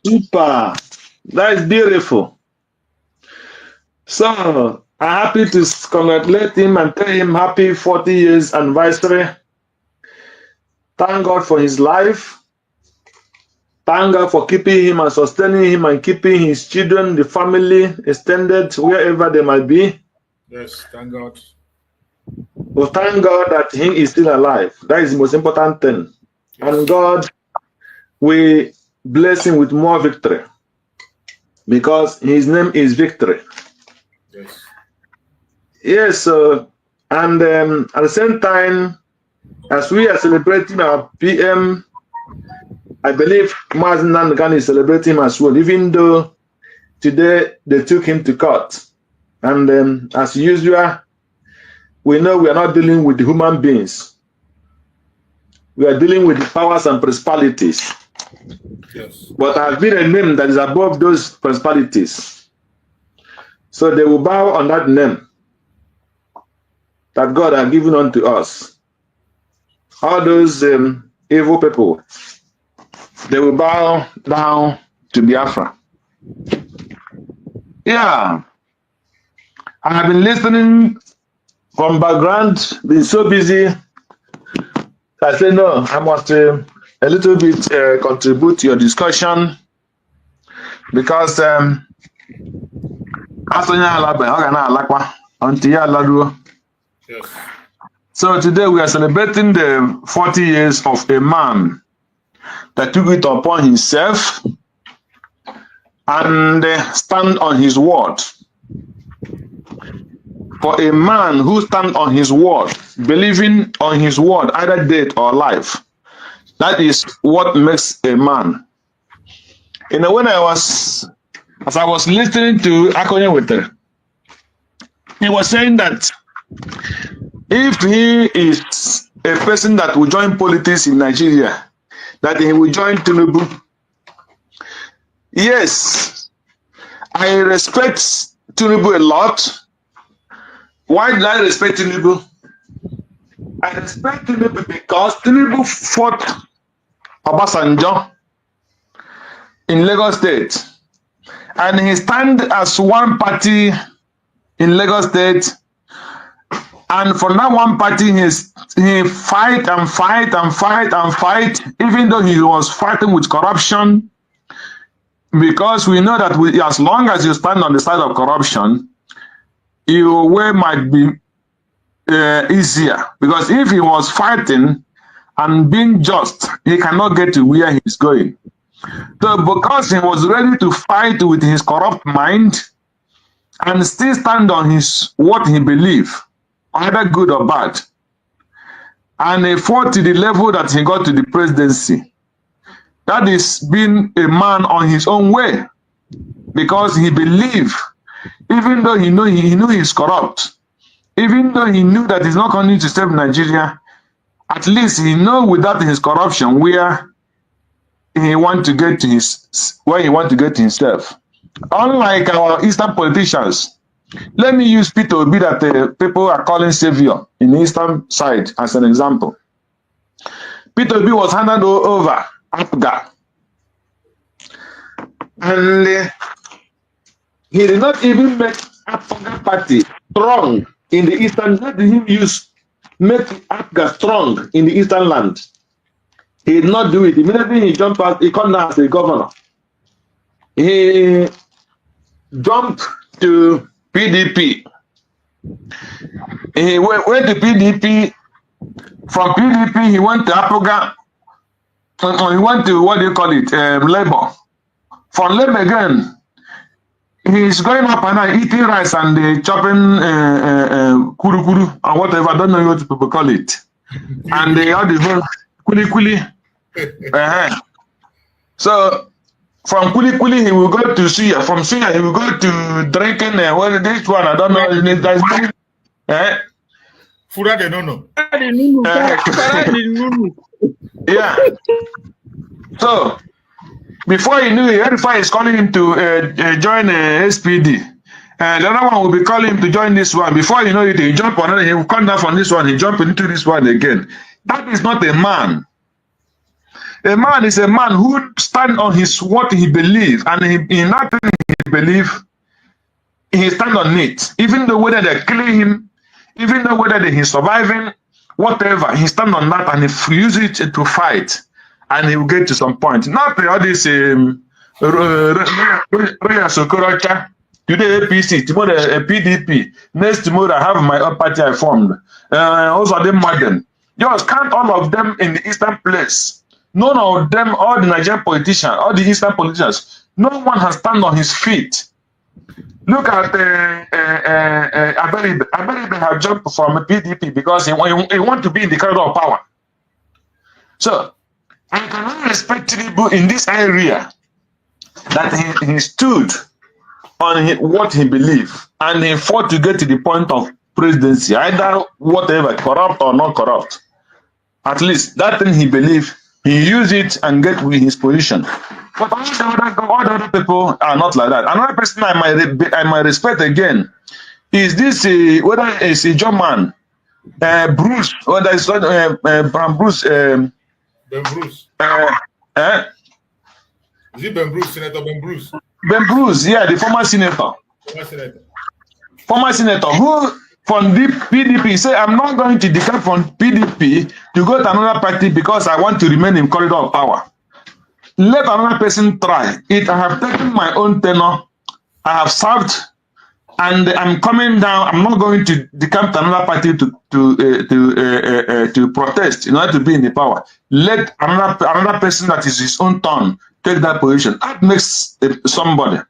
super. That is beautiful. So I'm happy to congratulate him and tell him happy 40 years anniversary. Thank God for his life. Thank God for keeping him and sustaining him and keeping his children, the family, extended wherever they might be. Yes, thank God. Well, thank God that he is still alive. That is the most important thing. Yes. And God, we bless him with more victory, because his name is Victory. Yes. Yes, and at the same time, as we are celebrating our PM, I believe Mazi Nnamdi Kanu is celebrating him as well, even though today they took him to court. And as usual, we know we are not dealing with human beings. We are dealing with powers and principalities. Yes. But I've been a name that is above those principalities. So they will bow on that name that God has given unto us. All those evil people, they will bow down to Biafra. Yeah. I have been listening from background, been so busy. I said, no, I must a little bit contribute to your discussion. because Yes. so today we are celebrating the 40 years of a man that took it upon himself and stand on his word. For a man who stands on his word, believing on his word, either death or life, that is what makes a man. You know, as I was listening to Akonye Wetere, he was saying that if he is a person that will join politics in Nigeria, that he will join Tinubu. Yes, I respect Tinubu a lot. Why did I respect Tinubu? I respect Tinubu because Tinubu fought Obasanjo in Lagos State, and he stand as one party in Lagos State, and for that one party he fight and fight and fight and fight, even though he was fighting with corruption, because we know that as long as you stand on the side of corruption, your way might be easier, because if he was fighting and being just, he cannot get to where he's going. So because he was ready to fight with his corrupt mind and still stand on what he believed, either good or bad, and he fought to the level that he got to the presidency, that is being a man on his own way, because he believed, even though he knew he's corrupt, even though he knew that he's not going to save Nigeria, at least he know without his corruption where he want to get to himself. Unlike our Eastern politicians, let me use Peter Obi that people are calling savior in the Eastern side as an example. Peter Obi was handed over APGA, and he did not even make APGA party strong in the Eastern. Let him make APGA strong in the Eastern land. He did not do it. Immediately he jumped out, he came down as a governor. He jumped to PDP. He went to PDP. From PDP, he went to APGA. He went to, what do you call it, Labour. From Labour again, he's going up and down, eating rice and chopping kuru kuru or whatever. I don't know what people call it. And they all the whole kuli kuli. So from kuli kuli, he will go to suya. From suya, he will go to drinking. Well, this one I don't know. Fura de nono. Yeah. So before he knew it, Edify is calling him to join SPD. And the other one will be calling him to join this one. Before you know it, he jump on it, he will come down from this one, he jump into this one again. That is not a man. A man is a man who stand on what he believes, and in that thing he believes, he stand on it. Even though whether they're killing him, even though whether he's surviving, whatever, he stand on that and he use it to fight, and he will get to some point. Not all this Sokorocha, today APC, tomorrow PDP, next tomorrow I have my own party I formed. Also them modern. Just count all of them in the Eastern place. None of them, all the Nigerian politicians, all the Eastern politicians, no one has stand on his feet. Look at Aberibe. Aberibe have jumped from a PDP because he want to be in the corridor of power. So I cannot respect Tinubu in this area that he stood on what he believed, and he fought to get to the point of presidency, either whatever, corrupt or not corrupt. At least that thing he believed, he used it and get with his position. But all the other people are not like that. Another person I might respect again is this, whether it's a German, Bruce, whether it's Bruce. Ben Bruce. Is it Ben Bruce, Senator Ben Bruce? Ben Bruce, yeah, the former senator. Former senator who from the PDP say, I'm not going to declare from PDP to go to another party because I want to remain in corridor of power. let another person try. I have taken my own tenor. I have served, and I'm coming down. I'm not going to decamp to another party to protest in order to be in the power. Let another person that is his own turn take that position. That makes somebody.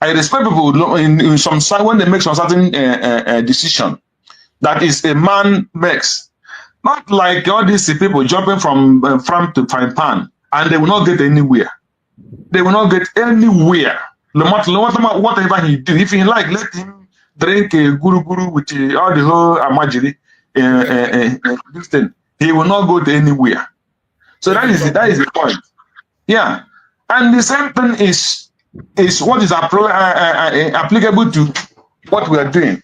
I respect people in some side when they make some certain decision that is a man makes. Not like all these people jumping from farm to frying pan, and they will not get anywhere. They will not get anywhere. No matter whatever he do, if he like, let him drink a guru with all the whole amajiri, this thing. He will not go to anywhere. So that is the point. Yeah, and the same thing is what is applicable to what we are doing.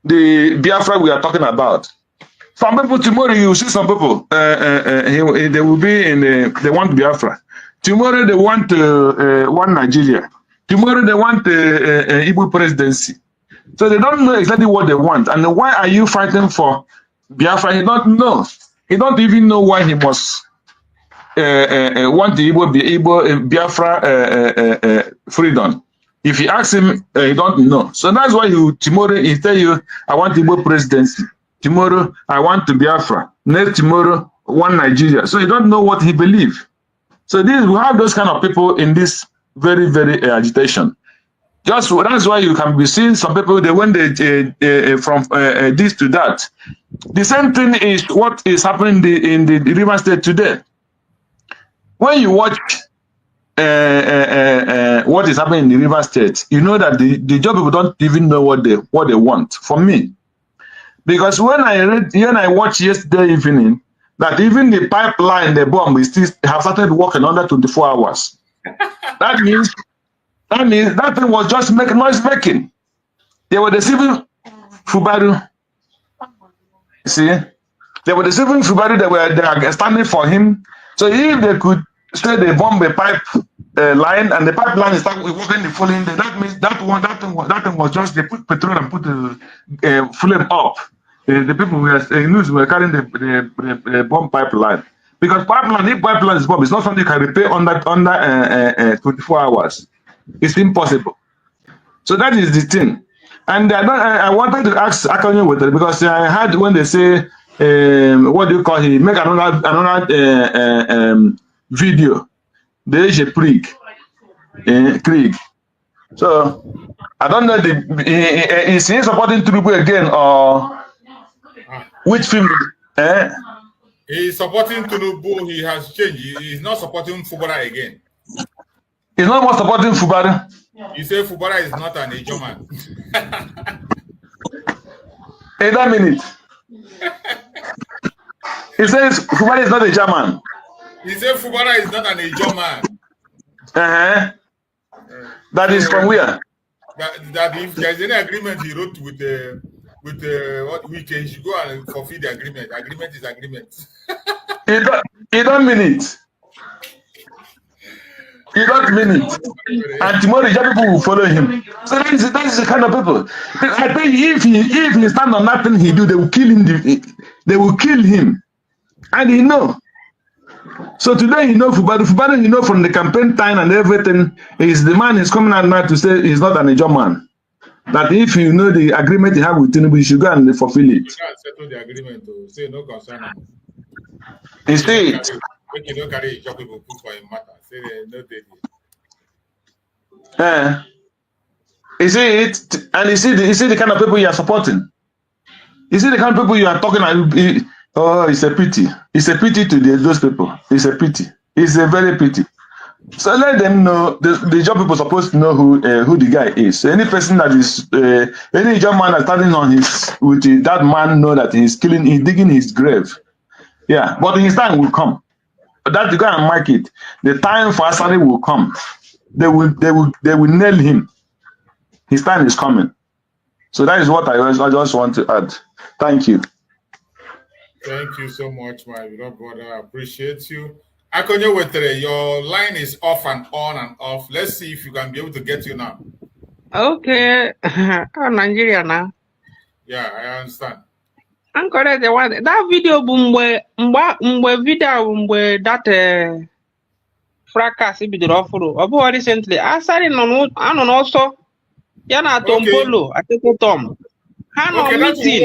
The Biafra we are talking about. Some people tomorrow you see some people they will be in they want Biafra. Tomorrow they want one Nigeria. Tomorrow they want Igbo presidency. So they don't know exactly what they want. And why are you fighting for Biafra? He don't know. He don't even know why he must want the Igbo Biafra freedom. If you ask him, he don't know. So that's why tomorrow he tell you, I want Igbo presidency. Tomorrow I want to Biafra. Next tomorrow, one Nigeria. So you don't know what he believes. So we have those kind of people in this very, very agitation. That's why you can be seeing some people when they from this to that. The same thing is what is happening in the River State today. When you watch what is happening in the River State, you know that the job people don't even know what they want. For me, because when I watched yesterday evening that even the pipeline, the bomb, we still have started working under 24 hours. That means that thing was just noise making. They were deceiving Fubaru. See, they were deceiving Fubaru. They are standing for him. So if they could say they bomb a pipe line and the pipeline is working the following day, that means that thing was just they put petrol and put the flame up. The people were carrying the bomb pipeline. Because if pipeline is bomb, it's not something you can repair under 24 hours. It's impossible. So that is the thing. And I wanted to ask Akanyo with it because I heard when they say, what do you call it? Make another video. There is a Krieg. So I don't know is he supporting Tinubu again or which film? He's supporting Tinubu. He has changed. He's not supporting Fubara again. He's not more supporting Fubara. You say Fubara is not an Ijo man. In that minute. He says Fubara is not a German. He said Fubara is not an Ijo man. That is from where? That if there's any agreement he wrote with what we can should go and fulfill the agreement. Agreement is agreement. He don't mean it. He don't mean it. And tomorrow people will follow him. So that is the kind of people. I think if he stand on nothing he do, they will kill him. They will kill him. And he know. So today he know Fubara he know from the campaign time and everything, is the man is coming out now to say he's not an Ijo man. That if you know the agreement you have with Tinubu, you should go and fulfill it. You can't settle the agreement to say no concern. Instead, when you don't carry Ijo people put for him matter, say no daily. You see it, and you see the kind of people you are supporting. You see the kind of people you are talking about. Oh, it's a pity. It's a pity to those people. It's a pity. It's a very pity. So let them know. The job people supposed to know who the guy is. So any person that is any job man that's standing on that man know that he's digging his grave. Yeah, but his time will come. That the guy and mark it. The time for Asari will come. They will nail him. His time is coming. So that is what I just want to add. Thank you. Thank you so much, my beloved brother. I appreciate you. Akonyo Wetere, your line is off and on and off. Let's see if you can be able to get you now. Okay. Oh, Nigeria now. Yeah, I understand. I'm correct. That video mgbe video mgbe that fracas bidoro ọfụrụ ọ bụghị recently asarị anọ n'ọsọ ya na Tompolo Atete Tom ha nọ meeting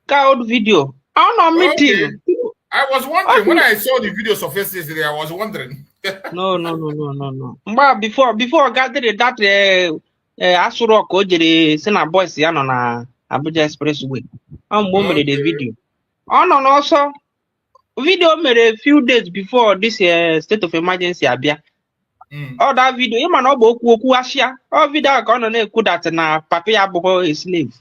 ka old video ọ nọ meeting. I was wondering when I saw the video surface yesterday. I was wondering. No. Before gathering that Asuro o jere si na boys ya nọ na Abuja Expressway. Ọ mgbe o mere the video. Ọ nọ n'ọsọ. Video mere a few days before this state of emergency abịa. All that video, ịma na ọ bụ okwu asịa. Ọ video ka ọ nọ na-ekwu that na papa ya abụghị a slave.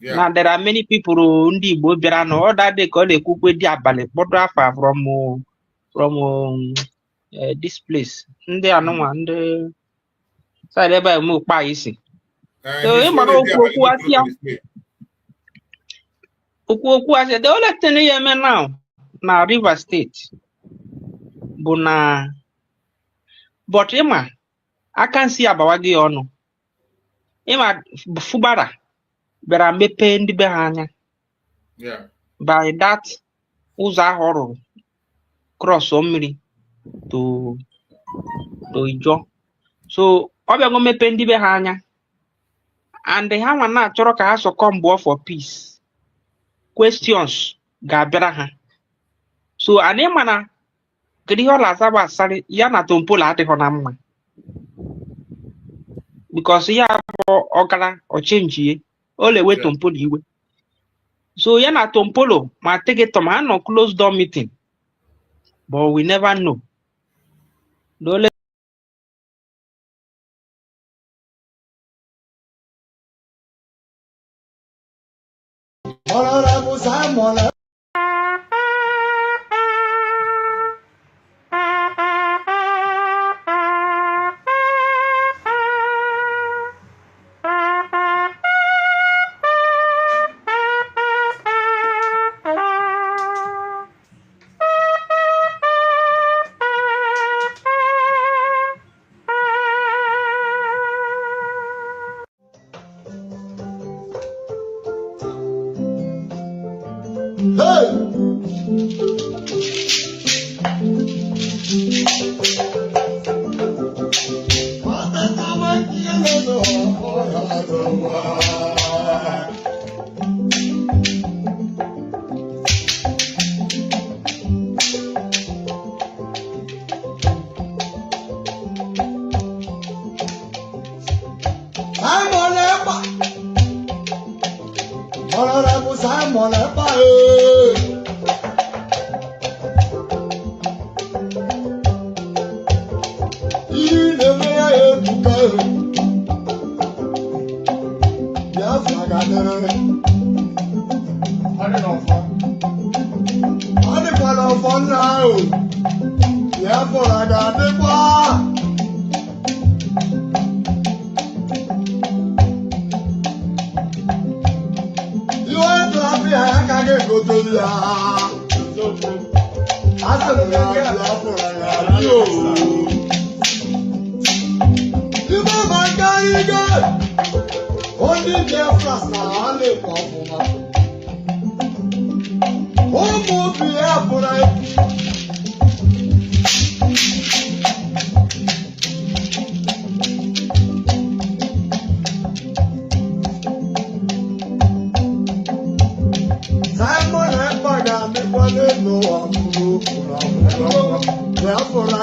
Now there are many people ndị Igbo bịara nọ. All that day ka ọ na-ekwukwe dị abalị kpọdụ afa from this place. Ndị anụnwa ndị side ebe eme ụkpa isi. So ịma na okwu asịa. Okwu asịa. The only thing ya eme now na Rivers State bụ na but ịma aka nsi abawa gị ọnụ ịma Fubara bịara mepee ndị be ha anya by that ụzọ ahụ ọ rụrụ cross mmiri to Ijo, so ọ bịago mepee ndị be ha anya and ha nwa na-achọrọ ka ha sọkọmbụọ for peace questions ga-abịara ha. So anyị mana kedu ihe ọ na-asaba asarị ya na Tompolo adịghị na mma because ya bụ ọgara ọchenjie o lewe Tompolo iwe. So ya na Tompolo ma Atete Tom ha nọ close door meeting but we never know. Biafra,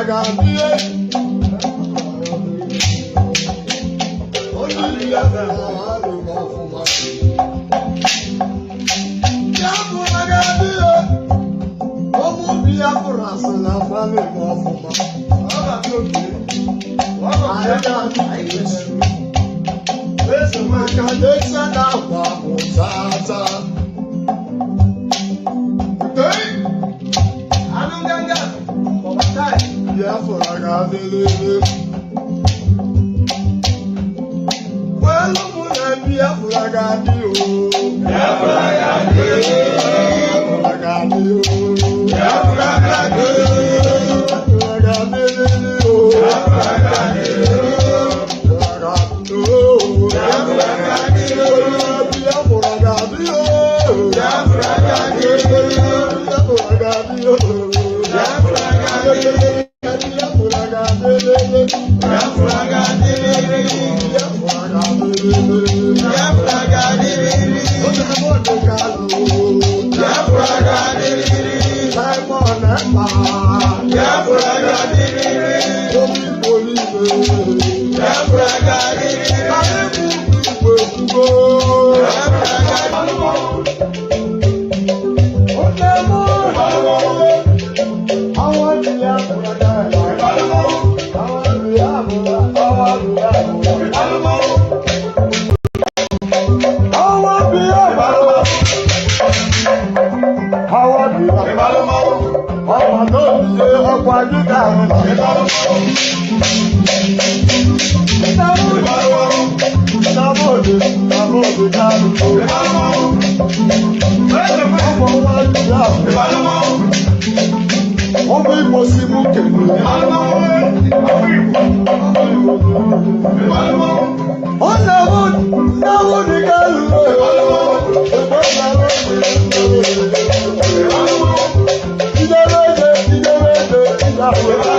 Biafra.